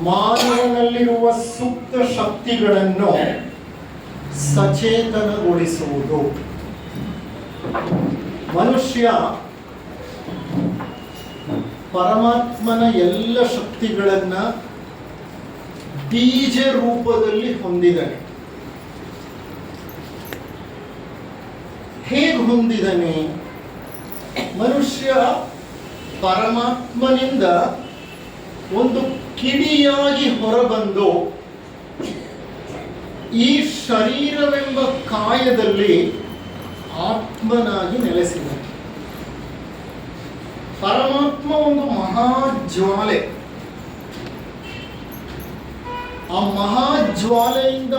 ಮಾನವನಲ್ಲಿರುವ ಸುಪ್ತ ಶಕ್ತಿಗಳನ್ನು ಸಚೇತನಗೊಳಿಸುವುದು. ಮನುಷ್ಯ ಪರಮಾತ್ಮನ ಎಲ್ಲ ಶಕ್ತಿಗಳನ್ನು ಬೀಜ ರೂಪದಲ್ಲಿ ಹೊಂದಿದ್ದಾನೆ. ಹೇಗೆ ಹೊಂದಿದ್ದಾನೆ? ಮನುಷ್ಯ ಪರಮಾತ್ಮನಿಂದ ಒಂದು ಕಿಡಿಯಾಗಿ ಹೊರಬಂದು ಈ ಶರೀರವೆಂಬ ಕಾಯದಲ್ಲಿ ಆತ್ಮನಾಗಿ ನೆಲೆಸಿದ್ದಾನೆ. ಪರಮಾತ್ಮ ಒಂದು ಮಹಾಜ್ವಾಲೆ. ಆ ಮಹಾಜ್ವಾಲೆಯಿಂದ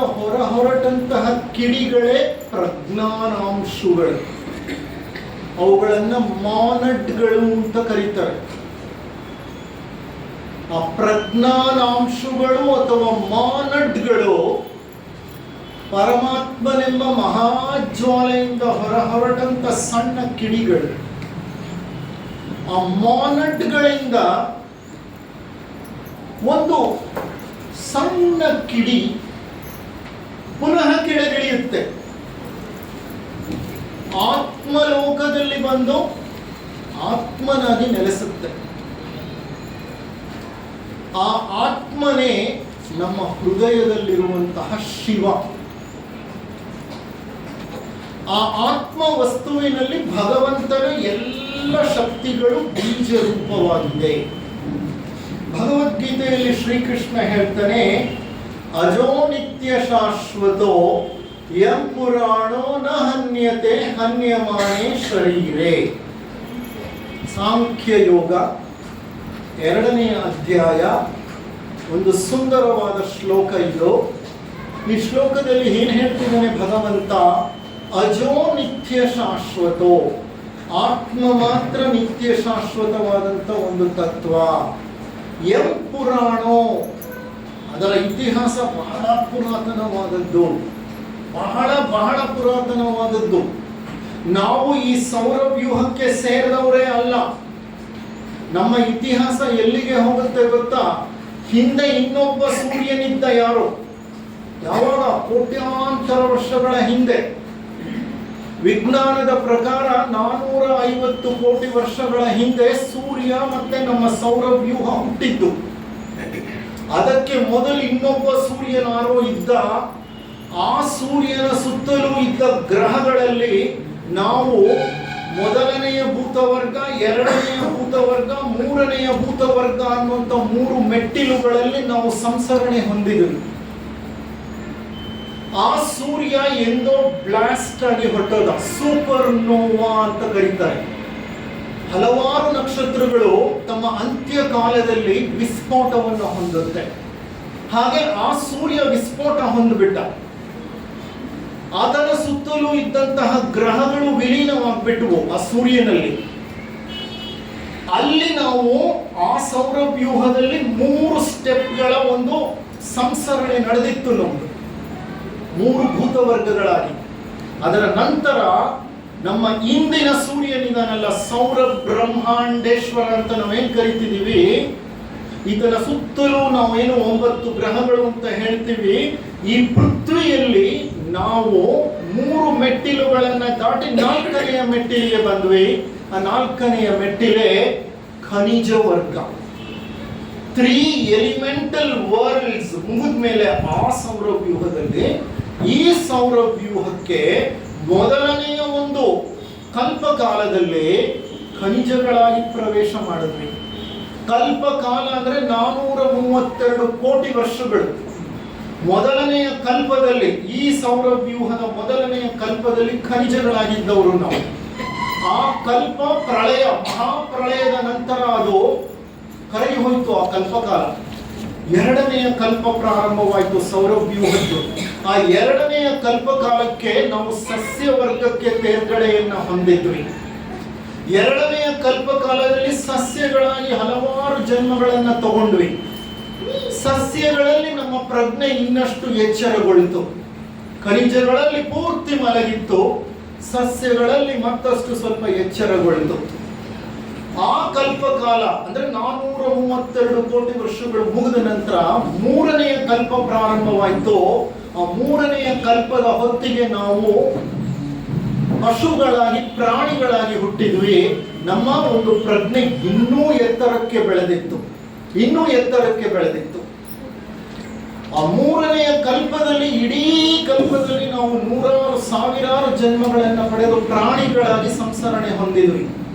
ಹೊರಟಂತಹ ಕಿಡಿಗಳೇ ಪ್ರಜ್ಞಾನಾಂಶಗಳು. ಅವುಗಳನ್ನು ಮಾನಡ್ಗಳು ಅಂತ ಕರೀತಾರೆ. ಆ ಪ್ರಜ್ಞಾನಾಂಶಗಳು ಅಥವಾ ಮಾನಡ್ಗಳು ಪರಮಾತ್ಮನೆಂಬ ಮಹಾಜ್ವಾಲೆಯಿಂದ ಹೊರಟಂತ ಸಣ್ಣ ಕಿಡಿಗಳು. ಆ ಮಾನಡ್ಗಳಿಂದ ಒಂದು ಸಣ್ಣ ಕಿಡಿ ಪುನಃ ಕೆಳಗಿಳಿಯುತ್ತೆ. ಆತ್ಮಲೋಕದಲ್ಲಿ ಬಂದು ಆತ್ಮನಾಗಿ ನೆಲೆಸುತ್ತೆ. ಆ ಆತ್ಮನೇ ನಮ್ಮ ಹೃದಯದಲ್ಲಿರುವಂತಹ ಶಿವ. ಆ ಆತ್ಮ ವಸ್ತುವಿನಲ್ಲಿ ಭಗವಂತನ ಎಲ್ಲ ಶಕ್ತಿಗಳು ಬೀಜ ರೂಪವಾಗಿದೆ. ಭಗವದ್ಗೀತೆಯಲ್ಲಿ ಶ್ರೀಕೃಷ್ಣ ಹೇಳ್ತಾನೆ, ಅಜೋ ನಿತ್ಯ ಶಾಶ್ವತೋ ಯಂ ಪುರಾಣೋ ನ ಹನ್ಯತೆ ಹನ್ಯಮಾನೇ ಶರೀರೇ. ಸಾಂಖ್ಯ ಯೋಗ 2ನೇ ಅಧ್ಯಾಯ ಒಂದು ಸುಂದರವಾದ ಶ್ಲೋಕ ಇದು. ಈ ಶ್ಲೋಕದಲ್ಲಿ ಏನು ಹೇಳ್ತಿದ್ದಾನೆ ಭಗವಂತ? ಅಜೋ ನಿತ್ಯ ಶಾಶ್ವತೋ, ಆತ್ಮ ಮಾತ್ರ ನಿತ್ಯ ಶಾಶ್ವತವಾದಂಥ ಒಂದು ತತ್ವ. ಯಂ ಪುರಾಣೋ, ಅದರ ಇತಿಹಾಸ ಬಹಳ ಪುರಾತನವಾದದ್ದು, ಬಹಳ ಪುರಾತನವಾದದ್ದು. ನಾವು ಈ ಸೌರವ್ಯೂಹಕ್ಕೆ ಸೇರಿದವರೇ ಅಲ್ಲ. ನಮ್ಮ ಇತಿಹಾಸ ಎಲ್ಲಿಗೆ ಹೋಗುತ್ತೆ ಗೊತ್ತಾ? ಹಿಂದೆ ಇನ್ನೊಬ್ಬ ಸೂರ್ಯನಿದ್ದ. ಯಾರು? ಯಾವಾಗ? ಕೋಟ್ಯಾಂತರ ವರ್ಷಗಳ ಹಿಂದೆ. ವಿಜ್ಞಾನದ ಪ್ರಕಾರ 450 ಕೋಟಿ ವರ್ಷಗಳ ಹಿಂದೆ ಸೂರ್ಯ ಮತ್ತೆ ನಮ್ಮ ಸೌರವ್ಯೂಹ ಹುಟ್ಟಿದ್ದು. ಅದಕ್ಕೆ ಮೊದಲು ಇನ್ನೊಬ್ಬ ಸೂರ್ಯನಾರೋ ಇದ್ದ. ಆ ಸೂರ್ಯನ ಸುತ್ತಲೂ ಇದ್ದ ಗ್ರಹಗಳಲ್ಲಿ ನಾವು ಮೊದಲನೆಯ ಭೂತವರ್ಗ, 2ನೆಯ ಭೂತವರ್ಗ, 3ನೆಯ ಭೂತವರ್ಗ ಅನ್ನುವಂಥ 3 ಮೆಟ್ಟಿಲುಗಳಲ್ಲಿ ನಾವು ಸಂಸರಣೆ ಹೊಂದಿದ್ವಿ. ಆ ಸೂರ್ಯ ಎಂದೋ ಬ್ಲಾಸ್ಟ್ ಆಗಿ ಹೊರಟೋದ, ಸೂಪರ್ ನೋವಾ ಅಂತ ಕರೀತಾರೆ. ಹಲವಾರು ನಕ್ಷತ್ರಗಳು ತಮ್ಮ ಅಂತ್ಯಕಾಲದಲ್ಲಿ ವಿಸ್ಫೋಟವನ್ನು ಹೊಂದುತ್ತೆ. ಹಾಗೆ ಆ ಸೂರ್ಯ ವಿಸ್ಫೋಟ ಹೊಂದಿಬಿಟ್ಟ. ಆತನ ಸುತ್ತಲೂ ಇದ್ದಂತಹ ಗ್ರಹಗಳು ವಿಲೀನವಾಗ್ಬಿಟ್ಟವು ಆ ಸೂರ್ಯನಲ್ಲಿ. ಅಲ್ಲಿ ನಾವು ಆ ಸೌರವ್ಯೂಹದಲ್ಲಿ 3 ಸ್ಟೆಪ್ಗಳ ಒಂದು ಸಂಸರಣೆ ನಡೆದಿತ್ತು ನಮ್ದು, 3 ಭೂತವರ್ಗಗಳಾಗಿ. ಅದರ ನಂತರ ನಮ್ಮ ಇಂದಿನ ಸೂರ್ಯನಿದಾನಲ್ಲ, ಸೌರ ಬ್ರಹ್ಮಾಂಡೇಶ್ವರ ಅಂತ ನಾವೇನ್ ಕರಿತಿದೀವಿ, ಇದರ ಸುತ್ತಲೂ ನಾವೇನು 9 ಗ್ರಹಗಳು ಅಂತ ಹೇಳ್ತೀವಿ. ಈ ಪೃಥ್ವಿಯಲ್ಲಿ ನಾವು 3 ಮೆಟ್ಟಿಲುಗಳನ್ನ ದಾಟಿ 4ನೆಯ ಮೆಟ್ಟಿಲಿಗೆ ಬಂದ್ವಿ. ಆ 4ನೆಯ ಮೆಟ್ಟಿಲೆ ಖನಿಜ ವರ್ಗ. 3 ಎಲಿಮೆಂಟಲ್ ವರ್ಲ್ಡ್ಸ್ ಮುಗಿದ ಮೇಲೆ ಆ ಸೌರವ್ಯೂಹದಲ್ಲಿ, ಈ ಸೌರವ್ಯೂಹಕ್ಕೆ ಮೊದಲನೆಯ ಒಂದು ಕಲ್ಪಕಾಲದಲ್ಲಿ ಖನಿಜಗಳಾಗಿ ಪ್ರವೇಶ ಮಾಡಿದ್ವಿ. ಕಲ್ಪಕಾಲ ಅಂದ್ರೆ 432 ಕೋಟಿ ವರ್ಷಗಳು. ಮೊದಲನೆಯ ಕಲ್ಪದಲ್ಲಿ, ಈ ಸೌರವ್ಯೂಹದ ಮೊದಲನೆಯ ಕಲ್ಪದಲ್ಲಿ ಖನಿಜಗಳಾಗಿದ್ದವರು ನಾವು. ಆ ಕಲ್ಪ ಪ್ರಳಯ, ಮಹಾಪ್ರಳಯದ ನಂತರ ಅದು ಕರಗಿ ಹೋಯಿತು ಆ ಕಲ್ಪಕಾಲ. 2ನೆಯ ಕಲ್ಪ ಪ್ರಾರಂಭವಾಯಿತು ಸೌರವ್ಯೂಹದ್ದು. ಆ 2ನೆಯ ಕಲ್ಪಕಾಲಕ್ಕೆ ನಾವು ಸಸ್ಯ ವರ್ಗಕ್ಕೆ ತೇರ್ಗಡೆಯನ್ನು ಹೊಂದಿದ್ವಿ. 2ನೆಯ ಕಲ್ಪಕಾಲದಲ್ಲಿ ಸಸ್ಯಗಳಾಗಿ ಹಲವಾರು ಜನ್ಮಗಳನ್ನು ತಗೊಂಡ್ವಿ. ಸಸ್ಯಗಳಲ್ಲಿ ನಮ್ಮ ಪ್ರಜ್ಞೆ ಇನ್ನಷ್ಟು ಎಚ್ಚರಗೊಳಿತು. ಖನಿಜಗಳಲ್ಲಿ ಪೂರ್ತಿ ಮಲಗಿತ್ತು, ಸಸ್ಯಗಳಲ್ಲಿ ಮತ್ತಷ್ಟು ಸ್ವಲ್ಪ ಎಚ್ಚರಗೊಳಿತು. ಆ ಕಲ್ಪಕಾಲ ಅಂದ್ರೆ 432 ಕೋಟಿ ವರ್ಷಗಳು ಮುಗಿದ ನಂತರ 3ನೇ ಕಲ್ಪ ಪ್ರಾರಂಭವಾಯಿತು. ಆ 3ನೇ ಕಲ್ಪದ ಹೊತ್ತಿಗೆ ನಾವು ಪಶುಗಳಾಗಿ ಪ್ರಾಣಿಗಳಾಗಿ ಹುಟ್ಟಿದ್ವಿ. ನಮ್ಮ ಒಂದು ಪ್ರಜ್ಞೆ ಇನ್ನೂ ಎತ್ತರಕ್ಕೆ ಬೆಳೆದಿತ್ತು. ಆ 3ನೇ ಕಲ್ಪದಲ್ಲಿ, ಇಡೀ ಕಲ್ಪದಲ್ಲಿ ನಾವು 100,000 ಜನ್ಮಗಳನ್ನು ಪಡೆದು ಪ್ರಾಣಿಗಳಾಗಿ ಸಂಸರಣೆ ಹೊಂದಿದ್ವಿ.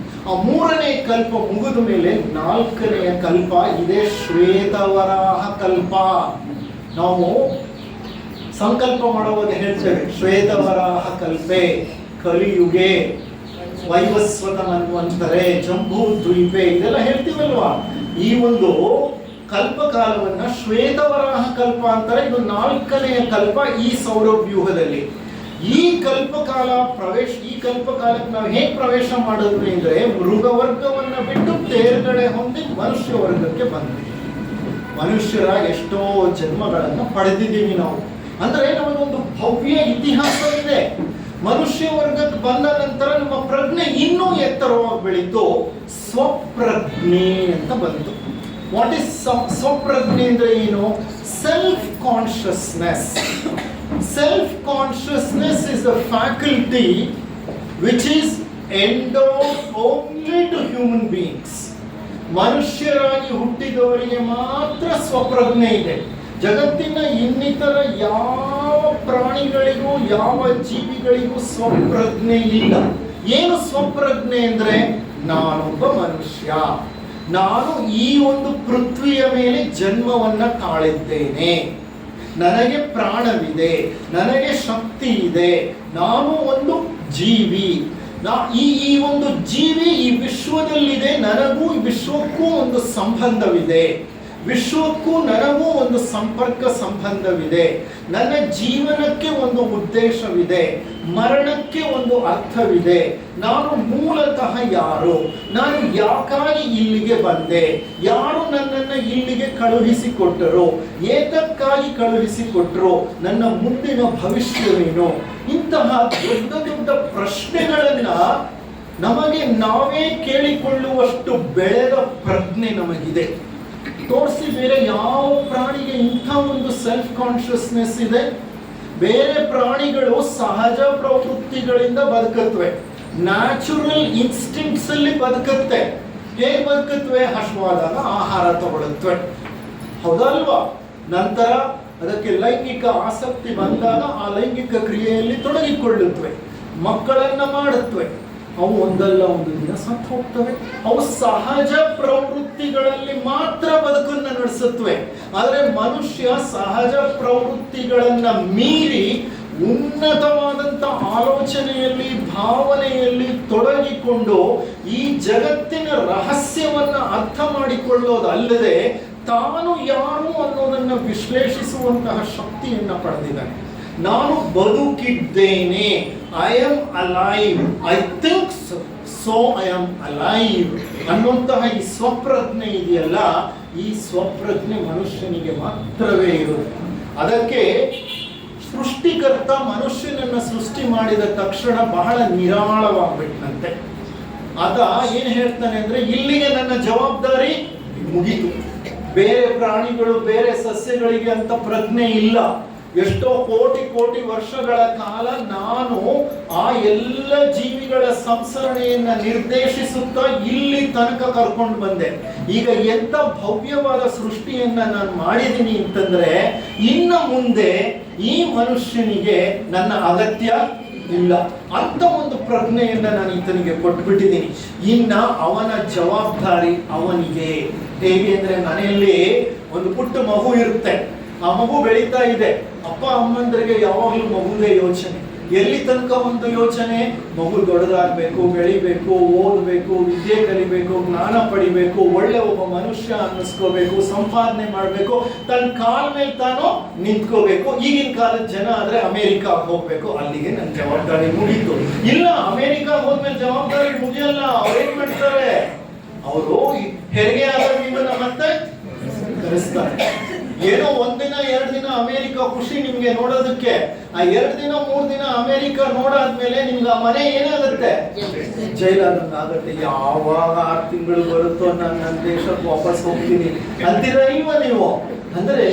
ಆ 3ನೇ ಕಲ್ಪ ಮುಗಿದ ಮೇಲೆ 4ನೇ ಕಲ್ಪ ಇದೆ, ಶ್ವೇತವರಾಹ ಕಲ್ಪ. ನಾವು ಸಂಕಲ್ಪ ಮಾಡುವಾಗ ಹೇಳ್ತೇವೆ, ಶ್ವೇತವರಾಹ ಕಲ್ಪೆ ಕಲಿಯುಗೆ ವೈವಸ್ವತ ಮನ್ವಂತರೆ ಜಂಬೂ ದ್ವೀಪೆ, ಇದೆಲ್ಲ ಹೇಳ್ತೀವಲ್ವಾ. ಈ ಒಂದು ಕಲ್ಪಕಾಲವನ್ನ ಶ್ವೇತವರಾಹ ಕಲ್ಪ ಅಂತಾರೆ. ಇದು 4ನೇ ಕಲ್ಪ ಈ ಸೌರವ್ಯೂಹದಲ್ಲಿ. ಈ ಕಲ್ಪಕಾಲಕ್ಕೆ ನಾವು ಹೇಗೆ ಪ್ರವೇಶ ಮಾಡಿದ್ವಿ ಅಂದ್ರೆ, ಮೃಗವರ್ಗವನ್ನ ಬಿಟ್ಟು ತೇರ್ಗಡೆ ಹೊಂದಿ ಮನುಷ್ಯ ವರ್ಗಕ್ಕೆ ಬಂದ್ವಿ. ಮನುಷ್ಯರ ಎಷ್ಟೋ ಜನ್ಮಗಳನ್ನು ಪಡೆದಿದ್ದೀವಿ ನಾವು. ಅಂದ್ರೆ ನಮಗೊಂದು ಭವ್ಯ ಇತಿಹಾಸ ಇದೆ. ಮನುಷ್ಯ ವರ್ಗಕ್ಕೆ ಬಂದ ನಂತರ ನಮ್ಮ ಪ್ರಜ್ಞೆ ಇನ್ನೂ ಎತ್ತರವಾಗಿ ಬೆಳೀತು. ಸ್ವಪ್ರಜ್ಞೆ ಅಂತ ಬಂತು. ವಾಟ್ ಇಸ್ ಸ್ವಪ್ರಜ್ಞೆ ಅಂದ್ರೆ ಏನು? Self consciousness. Self consciousness is a faculty which is endowed only to human beings. ಮನುಷ್ಯರಾಗಿ ಹುಟ್ಟಿದವರಿಗೆ ಮಾತ್ರ ಸ್ವಪ್ರಜ್ಞೆ ಇದೆ. ಜಗತ್ತಿನ ಇನ್ನಿತರ ಯಾವ ಪ್ರಾಣಿಗಳಿಗೂ ಯಾವ ಜೀವಿಗಳಿಗೂ ಸ್ವಪ್ರಜ್ಞೆ ಇಲ್ಲ. ಏನು ಸ್ವಪ್ರಜ್ಞೆ ಅಂದ್ರೆ, ನಾನೊಬ್ಬ ಮನುಷ್ಯ, ನಾನು ಈ ಒಂದು ಪೃಥ್ವಿಯ ಮೇಲೆ ಜನ್ಮವನ್ನ ತಾಳಿದ್ದೇನೆ, ನನಗೆ ಪ್ರಾಣವಿದೆ, ನನಗೆ ಶಕ್ತಿ ಇದೆ, ನಾನು ಒಂದು ಜೀವಿ. ಈ ಒಂದು ಜೀವಿ ಈ ವಿಶ್ವದಲ್ಲಿದೆ, ನನಗೂ ಈ ವಿಶ್ವಕ್ಕೂ ಒಂದು ಸಂಬಂಧವಿದೆ, ವಿಶ್ವಕ್ಕೂ ನನಗೂ ಒಂದು ಸಂಬಂಧವಿದೆ. ನನ್ನ ಜೀವನಕ್ಕೆ ಒಂದು ಉದ್ದೇಶವಿದೆ, ಮರಣಕ್ಕೆ ಒಂದು ಅರ್ಥವಿದೆ. ನಾನು ಮೂಲತಃ ಯಾರು, ನಾನು ಯಾಕಾಗಿ ಇಲ್ಲಿಗೆ ಬಂದೆ, ಯಾರು ನನ್ನನ್ನು ಇಲ್ಲಿಗೆ ಕಳುಹಿಸಿಕೊಟ್ಟರು, ಏತಕ್ಕಾಗಿ ಕಳುಹಿಸಿಕೊಟ್ಟರು, ನನ್ನ ಮುಂದಿನ ಭವಿಷ್ಯವೇನು, ಇಂತಹ ದೊಡ್ಡ ದೊಡ್ಡ ಪ್ರಶ್ನೆಗಳನ್ನ ನಮಗೆ ನಾವೇ ಕೇಳಿಕೊಳ್ಳುವಷ್ಟು ಬೆಳೆದ ಪ್ರಜ್ಞೆ ನಮಗಿದೆ. ತೋರಿಸಿ, ಬೇರೆ ಯಾವ ಪ್ರಾಣಿಗೆ ಇಂಥ ಒಂದು ಸೆಲ್ಫ್ ಕಾನ್ಶಿಯಸ್ನೆಸ್ ಇದೆ? ಬೇರೆ ಪ್ರಾಣಿಗಳು ಸಹಜ ಪ್ರವೃತ್ತಿಗಳಿಂದ ಬದುಕತ್ವೆ, ನ್ಯಾಚುರಲ್ ಇನ್ಸ್ಟಿಂಕ್ಟ್ಸ್ ಅಲ್ಲಿ ಬದುಕತ್ತೆ. ಹೇಗೆ ಬದುಕತ್ವೆ? ಹಶ್ವಾದಾಗ ಆಹಾರ ತಗೊಳುತ್ತವೆ, ಹೌದಲ್ವಾ? ನಂತರ ಅದಕ್ಕೆ ಲೈಂಗಿಕ ಆಸಕ್ತಿ ಬಂದಾಗ ಆ ಲೈಂಗಿಕ ಕ್ರಿಯೆಯಲ್ಲಿ ತೊಡಗಿಕೊಳ್ಳುತ್ತವೆ, ಮಕ್ಕಳನ್ನ ಮಾಡುತ್ತವೆ. ಅವು ಒಂದಲ್ಲ ಒಂದು ದಿನ ಸತ್ತು ಹೋಗ್ತವೆ. ಅವು ಸಹಜ ಪ್ರವೃತ್ತಿಗಳಲ್ಲಿ ಮಾತ್ರ ಬದುಕನ್ನು ನಡೆಸುತ್ತವೆ. ಆದರೆ ಮನುಷ್ಯ ಸಹಜ ಪ್ರವೃತ್ತಿಗಳನ್ನ ಮೀರಿ ಉನ್ನತವಾದಂಥ ಆಲೋಚನೆಯಲ್ಲಿ, ಭಾವನೆಯಲ್ಲಿ ತೊಡಗಿಕೊಂಡು ಈ ಜಗತ್ತಿನ ರಹಸ್ಯವನ್ನ ಅರ್ಥ ಮಾಡಿಕೊಳ್ಳೋದಲ್ಲದೆ ತಾನು ಯಾರು ಅನ್ನೋದನ್ನು ವಿಶ್ಲೇಷಿಸುವಂತಹ ಶಕ್ತಿಯನ್ನ ಪಡೆದಿದ್ದಾನೆ. ನಾನು ಬದುಕಿದ್ದೇನೆ, I am alive, I think so I am alive ಅನ್ನುವಂತಹ ಈ ಸ್ವಪ್ರಜ್ಞೆ ಇದೆಯಲ್ಲ, ಈ ಸ್ವಪ್ರಜ್ಞೆ ಮನುಷ್ಯನಿಗೆ ಮಾತ್ರವೇ ಇರುತ್ತೆ. ಅದಕ್ಕೆ ಸೃಷ್ಟಿಕರ್ತ ಮನುಷ್ಯನನ್ನ ಸೃಷ್ಟಿ ಮಾಡಿದ ತಕ್ಷಣ ಬಹಳ ನಿರಾಳವಾಗ್ಬಿಟ್ನಂತೆ. ಆತ ಏನ್ ಹೇಳ್ತಾನೆ ಅಂದ್ರೆ, ಇಲ್ಲಿಗೆ ನನ್ನ ಜವಾಬ್ದಾರಿ ಮುಗಿತು. ಬೇರೆ ಪ್ರಾಣಿಗಳು, ಬೇರೆ ಸಸ್ಯಗಳಿಗೆ ಅಂತ ಪ್ರಜ್ಞೆ ಇಲ್ಲ. ಎಷ್ಟೋ ಕೋಟಿ ಕೋಟಿ ವರ್ಷಗಳ ಕಾಲ ನಾನು ಆ ಎಲ್ಲ ಜೀವಿಗಳ ಸಂಸರಣೆಯನ್ನ ನಿರ್ದೇಶಿಸುತ್ತಾ ಇಲ್ಲಿ ತನಕ ಕರ್ಕೊಂಡು ಬಂದೆ. ಈಗ ಎಂತ ಭವ್ಯವಾದ ಸೃಷ್ಟಿಯನ್ನ ನಾನು ಮಾಡಿದ್ದೀನಿ ಅಂತಂದ್ರೆ, ಇನ್ನು ಮುಂದೆ ಈ ಮನುಷ್ಯನಿಗೆ ನನ್ನ ಅಗತ್ಯ ಇಲ್ಲ ಅಂತ ಒಂದು ಪ್ರಜ್ಞೆಯನ್ನ ನಾನು ಈತನಿಗೆ ಕೊಟ್ಬಿಟ್ಟಿದ್ದೀನಿ. ಇನ್ನ ಅವನ ಜವಾಬ್ದಾರಿ ಅವನಿಗೆ. ಹೇಗೆ ಅಂದ್ರೆ, ಮನೆಯಲ್ಲಿ ಒಂದು ಪುಟ್ಟ ಮಗು ಇರುತ್ತೆ, ಆ ಮಗು ಬೆಳೀತಾ ಇದೆ. ಅಪ್ಪ ಅಮ್ಮಂದ್ರಿಗೆ ಯಾವಾಗಲೂ ಮಗುದೇ ಯೋಚನೆ. ಎಲ್ಲಿ ತನಕ ಒಂದು ಯೋಚನೆ? ಮಗು ದೊಡ್ಡದಾಗಬೇಕು, ಬೆಳಿಬೇಕು, ಓದಬೇಕು, ವಿದ್ಯೆ ಕಲಿಬೇಕು, ಜ್ಞಾನ ಪಡಿಬೇಕು, ಒಳ್ಳೆ ಒಬ್ಬ ಮನುಷ್ಯ ಅನ್ನಿಸ್ಕೋಬೇಕು, ಸಂಪಾದನೆ ಮಾಡಬೇಕು, ತನ್ನ ಕಾಲ ಮೇಲೆ ತಾನು ನಿಂತ್ಕೋಬೇಕು. ಈಗಿನ ಕಾಲದ ಜನ ಆದ್ರೆ ಅಮೆರಿಕಾಗೆ ಹೋಗ್ಬೇಕು, ಅಲ್ಲಿಗೆ ನನ್ನ ಜವಾಬ್ದಾರಿ ಮುಗೀತು. ಇಲ್ಲ, ಅಮೆರಿಕಾಗೆ ಹೋದ್ಮೇಲೆ ಜವಾಬ್ದಾರಿ ಮುಗಿಯಲ್ಲ. ಅವ್ರೇನ್ ಮಾಡ್ತಾರೆ? ಅವರು ಹೆರಿಗೆ ಆದಾಗ ಮತ್ತೆ ಕರೆಸ್ತಾರೆ. ಏನೋ ಒಂದಿನ 2 ದಿನ ಅಮೆರಿಕ ಖುಷಿ ನಿಮ್ಗೆ ನೋಡೋದಕ್ಕೆ, ಆ 2 ದಿನ 3 ದಿನ ಅಮೆರಿಕ ನೋಡಾದ್ಮೇಲೆ ನಿಮ್ಗೆ ಆ ಮನೆ ಏನಾಗುತ್ತೆ, ಜೈಲಾದಂಗ ಆಗುತ್ತೆ. ಯಾವಾಗ 6 ತಿಂಗಳು ಬರುತ್ತೋ ನಾನು ನನ್ನ ದೇಶಕ್ಕೆ ವಾಪಸ್ ಹೋಗ್ತೀನಿ ಅಂತೀರ ಇಲ್ವಾ ನೀವು? ಅಂದ್ರೆ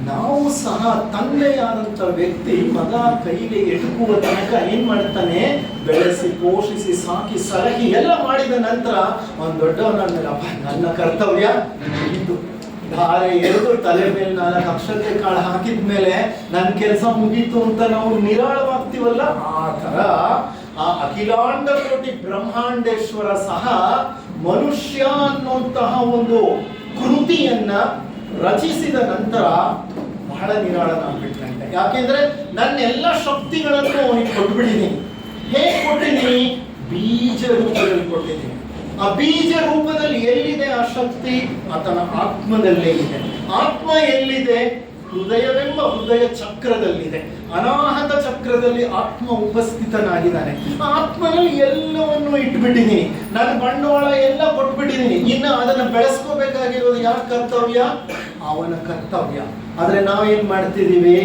ನಾವು ಸಹ ತಂದೆಯಾದಂತ ವ್ಯಕ್ತಿ ಮಗ ಕೈಗೆ ಎಟುಕುವ ತನಕ ಏನ್ ಮಾಡ್ತಾನೆ, ಬೆಳೆಸಿ ಪೋಷಿಸಿ ಸಾಕಿ ಸಲಹಿ ಎಲ್ಲ ಮಾಡಿದ ನಂತರ ಒಂದು ದೊಡ್ಡವನಲ್ಲ, ನನ್ನ ಕರ್ತವ್ಯ ಇದು ಧಾರೆ ಎರೆದು ತಲೆ ಮೇಲೆ 4 ಅಕ್ಷತೆ ಕಾಳು ಹಾಕಿದ್ಮೇಲೆ ನನ್ನ ಕೆಲಸ ಮುಗೀತು ಅಂತ ನಾವು ನಿರಾಳವಾಗ್ತೀವಲ್ಲ, ಆ ತರ ಆ ಅಖಿಲಾಂಡ ಕೋಟಿ ಬ್ರಹ್ಮಾಂಡೇಶ್ವರ ಸಹ ಮನುಷ್ಯ ಅನ್ನುವಂತಹ ಒಂದು ಕೃತಿಯನ್ನ ರಚಿಸಿದ ನಂತರ ಬಹಳ ನಿರಾಳನಾಗ್ಬಿಟ್ಟಂತೆ. ಯಾಕೆಂದ್ರೆ ನನ್ನೆಲ್ಲ ಶಕ್ತಿಗಳನ್ನು ಅವನಿಗೆ ಕೊಟ್ಬಿಟ್ಟಿದ್ದೀನಿ. ಹೇಗೆ ಕೊಟ್ಟಿದ್ದೀನಿ? ಬೀಜ ರೂಪದಲ್ಲಿ ಕೊಟ್ಟಿದ್ದೀನಿ. ಆ ಬೀಜ ರೂಪದಲ್ಲಿ ಎಲ್ಲಿದೆ ಆ ಶಕ್ತಿ? ಆತನ ಆತ್ಮದಲ್ಲೇ ಇದೆ. ಆತ್ಮ ಎಲ್ಲಿದೆ? ಹೃದಯವೆಂಬ ಹೃದಯ ಚಕ್ರದಲ್ಲಿದೆ. ಅನಾಹತ ಚಕ್ರದಲ್ಲಿ ಆತ್ಮ ಉಪಸ್ಥಿತನಾಗಿದ್ದಾನೆ. ಆತ್ಮನಲ್ಲಿ ಎಲ್ಲವನ್ನು ಇಟ್ಬಿಟ್ಟಿದ್ದೀನಿ. ನನ್ನ ಬಂಡವಾಳ ಎಲ್ಲ ಕೊಟ್ಬಿಟ್ಟಿದ್ದೀನಿ. ಇನ್ನು ಅದನ್ನು ಬೆಳೆಸ್ಕೋಬೇಕಾಗಿರೋದು ಯಾರ ಕರ್ತವ್ಯ? ಅವನ ಕರ್ತವ್ಯ. ಆದ್ರೆ ನಾವೇನ್ ಮಾಡ್ತಿದೀವಿ?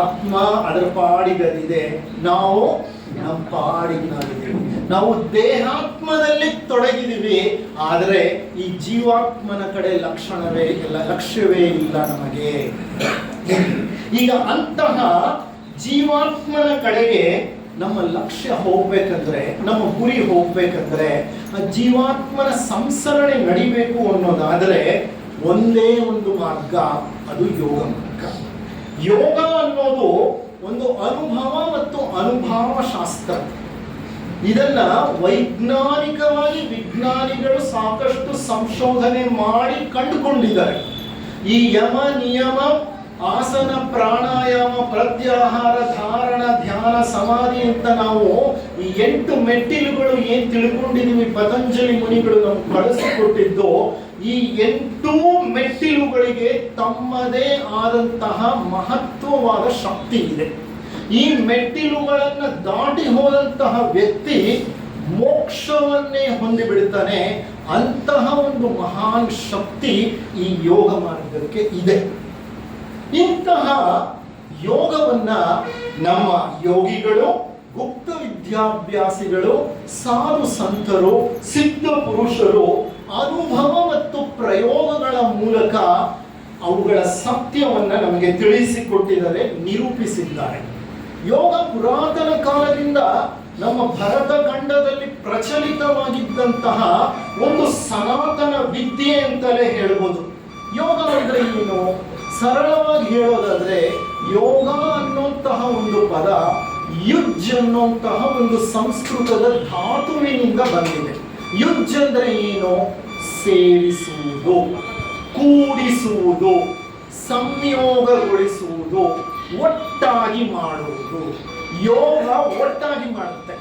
ಆತ್ಮ ಅದರ ಪಾಡಿಗದಿದೆ, ನಾವು ನಮ್ಮ ಪಾಡಿಗೆ ನಾವಿದ್ದೀವಿ. ನಾವು ದೇಹಾತ್ಮದಲ್ಲಿ ತೊಡಗಿದೀವಿ, ಆದರೆ ಈ ಜೀವಾತ್ಮನ ಕಡೆ ಲಕ್ಷ್ಯವೇ ಇಲ್ಲ ನಮಗೆ. ಈಗ ಅಂತಹ ಜೀವಾತ್ಮನ ಕಡೆಗೆ ನಮ್ಮ ಲಕ್ಷ್ಯ ಹೋಗ್ಬೇಕಂದ್ರೆ, ನಮ್ಮ ಗುರಿ ಹೋಗ್ಬೇಕಂದ್ರೆ, ಆ ಜೀವಾತ್ಮನ ಸಂಸರಣೆ ನಡಿಬೇಕು ಅನ್ನೋದಾದ್ರೆ ಒಂದೇ ಒಂದು ಮಾರ್ಗ, ಅದು ಯೋಗ ಮಾರ್ಗ. ಯೋಗ ಅನ್ನೋದು ಒಂದು ಅನುಭವ ಮತ್ತು ಅನುಭವ ಶಾಸ್ತ್ರ. ಇದನ್ನ ವೈಜ್ಞಾನಿಕವಾಗಿ ವಿಜ್ಞಾನಿಗಳು ಸಾಕಷ್ಟು ಸಂಶೋಧನೆ ಮಾಡಿ ಕಂಡುಕೊಂಡಿದ್ದಾರೆ. ಈ ಯಮ ನಿಯಮ, ಆಸನ, ಪ್ರಾಣಾಯಾಮ, ಪ್ರತ್ಯಾಹಾರ, ಧಾರಣ, ಧ್ಯಾನ, ಸಮಾಧಿ ಅಂತ ನಾವು ಈ 8 ಮೆಟ್ಟಿಲುಗಳು ಏನ್ ತಿಳ್ಕೊಂಡಿದೀವಿ, ಪತಂಜಲಿ ಮುನಿಗಳು ನಮ್ಗೆ ಕಳಿಸಿಕೊಟ್ಟಿದ್ದು, ಈ 8 ಮೆಟ್ಟಿಲುಗಳಿಗೆ ತಮ್ಮದೇ ಆದಂತಹ ಮಹತ್ವವಾದ ಶಕ್ತಿ ಇದೆ. ಈ ಮೆಟ್ಟಿಲುಗಳನ್ನು ದಾಟಿ ಹೋದಂತಹ ವ್ಯಕ್ತಿ ಮೋಕ್ಷವನ್ನೇ ಹೊಂದಿಬಿಡ್ತಾನೆ. ಅಂತಹ ಒಂದು ಮಹಾನ್ ಶಕ್ತಿ ಈ ಯೋಗ ಮಾರ್ಗಕ್ಕೆ ಇದೆ. ಇಂತಹ ಯೋಗವನ್ನ ನಮ್ಮ ಯೋಗಿಗಳು, ಗುಪ್ತ ವಿದ್ಯಾಭ್ಯಾಸಿಗಳು, ಸಾಧು ಸಂತರು, ಸಿದ್ಧ ಪುರುಷರು ಅನುಭವ ಮತ್ತು ಪ್ರಯೋಗಗಳ ಮೂಲಕ ಅವುಗಳ ಸತ್ಯವನ್ನ ನಮಗೆ ತಿಳಿಸಿಕೊಟ್ಟಿದ್ದಾರೆ, ನಿರೂಪಿಸಿದ್ದಾರೆ. ಯೋಗ ಪುರಾತನ ಕಾಲದಿಂದ ನಮ್ಮ ಭರತ ಖಂಡದಲ್ಲಿ ಪ್ರಚಲಿತವಾಗಿದ್ದಂತಹ ಒಂದು ಸನಾತನ ವಿದ್ಯೆ ಅಂತಲೇ ಹೇಳ್ಬೋದು. ಯೋಗ ಅಂದ್ರೆ ಏನು? ಸರಳವಾಗಿ ಹೇಳೋದಾದ್ರೆ, ಯೋಗ ಅನ್ನುವಂತಹ ಒಂದು ಪದ ಯುಜ್ ಅನ್ನುವಂತಹ ಒಂದು ಸಂಸ್ಕೃತದ ಧಾತುವಿನಿಂದ ಬಂದಿದೆ. ಯುಜ್ ಅಂದ್ರೆ ಏನು? ಸೇರಿಸುವುದು, ಕೂಡಿಸುವುದು, ಸಂಯೋಗಗೊಳಿಸುವುದು, ಒಟ್ಟಾಗಿ ಮಾಡುವುದು. ಯೋಗ ಒಟ್ಟಾಗಿ ಮಾಡುತ್ತೆ.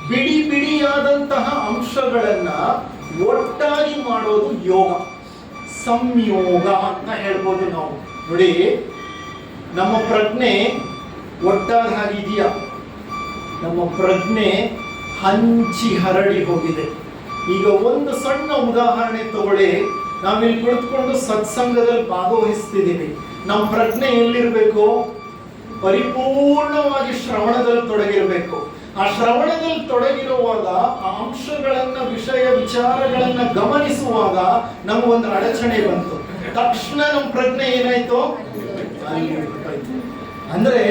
ಬಿಡಿ ಬಿಡಿಯಾದಂತಹ ಅಂಶಗಳನ್ನ ಒಟ್ಟಾಗಿ ಮಾಡೋದು ಯೋಗ. ಸಂಯೋಗ ಅಂತ ಹೇಳ್ಬೋದು ನಾವು. ನೋಡಿ, ನಮ್ಮ ಪ್ರಜ್ಞೆ ಒಟ್ಟಾಗಿ ಆಗಿದೆಯಾ? ನಮ್ಮ ಪ್ರಜ್ಞೆ ಹಂಚಿ ಹರಡಿ ಹೋಗಿದೆ. ಈಗ ಒಂದು ಸಣ್ಣ ಉದಾಹರಣೆ ತಗೊಳ್ಳಿ. ನಾವಿಲ್ಲಿ ಕುಳಿತುಕೊಂಡು ಸತ್ಸಂಗದಲ್ಲಿ ಭಾಗವಹಿಸ್ತಿದ್ದೀವಿ. ನಮ್ಮ ಪ್ರಜ್ಞೆ ಎಲ್ಲಿರ್ಬೇಕು? ಪರಿಪೂರ್ಣವಾಗಿ ಶ್ರವಣದಲ್ಲಿ ತೊಡಗಿರಬೇಕು. ಆ ಶ್ರವಣದಲ್ಲಿ ತೊಡಗಿರುವಾಗ ಆ ಅಂಶಗಳನ್ನ, ವಿಷಯ ವಿಚಾರಗಳನ್ನ ಗಮನಿಸುವಾಗ ನಮಗೊಂದು ಅಡಚಣೆ ಬಂತು. ತಕ್ಷಣ ನಮ್ಮ ಪ್ರಜ್ಞೆ ಏನಾಯ್ತು? ಅಂದ್ರೆ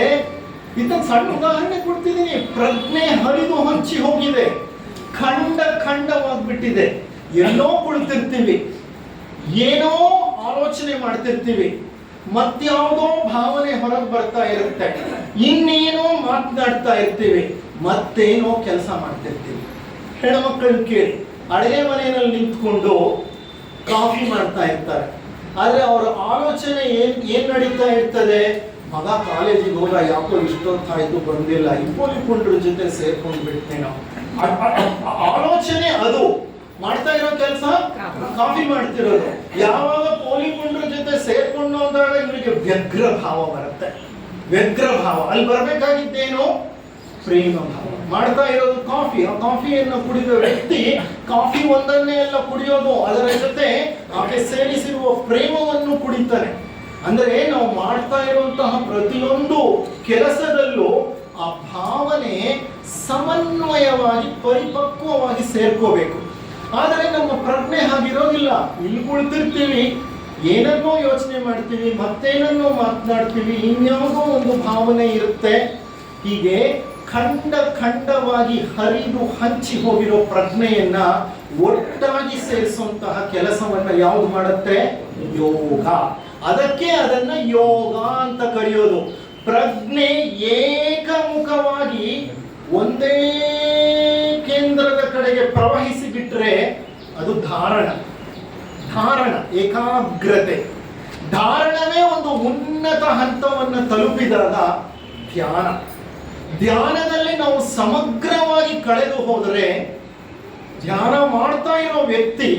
ಇದನ್ನ ಸಣ್ಣ ಉದಾಹರಣೆ ಕೊಡ್ತಿದ್ದೀನಿ. ಪ್ರಜ್ಞೆ ಹರಿದು ಹಂಚಿ ಹೋಗಿದೆ, ಖಂಡವಾಗ್ಬಿಟ್ಟಿದೆ. ಎಲ್ಲೋ ಕುಳಿತಿರ್ತೀವಿ, ಏನೋ ಆಲೋಚನೆ ಮಾಡ್ತಿರ್ತೀವಿ, ಮತ್ಯಾವುದೋ ಭಾವನೆ ಹೊರಗೆ ಬರ್ತಾ ಇರುತ್ತೆ, ಇನ್ನೇನೋ ಮಾತನಾಡ್ತಾ ಇರ್ತೀವಿ, ಮತ್ತೇನೋ ಕೆಲಸ ಮಾಡ್ತಿರ್ತೀವಿ. ಹೆಣ್ಮಕ್ಳನ್ನ ಕೇಳಿ, ಅಡುಗೆ ಮನೆಯಲ್ಲಿ ನಿಂತ್ಕೊಂಡು ಕಾಫಿ ಮಾಡ್ತಾ ಇರ್ತಾರೆ, ಆದ್ರೆ ಅವರ ಆಲೋಚನೆ ಏನ್ ನಡೀತಾ ಇರ್ತದೆ? ಮಗ ಕಾಲೇಜಿಗೆ ಹೋಗ, ಯಾಕೋ ಇಷ್ಟೊತ್ತಾಯ್ತು ಬಂದಿಲ್ಲ, ಇಪ್ಪೊಲಿಪುಂಡ್ರ ಜೊತೆ ಸೇರ್ಕೊಂಡು ಬಿಡ್ತೇನೋ. ಆಲೋಚನೆ ಅದು. ಮಾಡ್ತಾ ಇರೋ ಕೆಲಸ ಕಾಫಿ ಮಾಡ್ತಿರೋದು. ಯಾವಾಗ ಪೋಲಿಪುಂಡ್ರ ಜೊತೆ ಸೇರ್ಕೊಂಡು ಅಂದಾಗ ಇವರಿಗೆ ವ್ಯಗ್ರ ಭಾವ ಬರುತ್ತೆ. ವ್ಯಗ್ರ ಭಾವ ಅಲ್ಲಿ ಬರ್ಬೇಕಾಗಿದ್ದೇನು? ಪ್ರೇಮ ಭಾವ. ಮಾಡ್ತಾ ಇರೋದು ಕಾಫಿ. ಆ ಕಾಫಿಯನ್ನು ಕುಡಿದ ವ್ಯಕ್ತಿ ಕಾಫಿ ಒಂದನ್ನೇ ಎಲ್ಲ ಕುಡಿಯೋದು, ಅದರ ಜೊತೆ ಆಕೆ ಸೇರಿಸಿರುವ ಪ್ರೇಮವನ್ನು ಕುಡಿತಾನೆ. ಅಂದರೆ ನಾವು ಮಾಡ್ತಾ ಇರುವಂತಹ ಪ್ರತಿಯೊಂದು ಕೆಲಸದಲ್ಲೂ ಆ ಭಾವನೆ ಸಮನ್ವಯವಾಗಿ ಪರಿಪಕ್ವವಾಗಿ ಸೇರ್ಕೋಬೇಕು. ಆದರೆ ನಮ್ಮ ಪ್ರಜ್ಞೆ ಹಾಗಿರೋದಿಲ್ಲ. ಇಲ್ಲಿ ಕುಳಿತಿರ್ತೀವಿ, ಏನನ್ನೋ ಯೋಚನೆ ಮಾಡ್ತೀವಿ, ಮತ್ತೇನನ್ನೋ ಮಾತನಾಡ್ತೀವಿ, ಇನ್ಯಾವುದೋ ಒಂದು ಭಾವನೆ ಇರುತ್ತೆ. ಹೀಗೆ ಖಂಡವಾಗಿ ಹರಿದು ಹಂಚಿ ಹೋಗಿರೋ ಪ್ರಜ್ಞೆಯನ್ನ ಒಟ್ಟಾಗಿ ಸೇರಿಸುವಂತಹ ಕೆಲಸವನ್ನ ಯಾವುದು ಮಾಡುತ್ತೆ? ಯೋಗ. ಅದಕ್ಕೆ ಅದನ್ನ ಯೋಗ ಅಂತ ಕರೆಯೋದು. ಪ್ರಜ್ಞೆ ಏಕಮುಖವಾಗಿ ಒಂದೇ ಕೇಂದ್ರದ ಕಡೆಗೆ ಪ್ರವಹಿಸಿ ಬಿಟ್ರೆ ಅದು ಧಾರಣ, ಏಕಾಗ್ರತೆ. ಧಾರಣವೇ ಒಂದು ಉನ್ನತ ಹಂತವನ್ನು ತಲುಪಿದಾಗ ಧ್ಯಾನದಲ್ಲಿ ನಾವು ಸಮಗ್ರವಾಗಿ ಕಳೆದು ಹೋದರೆ, ಧ್ಯಾನ ಮಾಡ್ತಾ ಇರೋ ವ್ಯಕ್ತಿ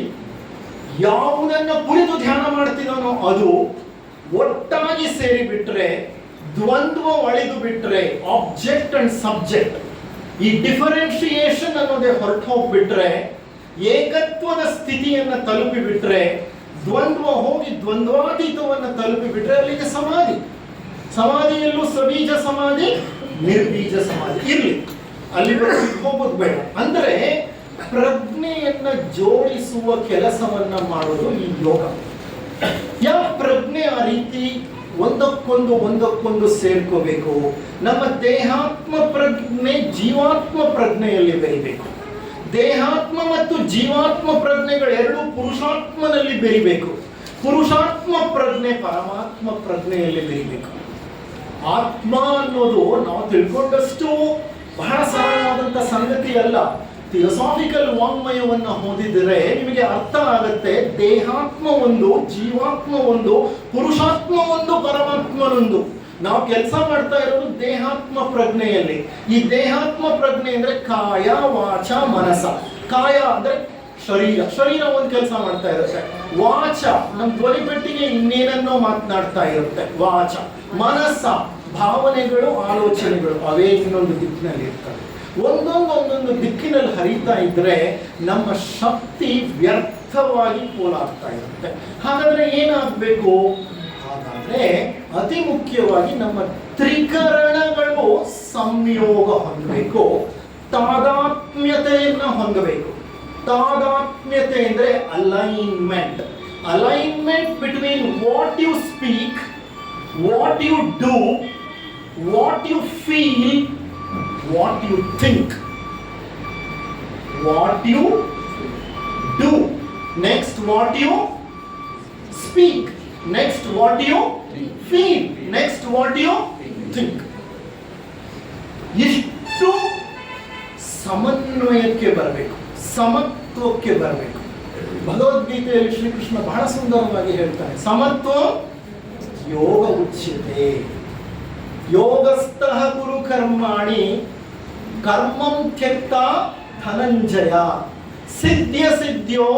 ಯಾವುದನ್ನ ಕುರಿತು ಧ್ಯಾನ ಮಾಡ್ತಿದ್ದಾನೋ ಅದು ಒಟ್ಟಾಗಿ ಸೇರಿ ಬಿಟ್ರೆ, ದ್ವಂದ್ವ ಒಳೆದು ಬಿಟ್ರೆ, ಆಬ್ಜೆಕ್ಟ್ ಅಂಡ್ ಸಬ್ಜೆಕ್ಟ್ ಈ ಡಿಫರೆನ್ಶಿಯೇಷನ್ ಅನ್ನೋದೇ ಹೊರಟು ಹೋಗ್ಬಿಟ್ರೆ, ಏಕತ್ವದ ಸ್ಥಿತಿಯನ್ನು ತಲುಪಿ ಬಿಟ್ರೆ, ದ್ವಂದ್ವ ಹೋಗಿ ದ್ವಂದ್ವಾತೀತವನ್ನು ತಲುಪಿ ಬಿಟ್ರೆ ಅಲ್ಲಿಗೆ ಸಮಾಧಿಯಲ್ಲೂ ಸಬೀಜ ಸಮಾಧಿ, ನಿರ್ಬೀಜ ಸಮಾಧಿ ಇರ್ಲಿ, ಅಲ್ಲಿ ಹೋಗೋದು ಬೇಡ. ಅಂದ್ರೆ ಪ್ರಜ್ಞೆಯನ್ನ ಜೋಡಿಸುವ ಕೆಲಸವನ್ನ ಮಾಡೋದು ಈ ಯೋಗ. ಯಾವ ಪ್ರಜ್ಞೆ ಆ ರೀತಿ ಒಂದಕ್ಕೊಂದು ಸೇರ್ಕೋಬೇಕು. ನಮ್ಮ ದೇಹಾತ್ಮ ಪ್ರಜ್ಞೆ ಜೀವಾತ್ಮ ಪ್ರಜ್ಞೆಯಲ್ಲಿ ಬೆರಿಬೇಕು. ದೇಹಾತ್ಮ ಮತ್ತು ಜೀವಾತ್ಮ ಪ್ರಜ್ಞೆಗಳೆರಡೂ ಪುರುಷಾತ್ಮನಲ್ಲಿ ಬೆರಿಬೇಕು. ಪುರುಷಾತ್ಮ ಪ್ರಜ್ಞೆ ಪರಮಾತ್ಮ ಪ್ರಜ್ಞೆಯಲ್ಲಿ ಬೆರಿಬೇಕು. ಆತ್ಮ ಅನ್ನೋದು ನಾವು ತಿಳ್ಕೊಂಡಷ್ಟು ಬಹಳ ಸರಳವಾದಂತ ಸಂಗತಿ ಅಲ್ಲ. ಥಿಯೋಸಾಫಿಕಲ್ ವಾಂಗ್ಮಯವನ್ನ ಓದಿದರೆ ನಿಮಗೆ ಅರ್ಥ ಆಗುತ್ತೆ. ದೇಹಾತ್ಮ ಒಂದು, ಜೀವಾತ್ಮ ಒಂದು, ಪುರುಷಾತ್ಮ ಒಂದು, ಪರಮಾತ್ಮನೊಂದು. ನಾವು ಕೆಲಸ ಮಾಡ್ತಾ ಇರೋದು ದೇಹಾತ್ಮ ಪ್ರಜ್ಞೆಯಲ್ಲಿ. ಈ ದೇಹಾತ್ಮ ಪ್ರಜ್ಞೆ ಅಂದ್ರೆ ಕಾಯ, ವಾಚ, ಮನಸ. ಕಾಯ ಅಂದ್ರೆ ಶರೀರ ಒಂದು ಕೆಲಸ ಮಾಡ್ತಾ ಇರುತ್ತೆ. ವಾಚ ನಮ್ಮ ಧ್ವನಿ ಪೆಟ್ಟಿಗೆ ಇನ್ನೇನನ್ನೋ ಮಾತನಾಡ್ತಾ ಇರುತ್ತೆ ವಾಚ. ಮನಸ್ಸ ಭಾವನೆಗಳು, ಆಲೋಚನೆಗಳು ಅವೇ ಇನ್ನೊಂದು ದಿಕ್ಕಿನಲ್ಲಿ ಇರ್ತವೆ. ಒಂದೊಂದು ದಿಕ್ಕಿನಲ್ಲಿ ಹರಿತಾ ಇದ್ರೆ ನಮ್ಮ ಶಕ್ತಿ ವ್ಯರ್ಥವಾಗಿ ಪೋಲಾಗ್ತಾ ಇರುತ್ತೆ. ಹಾಗಾದ್ರೆ ಏನಾಗಬೇಕು? ಹಾಗಾದ್ರೆ ಅತಿ ಮುಖ್ಯವಾಗಿ ನಮ್ಮ ತ್ರಿಕರಣಗಳು ಸಂಯೋಗ ಹೊಂದಬೇಕು, ತಾದಾತ್ಮ್ಯತೆಯನ್ನ ಹೊಂದಬೇಕು. ತಾದಾತ್ಮ್ಯತೆ ಅಂದ್ರೆ alignment between what you speak, what you do, what you feel, what you think. What you do, next what you speak, next what you feel, next what you think. ಇಷ್ಟು ಸಮನ್ವಯಕ್ಕೆ ಬರಬೇಕು, ಸಮತ್ವಕ್ಕೆ ಬರಬೇಕು. ಭಗವದ್ಗೀತೆಯಲ್ಲಿ ಶ್ರೀಕೃಷ್ಣ ಬಹಳ ಸುಂದರವಾಗಿ ಹೇಳ್ತಾನೆ, ಸಮತ್ವ ಯೋಗ ಉಚ್ಯತೆ. ಯೋಗಸ್ಥಃ ಗುರು ಕರ್ಮಾಣಿ ಕರ್ಮಂ ತ್ಯಕ್ತ ಧನಂಜಯ ಸಿದ್ಧ್यो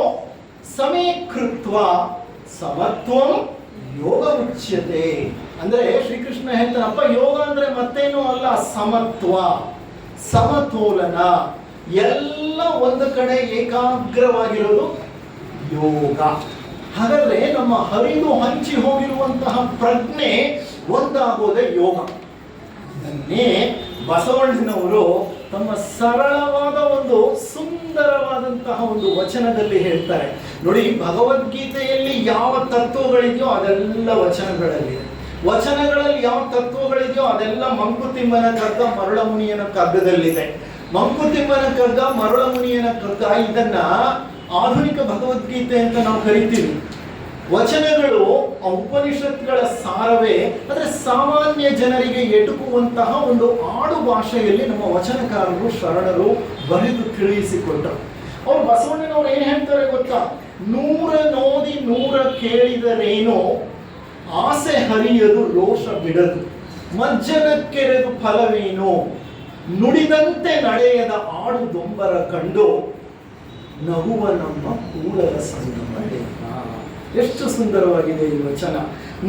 ಸಮೇ ಕೃತ್ವ ಸಮತ್ವಂ ಯೋಗ ಉಚ್ಯತೆ. ಅಂದ್ರೆ ಶ್ರೀಕೃಷ್ಣ ಹೇಳ್ತಾನಪ್ಪ, ಯೋಗ ಅಂದ್ರೆ ಮತ್ತೇನು ಅಲ್ಲ, ಸಮತ್ವ, ಸಮತೋಲನ, ಎಲ್ಲ ಒಂದು ಕಡೆ ಏಕಾಗ್ರವಾಗಿರೋದು ಯೋಗ. ಹಾಗಾದ್ರೆ ನಮ್ಮ ಹರಿದು ಹಂಚಿ ಹೋಗಿರುವಂತಹ ಪ್ರಜ್ಞೆ ಒಂದಾಗೋದೇ ಯೋಗ. ಇದನ್ನೇ ಬಸವಣ್ಣನವರು ತಮ್ಮ ಸರಳವಾದ ಒಂದು ಸುಂದರವಾದಂತಹ ಒಂದು ವಚನದಲ್ಲಿ ಹೇಳ್ತಾರೆ ನೋಡಿ. ಭಗವದ್ಗೀತೆಯಲ್ಲಿ ಯಾವ ತತ್ವಗಳಿದೆಯೋ ಅದೆಲ್ಲ ವಚನಗಳಲ್ಲಿದೆ. ವಚನಗಳಲ್ಲಿ ಯಾವ ತತ್ವಗಳಿದೆಯೋ ಅದೆಲ್ಲ ಮಂಕುತಿಮ್ಮನ ಕಗ್ಗ, ಮರುಳಮುನಿಯನ ಕಗ್ಗದಲ್ಲಿದೆ. ಮಂಕುತಿಮ್ಮನ ಕಗ್ಗ, ಮರುಳಮುನಿಯನ ಕಗ್ಗ ಇದನ್ನ ಆಧುನಿಕ ಭಗವದ್ಗೀತೆ ಅಂತ ನಾವು ಕರಿತೀವಿ. ವಚನಗಳು ಉಪನಿಷತ್ಗಳ ಸಾರವೇ, ಆದರೆ ಸಾಮಾನ್ಯ ಜನರಿಗೆ ಎಟುಕುವಂತಹ ಒಂದು ಆಡು ಭಾಷೆಯಲ್ಲಿ ನಮ್ಮ ವಚನಕಾರರು ಶರಣರು ಬರೆದು ತಿಳಿಸಿಕೊಟ್ಟರು. ಅವ್ರು ಬಸವಣ್ಣನವ್ರು ಏನ್ ಹೇಳ್ತಾರೆ ಗೊತ್ತಾ? 100 ನೋದಿ 100 ಕೇಳಿದರೇನೋ, ಆಸೆ ಹರಿಯದು ರೋಷ ಬಿಡದು, ಮಜ್ಜನ ಕೆರೆದು ಫಲವೇನೋ, ನುಡಿದಂತೆ ನಡೆಯದ ಆಡು ದೊಂಬರ ಕಂಡು ನಗುವ ನಮ್ಮ ಕೂಡಲ ಸಂಗಮ. ಎಷ್ಟು ಸುಂದರವಾಗಿದೆ ಈ ವಚನ.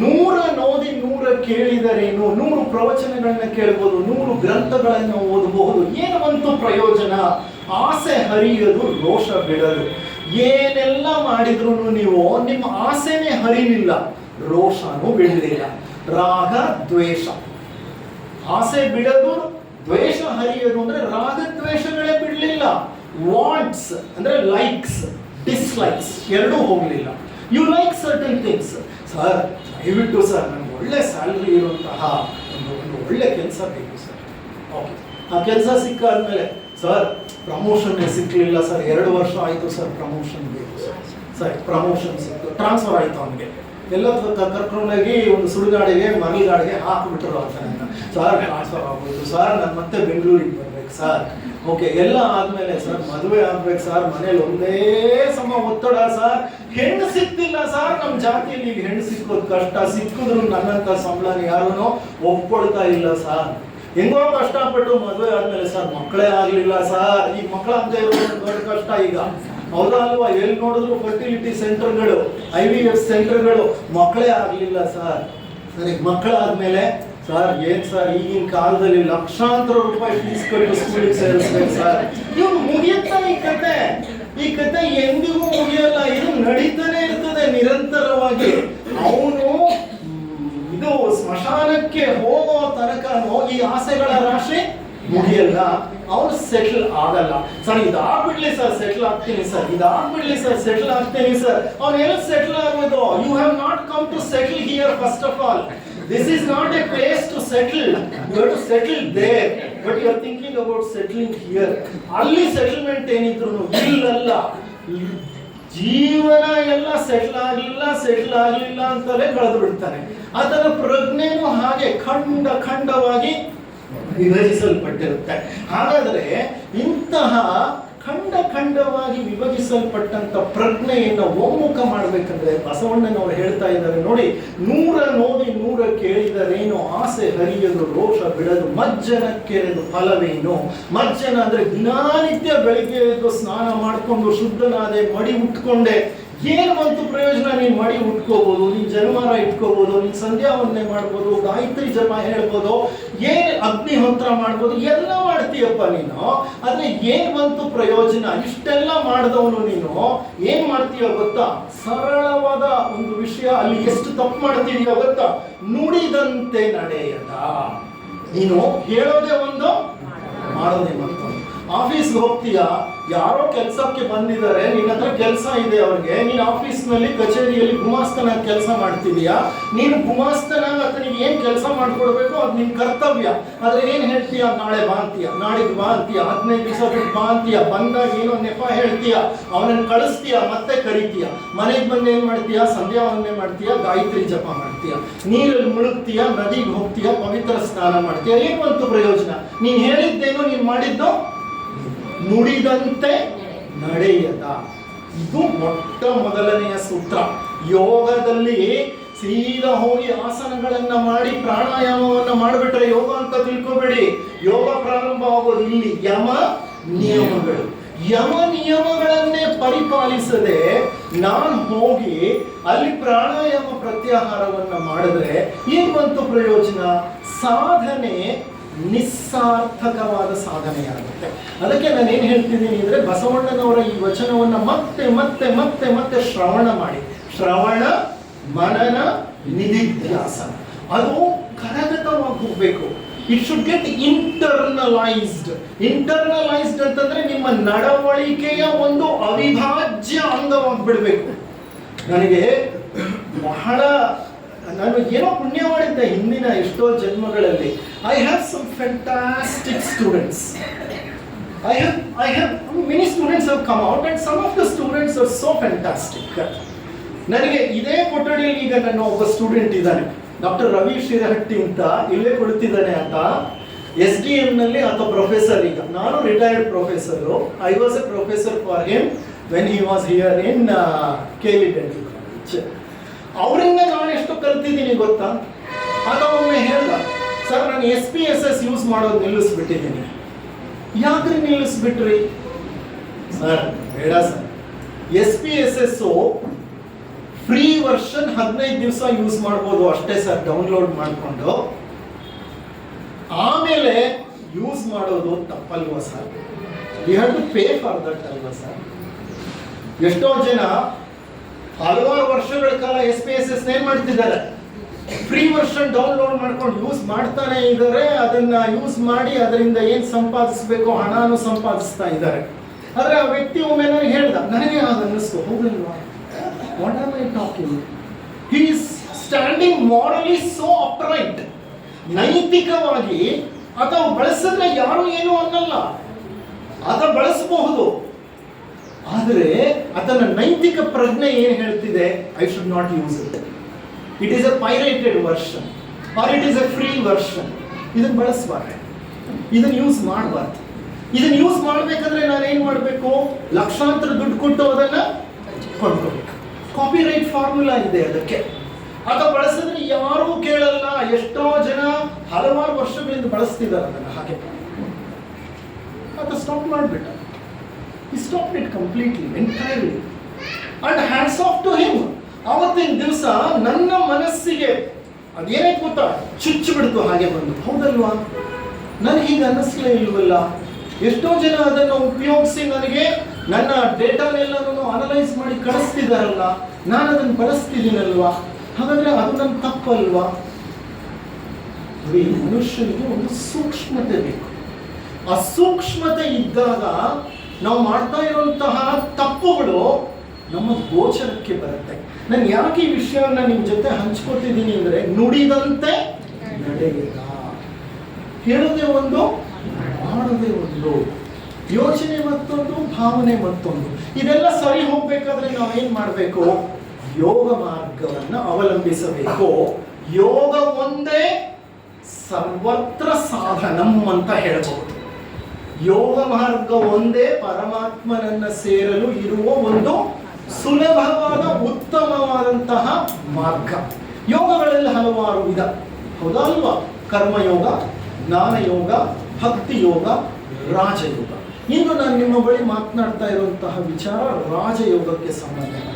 100 ನೋದಿ 100 ಕೇಳಿದರೇನು, 100 ಪ್ರವಚನಗಳನ್ನ ಕೇಳಬಹುದು, 100 ಗ್ರಂಥಗಳನ್ನು ಓದಬಹುದು, ಏನು ಬಂತು ಪ್ರಯೋಜನ? ಆಸೆ ಹರಿಯದು ರೋಷ ಬಿಡದು. ಏನೆಲ್ಲ ಮಾಡಿದ್ರು ನೀವು ನಿಮ್ಮ ಆಸೆನೇ ಹರಿಲಿಲ್ಲ, ರೋಷನೂ ಬಿಡಲಿಲ್ಲ. ರಾಗ ದ್ವೇಷ, ಆಸೆ ಬಿಡೋದು, ದ್ವೇಷ ಹರಿಯೋದು ಅಂದ್ರೆ ರಾಗದ್ವೇಷಗಳೇ ಬಿಡಲಿಲ್ಲ. ವಾಂಟ್ಸ್ ಅಂದ್ರೆ ಲೈಕ್ಸ್, ಡಿಸ್ಲೈಕ್ಸ್ ಎರಡೂ ಹೋಗಲಿಲ್ಲ. You like certain things, sir ದಯವಿಟ್ಟು ಸರ್ ನನಗೆ ಒಳ್ಳೆ ಸ್ಯಾಲ್ರಿ ಇರುವಂತಹ ಒಂದು ಒಳ್ಳೆ ಕೆಲಸ ಬೇಕು ಸರ್. ಓಕೆ, ಆ ಕೆಲಸ ಸಿಕ್ಕಾದ್ಮೇಲೆ ಸರ್ ಪ್ರಮೋಷನ್ನೇ ಸಿಕ್ಕಲಿಲ್ಲ ಸರ್, 2 ವರ್ಷ ಆಯಿತು ಸರ್, ಪ್ರಮೋಷನ್ ಬೇಕು ಸರ್. ಸರಿ, ಪ್ರಮೋಷನ್ ಸಿಕ್ತು, ಟ್ರಾನ್ಸ್ಫರ್ ಆಯಿತು ಅವನಿಗೆ. ಎಲ್ಲ ಕರ್ಕೊಂಡೋಗಿ ಒಂದು ಸುಡುಗಾಡಿಗೆ ಮರಳುಗಾಡಿಗೆ ಹಾಕಿಬಿಟ್ರು ಅಂತ. ಸರ್ ಟ್ರಾನ್ಸ್ಫರ್ ಆಗ್ಬೋದು ಸರ್, ನಾನು ಮತ್ತೆ ಬೆಂಗಳೂರಿಗೆ ಬರ್ಬೇಕು ಸರ್. ಓಕೆ, ಎಲ್ಲ ಆದ್ಮೇಲೆ ಸರ್ ಮದುವೆ ಆಗ್ಬೇಕು ಸರ್, ಮನೇಲಿ ಒಂದೇ ಸಮ ಒತ್ತಡ ಸರ್, ಹೆಣ್ಣು ಸಿಕ್ತಿಲ್ಲ ಸರ್, ನಮ್ಮ ಜಾತಿಯಲ್ಲಿ ಈಗ ಹೆಣ್ಣು ಸಿಕ್ಕೋದು ಕಷ್ಟ, ಸಿಕ್ಕಿದ್ರು ನನ್ನಂತ ಸಂಬಳನ ಯಾರೂ ಒಪ್ಕೊಳ್ತಾ ಇಲ್ಲ ಸರ್. ಹೆಂಗೋ ಕಷ್ಟಪಟ್ಟು ಮದುವೆ ಆದ್ಮೇಲೆ ಸರ್ ಮಕ್ಕಳೇ ಆಗ್ಲಿಲ್ಲ ಸರ್. ಈಗ ಮಕ್ಕಳ ಅಂತ ಇರೋದು ದೊಡ್ಡ ಕಷ್ಟ ಈಗ, ಹೌದಾ ಅಲ್ವಾ? ಎಲ್ಲಿ ನೋಡಿದ್ರು ಫರ್ಟಿಲಿಟಿ ಸೆಂಟರ್ಗಳು, IVF ಸೆಂಟರ್ಗಳು, ಮಕ್ಕಳೇ ಆಗ್ಲಿಲ್ಲ ಸರ್. ಸರಿ, ಮಕ್ಕಳಾದ್ಮೇಲೆ ಸರ್ ಏನ್ ಸರ್ ಈಗಿನ ಕಾಲದಲ್ಲಿ ಲಕ್ಷಾಂತರ ರೂಪಾಯಿ ಫೀಸ್ ಕಟ್ಟು ಸ್ಕೂಲಿಗೆ ಸೇರಿಸ್ಬೇಕು ಸರ್. ಇವ್ನು ಮುಗಿಯುತ್ತಾ ಈ ಕತೆ ಎಂದಿಗೂ ಮುಗಿಯಲ್ಲ, ಇದು ನಡೀತಾನೆ ಇರ್ತದೆ ನಿರಂತರವಾಗಿ. ಅವನು ಇದು ಸ್ಮಶಾನಕ್ಕೆ ಹೋಗೋ ತನಕನೂ ಈ ಆಸೆಗಳ ರಾಶಿ ಮುಗಿಯಲ್ಲ, ಅವನು ಸೆಟ್ಲ್ ಆಗಲ್ಲ. ಸರ್ ಇದಾಗ್ಬಿಡ್ಲಿ ಸರ್ ಸೆಟ್ಲ್ ಆಗ್ತೀನಿ ಸರ್, ಇದಾಗ್ಬಿಡ್ಲಿ ಸರ್ ಸೆಟ್ಲ್ ಆಗ್ತೀನಿ ಸರ್. ಅವನು ಎಲ್ಲ ಸೆಟ್ಲ್ ಆಗೋದು? You have not come to settle here. First of all, this is not a place to settle. You have to settle there, but you are thinking about settling here. ಅಲ್ಲಿ settlement ಏನಿದ್ರು ಇಲ್ಲಲ್ಲ. ಜೀವನ ಎಲ್ಲ settle ಆಗಲಿಲ್ಲ ಅಂತಲೇ ಕಳೆದು ಬಿಡ್ತಾನೆ. ಆತನ ಪ್ರಜ್ಞೆನೂ ಹಾಗೆ ಖಂಡವಾಗಿ ವಿಭಜಿಸಲ್ಪಟ್ಟಿರುತ್ತೆ. ಹಾಗಾದ್ರೆ ಇಂತಹ ಖಂಡವಾಗಿ ವಿಭಜಿಸಲ್ಪಟ್ಟಂತ ಪ್ರಜ್ಞೆಯನ್ನು ಒಮ್ಮುಖ ಮಾಡ್ಬೇಕಂದ್ರೆ ಬಸವಣ್ಣನವರು ಹೇಳ್ತಾ ಇದ್ದಾರೆ ನೋಡಿ, 100 ನೋಡಿ 100 ಕೇಳಿದರೇನು, ಆಸೆ ಹರಿಯದು ರೋಷ ಬಿಡದು, ಮಜ್ಜನ ಕೆರೆದು ಫಲವೇನು. ಮಜ್ಜನ ಅಂದ್ರೆ ದಿನಾನಿತ್ಯ ಬೆಳಿಗ್ಗೆ ಎದ್ದು ಸ್ನಾನ ಮಾಡ್ಕೊಂಡು ಶುದ್ಧನಾದೆ, ಮಡಿ ಉಟ್ಕೊಂಡೆ, ಏನು ಬಂತು ಪ್ರಯೋಜನ? ನೀನ್ ಮಡಿ ಉಟ್ಕೋಬಹುದು, ನೀನ್ ಜನ್ವಾರ ಇಟ್ಕೋಬಹುದು, ನೀನ್ ಸಂಧ್ಯಾ ವಂದನೆ ಮಾಡ್ಬೋದು, ಗಾಯತ್ರಿ ಜಪ ಹೇಳ್ಬೋದು, ಏನ್ ಅಗ್ನಿಹೋತ್ರ ಮಾಡ್ಬೋದು, ಎಲ್ಲ ಮಾಡ್ತೀಯಪ್ಪ ನೀನು. ಆದ್ರೆ ಏನ್ ಬಂತು ಪ್ರಯೋಜನ? ಇಷ್ಟೆಲ್ಲ ಮಾಡಿದವನು ನೀನು ಏನ್ ಮಾಡ್ತೀಯ ಗೊತ್ತಾ? ಸರಳವಾದ ಒಂದು ವಿಷಯ ಅಲ್ಲಿ ಎಷ್ಟು ತಪ್ಪು ಮಾಡ್ತೀಯ ಗೊತ್ತಾ? ನುಡಿದಂತೆ ನಡೆಯದ. ನೀನು ಹೇಳೋದೇ ಒಂದು, ಮಾಡೋದೇ ಮತ್ತೊಂದು. ಆಫೀಸ್ಗೆ ಹೋಗ್ತೀಯ, ಯಾರೋ ಕೆಲಸಕ್ಕೆ ಬಂದಿದ್ದಾರೆ, ನಿನ್ನ ಹತ್ರ ಕೆಲಸ ಇದೆ ಅವ್ರಿಗೆ, ನೀನು ಆಫೀಸ್ನಲ್ಲಿ ಕಚೇರಿಯಲ್ಲಿ ಗುಮಾಸ್ತನ ಕೆಲಸ ಮಾಡ್ತಿದೀಯಾ. ನೀನು ಗುಮಾಸ್ತನಾಗ ಆತನಿಗೆ ಏನ್ ಕೆಲಸ ಮಾಡ್ಕೊಡ್ಬೇಕು ಅದು ನಿನ್ ಕರ್ತವ್ಯ. ಆದ್ರೆ ಏನ್ ಹೇಳ್ತೀಯ? ನಾಳೆ ಬಾ ಅಂತೀಯ, ನಾಡಿದ್ದು ಬಾ ಅಂತೀಯ, 15 ದಿವಸ ಬಿಟ್ಟು ಬಾ ಅಂತೀಯ. ಬಂದಾಗ ಏನೋ ನೆಪ ಹೇಳ್ತೀಯ, ಅವನನ್ನು ಕಳಿಸ್ತೀಯ, ಮತ್ತೆ ಕರಿತೀಯ. ಮನೆಗೆ ಬಂದು ಏನ್ ಮಾಡ್ತೀಯ? ಸಂಧ್ಯಾ ವಂದನೆ ಮಾಡ್ತೀಯ, ಗಾಯತ್ರಿ ಜಪ ಮಾಡ್ತೀಯ, ನೀರಲ್ಲಿ ಮುಳುಗ್ತೀಯ, ನದಿಗೆ ಹೋಗ್ತೀಯ, ಪವಿತ್ರ ಸ್ನಾನ ಮಾಡ್ತೀಯ. ಏನು ಬಂತು ಪ್ರಯೋಜನ? ನೀನ್ ಹೇಳಿದ್ದೇನೋ, ನೀನ್ ಮಾಡಿದ್ದು ನುಡಿದಂತೆ ನಡೆಯದ. ಇದು ಮೊದಲನೆಯ ಸೂತ್ರ. ಯೋಗದಲ್ಲಿ ಸೀದಾ ಹೋಗಿ ಆಸನಗಳನ್ನ ಮಾಡಿ ಪ್ರಾಣಾಯಾಮವನ್ನ ಮಾಡಿಬಿಟ್ರೆ ಯೋಗ ಅಂತ ತಿಳ್ಕೊಬೇಡಿ. ಯೋಗ ಪ್ರಾರಂಭ ಆಗೋದು ಇಲ್ಲಿ. ಯಮ ನಿಯಮಗಳನ್ನೇ ಪರಿಪಾಲಿಸದೆ ನಾನು ಹೋಗಿ ಅಲ್ಲಿ ಪ್ರಾಣಾಯಾಮ ಪ್ರತ್ಯಾಹಾರವನ್ನ ಮಾಡಿದ್ರೆ ಏನ್ ಬಂತು ಪ್ರಯೋಜನ? ಸಾಧನೆ ನಿಸ್ಸಾರ್ಥಕವಾದ ಸಾಧನೆಯಾಗುತ್ತೆ. ಅದಕ್ಕೆ ನಾನು ಏನ್ ಹೇಳ್ತಿದ್ದೀನಿ ಅಂದ್ರೆ, ಬಸವಣ್ಣನವರ ಈ ವಚನವನ್ನ ಮತ್ತೆ ಶ್ರವಣ ಮಾಡಿ, ಶ್ರವಣ ಮನನ ನಿಧಿಧ್ಯಾಸನ, ಅದು ಕರಗತವಾಗಿ ಹೋಗ್ಬೇಕು. ಇಟ್ ಶುಡ್ ಗೆಟ್ ಇಂಟರ್ನಲೈಸ್ಡ್ ಅಂತಂದ್ರೆ ನಿಮ್ಮ ನಡವಳಿಕೆಯ ಒಂದು ಅವಿಭಾಜ್ಯ ಅಂಗವಾಗ್ಬಿಡ್ಬೇಕು. ನನಗೆ ಬಹಳ, ನಾನು ಏನೋ ಪುಣ್ಯ ಮಾಡಿದ್ದೆ ಹಿಂದಿನ ಎಷ್ಟೋ ಜನ್ಮಗಳಲ್ಲಿ. I have some fantastic students. I have many students have come out and some of the students are so fantastic. ನನಗೆ ಇದೇ ಕೊಠಡಿಯಲ್ಲಿ ಈಗ ನನ್ನ ಒಬ್ಬ ಸ್ಟೂಡೆಂಟ್ ಇದ್ದಾನೆ, ಡಾಕ್ಟರ್ ರವಿ ಶ್ರೀಹಟ್ಟಿ ಅಂತ, ಇಲ್ಲೇ ಕುಳಿತಿದ್ದಾನೆ. ಆತ SDM ನಲ್ಲಿ ಆತ ಪ್ರೊಫೆಸರ್. ಈಗ ನಾನು retired professor. I was A professor for him when he was here in KV dental college. ಅವರಿಂದ ನಾನು ಎಷ್ಟು ಕಲ್ತಿದ್ದೀನಿ ಗೊತ್ತಾ? ಆತ ಒಮ್ಮೆ ಹೇಳ್ದ, ಸರ್ ನಾನು SPSS ಯೂಸ್ ಮಾಡೋದು ನಿಲ್ಲಿಸ್ಬಿಟ್ಟಿದ್ದೀನಿ. ಯಾಕ್ರಿ ನಿಲ್ಲಿಸ್ಬಿಟ್ರಿ? ಸರ್ ಬೇಡ ಸರ್, SPSS ಫ್ರೀ ವರ್ಷನ್ 15 ದಿವಸ ಯೂಸ್ ಮಾಡ್ಬೋದು ಅಷ್ಟೇ ಸರ್, ಡೌನ್ಲೋಡ್ ಮಾಡಿಕೊಂಡು. ಆಮೇಲೆ ಯೂಸ್ ಮಾಡೋದು ತಪ್ಪಲ್ವಾ sir? You have to pay for that ಅಲ್ವಾ ಸರ್? ಎಷ್ಟೋ ಜನ ಹಲವಾರು ವರ್ಷಗಳ ಕಾಲ SPSS ಏನ್ ಮಾಡ್ತಿದ್ದಾರೆ, ಫ್ರೀ ವರ್ಷನ್ ಡೌನ್ಲೋಡ್ ಮಾಡ್ಕೊಂಡು ಯೂಸ್ ಮಾಡ್ತಾನೆ ಇದ್ದಾರೆ. ಅದನ್ನ ಯೂಸ್ ಮಾಡಿ ಅದರಿಂದ ಏನ್ ಸಂಪಾದಿಸಬೇಕು ಹಣನು ಸಂಪಾದಿಸ್ತಾ ಇದ್ದಾರೆ. ಆದ್ರೆ ಆ ವ್ಯಕ್ತಿ ಒಮ್ಮೆ ನನಗೆ ಹೇಳ್ದ, ನನಗೆ ಅದು ಅನ್ನಿಸ್ತು, ಹೌದಲ್ವಾ, what am I talking, he is standing morally so upright. ನೈತಿಕವಾಗಿ ಆತ ಬಳಸಿದ್ರೆ ಯಾರು ಏನು ಅನ್ನಲ್ಲ, ಆತ ಬಳಸಬಹುದು. ಆದರೆ ಅದನ್ನ ನೈತಿಕ ಪ್ರಜ್ಞೆ ಏನ್ ಹೇಳ್ತಿದೆ, I should not use it, it is a pirated version or it is a free version. ಇದನ್ನ ಬಳಸಬಾರ್ದು, ಇದನ್ನ ಯೂಸ್ ಮಾಡಬಾರ್ದು. ಇದನ್ನ ಯೂಸ್ ಮಾಡ್ಬೇಕಂದ್ರೆ ನಾನು ಏನ್ ಮಾಡಬೇಕು, ಲಕ್ಷಾಂತರ ದುಡ್ಡು ಕೊಟ್ಟು ಅದನ್ನ ಕೊಂಡ್ಕೋಬೇಕು. ಕಾಪಿರೈಟ್ ಫಾರ್ಮುಲಾ ಇದೆ ಅದಕ್ಕೆ. ಆತ ಬಳಸಿದ್ರೆ ಯಾರೂ ಕೇಳಲ್ಲ. ಎಷ್ಟೋ ಜನ ಹಲವಾರು ವರ್ಷಗಳಿಂದ ಬಳಸ್ತಿದ್ದಾರೆ ಅದನ್ನ. ಹಾಗೆ ಆತ ಸ್ಟಾಪ್ ಮಾಡಿಬಿಟ್ಟ. He stopped it completely, entirely. And hands off to him. ಅವತ್ತಿನ ದಿವಸ ನನ್ನ ಮನಸ್ಸಿಗೆ ಅದೇನೇ ಗೊತ್ತಾ, ಚುಚ್ಚು ಬಿಡ್ತು, ಹಾಗೆ ಬಂದು, ಹೌದಲ್ವಾ, ನನಗೆ ಹೀಗೆ ಅನ್ನಿಸ್ಲೇ ಇಲ್ವಲ್ಲ. ಎಷ್ಟೋ ಜನ ಅದನ್ನು ಉಪಯೋಗಿಸಿ ನನಗೆ ನನ್ನ ಡೇಟಾನೆಲ್ಲನೂ ಅನಲೈಸ್ ಮಾಡಿ ಕಳಿಸ್ತಿದ್ದಾರಲ್ಲ, ನಾನು ಅದನ್ನು ಬಳಸ್ತಿದ್ದೀನಲ್ವಾ, ಹಾಗಾದ್ರೆ ಅದು ನನ್ನ ತಪ್ಪಲ್ವಾ? ಮನುಷ್ಯನಿಗೆ ಒಂದು ಸೂಕ್ಷ್ಮತೆ ಬೇಕು. ಆ ಸೂಕ್ಷ್ಮತೆ ಇದ್ದಾಗ ನಾವು ಮಾಡ್ತಾ ಇರುವಂತಹ ತಪ್ಪುಗಳು ನಮ್ಮ ಗೋಚರಕ್ಕೆ ಬರುತ್ತೆ. ನಾನು ಯಾಕೆ ಈ ವಿಷಯವನ್ನ ನಿಮ್ಮ ಜೊತೆ ಹಂಚ್ಕೊತಿದ್ದೀನಿ ಅಂದ್ರೆ, ನುಡಿದಂತೆ ನಡೆಯಿಲ್ಲ, ಹೇಳೋದೇ ಒಂದು ಮಾಡೋದೇ ಒಂದು, ಯೋಚನೆ ಮತ್ತೊಂದು, ಭಾವನೆ ಮತ್ತೊಂದು. ಇದೆಲ್ಲ ಸರಿ ಹೋಗ್ಬೇಕಾದ್ರೆ ನಾವೇನ್ ಮಾಡಬೇಕು, ಯೋಗ ಮಾರ್ಗವನ್ನು ಅವಲಂಬಿಸಬೇಕು. ಯೋಗ ಒಂದೇ ಸರ್ವತ್ರ ಸಾಧನಂ ಅಂತ ಹೇಳಬಹುದು. ಯೋಗ ಮಾರ್ಗ ಒಂದೇ ಪರಮಾತ್ಮನನ್ನ ಸೇರಲು ಇರುವ ಒಂದು ಸುಲಭವಾದ ಉತ್ತಮವಾದಂತಹ ಮಾರ್ಗ. ಯೋಗಗಳಲ್ಲಿ ಹಲವಾರು ವಿಧ, ಹೌದಲ್ವಾ? ಕರ್ಮಯೋಗ, ಜ್ಞಾನಯೋಗ, ಭಕ್ತಿ ಯೋಗ, ರಾಜಯೋಗ. ಇಂದು ನಾನು ನಿಮ್ಮ ಬಳಿ ಮಾತನಾಡ್ತಾ ಇರುವಂತಹ ವಿಚಾರ ರಾಜಯೋಗಕ್ಕೆ ಸಂಬಂಧಪಟ್ಟದ್ದು.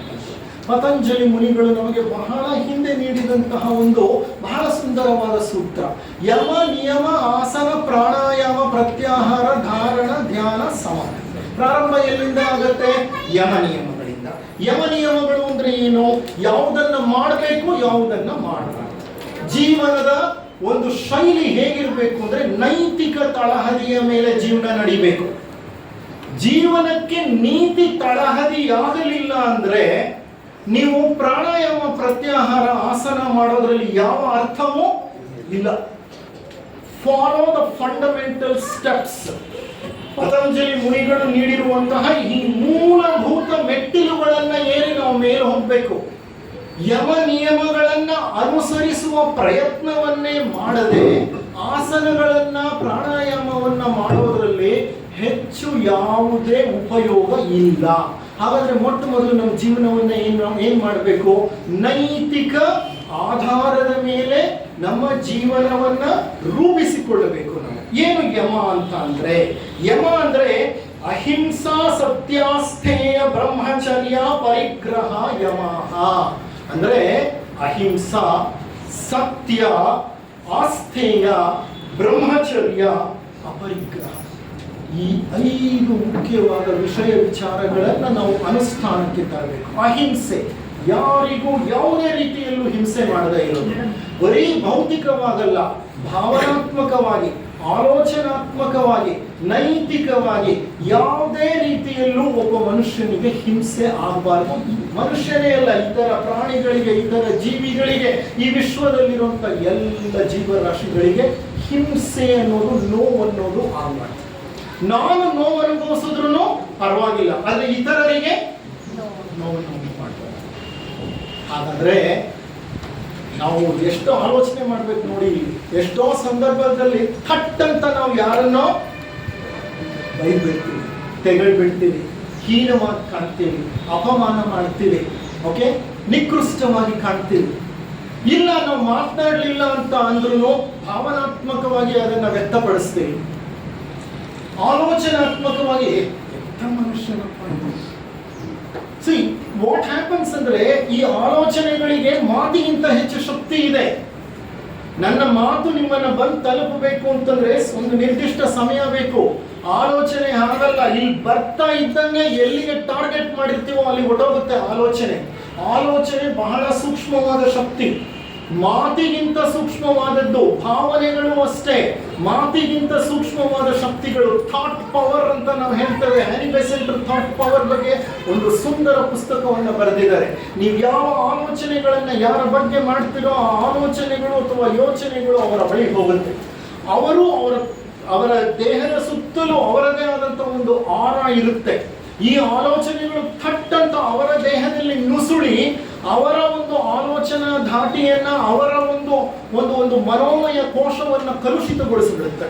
ಪತಂಜಲಿ ಮುನಿಗಳು ನಮಗೆ ಬಹಳ ಹಿಂದೆ ನೀಡಿದಂತಹ ಒಂದು ಬಹಳ ಸುಂದರವಾದ ಸೂತ್ರ. ಯಮ ನಿಯಮ ಆಸನ ಪ್ರಾಣಾಯಾಮ ಪ್ರತ್ಯಾಹಾರ ಧಾರಣ ಧ್ಯಾನ ಸಮಾಧಿ. ಪ್ರಾರಂಭ ಎಲ್ಲಿಂದ ಆಗತ್ತೆ? ಯಮ ನಿಯಮಗಳಿಂದ. ಯಮ ನಿಯಮಗಳು ಅಂದ್ರೆ ಏನು? ಯಾವುದನ್ನ ಮಾಡಬೇಕು, ಯಾವುದನ್ನ ಮಾಡಬಾರದು. ಜೀವನದ ಒಂದು ಶೈಲಿ ಹೇಗಿರಬೇಕು ಅಂದ್ರೆ, ನೈತಿಕ ತಳಹದಿಯ ಮೇಲೆ ಜೀವನ ನಡಿಬೇಕು. ಜೀವನಕ್ಕೆ ನೀತಿ ತಳಹದಿಯಾಗಲಿಲ್ಲ ಅಂದ್ರೆ ನೀವು ಪ್ರಾಣಾಯಾಮ ಪ್ರತ್ಯಾಹಾರ ಆಸನ ಮಾಡೋದ್ರಲ್ಲಿ ಯಾವ ಅರ್ಥವೂ ಇಲ್ಲ. Follow the fundamental steps. Patanjali ಮುನಿಗಳು ನೀಡಿರುವಂತಹ ಈ ಮೂಲಭೂತ ಮೆಟ್ಟಿಲುಗಳನ್ನ ಏರಿ ನಾವು ಮೇಲೆ ಹೋಗ್ಬೇಕು. ಯಮ ನಿಯಮಗಳನ್ನ ಅನುಸರಿಸುವ ಪ್ರಯತ್ನವನ್ನೇ ಮಾಡದೆ ಆಸನಗಳನ್ನ ಪ್ರಾಣಾಯಾಮವನ್ನ ಮಾಡೋದ್ರಲ್ಲಿ ಹೆಚ್ಚು ಯಾವುದೇ ಉಪಯೋಗ ಇಲ್ಲ. ಹಾಗಾದ್ರೆ ಮೊಟ್ಟ ಮೊದಲು ನಮ್ಮ ಜೀವನವನ್ನ ಏನ್ ಮಾಡಬೇಕು? ನೈತಿಕ ಆಧಾರದ ಮೇಲೆ ನಮ್ಮ ಜೀವನವನ್ನ ರೂಪಿಸಿಕೊಳ್ಳಬೇಕು. ನಾವು ಏನು ಯಮ ಅಂತ ಅಂದ್ರೆ, ಯಮ ಅಂದ್ರೆ ಅಹಿಂಸಾ ಸತ್ಯಾಸ್ಥೇಯ ಬ್ರಹ್ಮಚರ್ಯ ಪರಿಗ್ರಹ ಯಮಃ. ಅಂದ್ರೆ ಅಹಿಂಸಾ, ಸತ್ಯ, ಆಸ್ಥೇಯ, ಬ್ರಹ್ಮಚರ್ಯ, ಅಪರಿಗ್ರಹ. ಈ 5 ಮುಖ್ಯವಾದ ವಿಷಯ ವಿಚಾರಗಳನ್ನ ನಾವು ಅನುಷ್ಠಾನಕ್ಕೆ ತರಬೇಕು. ಅಹಿಂಸೆ, ಯಾರಿಗೂ ಯಾವುದೇ ರೀತಿಯಲ್ಲೂ ಹಿಂಸೆ ಮಾಡದೇ ಇರೋದು. ಬರೀ ಭೌತಿಕವಾಗಲ್ಲ, ಭಾವನಾತ್ಮಕವಾಗಿ, ಆಲೋಚನಾತ್ಮಕವಾಗಿ, ನೈತಿಕವಾಗಿ ಯಾವುದೇ ರೀತಿಯಲ್ಲೂ ಒಬ್ಬ ಮನುಷ್ಯನಿಗೆ ಹಿಂಸೆ ಆಗಬಾರ್ದು. ಮನುಷ್ಯನೇ ಅಲ್ಲ, ಇತರ ಪ್ರಾಣಿಗಳಿಗೆ, ಇತರ ಜೀವಿಗಳಿಗೆ, ಈ ವಿಶ್ವದಲ್ಲಿರುವಂತ ಎಲ್ಲ ಜೀವರಾಶಿಗಳಿಗೆ ಹಿಂಸೆ ಅನ್ನೋದು, ನೋವು ಅನ್ನೋದು ಆಗಬಾರ್ದು. ನಾನು ನೋವು ಅನುಭವಿಸಿದ್ರು ಪರವಾಗಿಲ್ಲ, ಆದ್ರೆ ಇತರರಿಗೆ ನೋವನ್ನು ಮಾಡ್ತಾರೆ. ಹಾಗಾದ್ರೆ ನಾವು ಎಷ್ಟೋ ಆಲೋಚನೆ ಮಾಡ್ಬೇಕು ನೋಡಿ. ಎಷ್ಟೋ ಸಂದರ್ಭದಲ್ಲಿ ಥಟ್ ಅಂತ ನಾವು ಯಾರನ್ನೋ ಬೈದ್ಬಿಡ್ತೀವಿ, ತೆಗಳ್ಬಿಡ್ತೀವಿ, ಹೀನವಾಗಿ ಕಾಣ್ತೀವಿ, ಅಪಮಾನ ಮಾಡ್ತೀವಿ, ಓಕೆ, ನಿಕೃಷ್ಟವಾಗಿ ಕಾಣ್ತೀವಿ. ಇಲ್ಲ, ನಾವು ಮಾತನಾಡಲಿಲ್ಲ ಅಂತ ಅಂದ್ರೂ ಭಾವನಾತ್ಮಕವಾಗಿ ಅದನ್ನ ವ್ಯಕ್ತಪಡಿಸ್ತೀವಿ. ಆಲೋಚನಾತ್ಮಕವಾಗಿ ಮನುಷ್ಯನಪ್ಪ. See, what happens ಅಂದ್ರೆ, ಈ ಆಲೋಚನೆಗಳಿಗೆ ಮಾತಿಗಿಂತ ಹೆಚ್ಚು ಶಕ್ತಿ ಇದೆ. ನನ್ನ ಮಾತು ನಿಮ್ಮನ್ನ ಬಂದು ತಲುಪಬೇಕು ಅಂತಂದ್ರೆ ಒಂದು ನಿರ್ದಿಷ್ಟ ಸಮಯ ಬೇಕು. ಆಲೋಚನೆ ಹಾಗಲ್ಲ, ಇಲ್ಲಿ ಬರ್ತಾ ಇದ್ದಂಗೆ ಎಲ್ಲಿಗೆ ಟಾರ್ಗೆಟ್ ಮಾಡಿರ್ತೀವೋ ಅಲ್ಲಿ ಹೊರಟೋಗುತ್ತೆ ಆಲೋಚನೆ. ಆಲೋಚನೆ ಬಹಳ ಸೂಕ್ಷ್ಮವಾದ ಶಕ್ತಿ, ಮಾತಿಗಿಂತ ಸೂಕ್ಷ್ಮವಾದದ್ದು. ಭಾವನೆಗಳು ಅಷ್ಟೇ ಮಾತಿಗಿಂತ ಸೂಕ್ಷ್ಮವಾದ ಶಕ್ತಿಗಳು. ಥಾಟ್ ಪವರ್ ಅಂತ ನಾವು ಹೇಳ್ತೇವೆ. ಹ್ಯಾರಿ ಬೆಸೆಂಟ್ ಥಾಟ್ ಪವರ್ ಬಗ್ಗೆ ಒಂದು ಸುಂದರ ಪುಸ್ತಕವನ್ನು ಬರೆದಿದ್ದಾರೆ. ನೀವು ಯಾವ ಆಲೋಚನೆಗಳನ್ನ ಯಾರ ಬಗ್ಗೆ ಮಾಡ್ತೀರೋ ಆ ಆಲೋಚನೆಗಳು ಅಥವಾ ಯೋಚನೆಗಳು ಅವರ ಬಳಿ ಹೋಗುತ್ತೆ. ಅವರು ಅವರ ದೇಹದ ಸುತ್ತಲೂ ಅವರದೇ ಆದಂತ ಒಂದು ಆರ ಇರುತ್ತೆ. ಈ ಆಲೋಚನೆಗಳು ಥಟ್ಟಂತ ಅವರ ದೇಹದಲ್ಲಿ ನುಸುಳಿ ಅವರ ಒಂದು ಆಲೋಚನಾ ಧಾಟಿಯನ್ನ, ಅವರ ಒಂದು ಒಂದು ಒಂದು ಮನೋಮಯ ಕೋಶವನ್ನ ಕಲುಷಿತಗೊಳಿಸಿಬಿಡುತ್ತೆ.